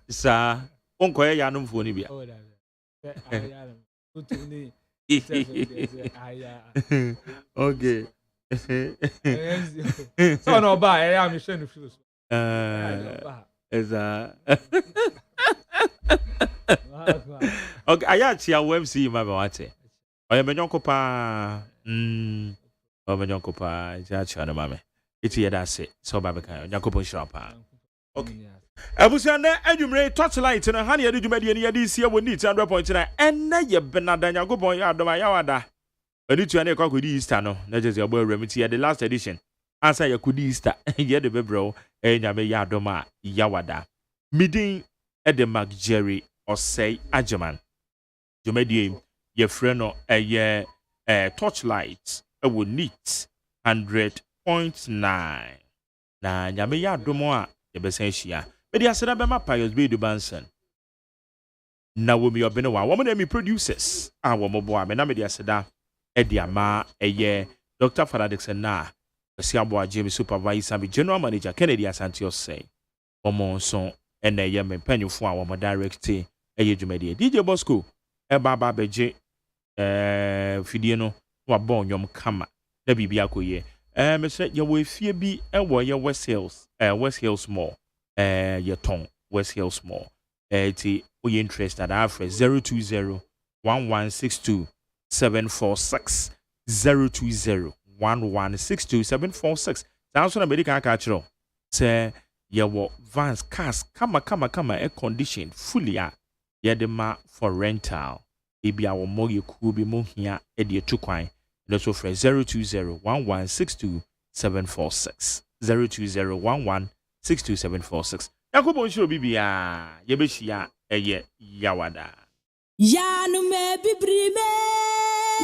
Sa onko ya yanum foni bia. Okay. So no ba I am share no shoes. Okay, aya chia WMC ma ba wate. Oya menyonko pa. O menyonko pa ja chia no mame. Iti yeda se so ba be kan. Yakobon shira pa. Okay. Abusiane adwumre torchlight na ha ne yade dwumade ne yade sia woni 100.9 enne ye benada Yakobon ya adoma ya wada. Edi tua ne kwakodi Easter no na jese agbo awramiti the last edition. Ansa yakodi Easter ye de bebro nyame ya adoma ya wada. Midin Ede Mark Jerry OSEI AGYEMANG. Dwumade ye frɛ no ye torchlight ewo neat 100.9. Na nyame ya adomo a ye besen hia. Media aseda be ma Pius Be Banson. na wo mi obene wa wo na mi producers a wo mo bo a me na me dia seda e dia ma eye Dr. Faradix na Siabo James supervisor be general manager Kennedy Asante say omo so ene ye me panyufo a wo direct eye dwumade DJ Bosco e baba beje fidie no wa bon nyom kama na bibia koye me se ye wo efie bi e wo ye West Hills Mall ye ton West Hills Mall ti we interested at 020 1162 746 020 1162 746 that's what American catcher say ye wo vans cars kama air condition fully ye de ma for rental ebi a wo mo ye ku bi mo hia e de tu kwan let's offer 020 1162 746 020 1162 746 yakobo nshiro bibia ye be hia eye yawada Yanum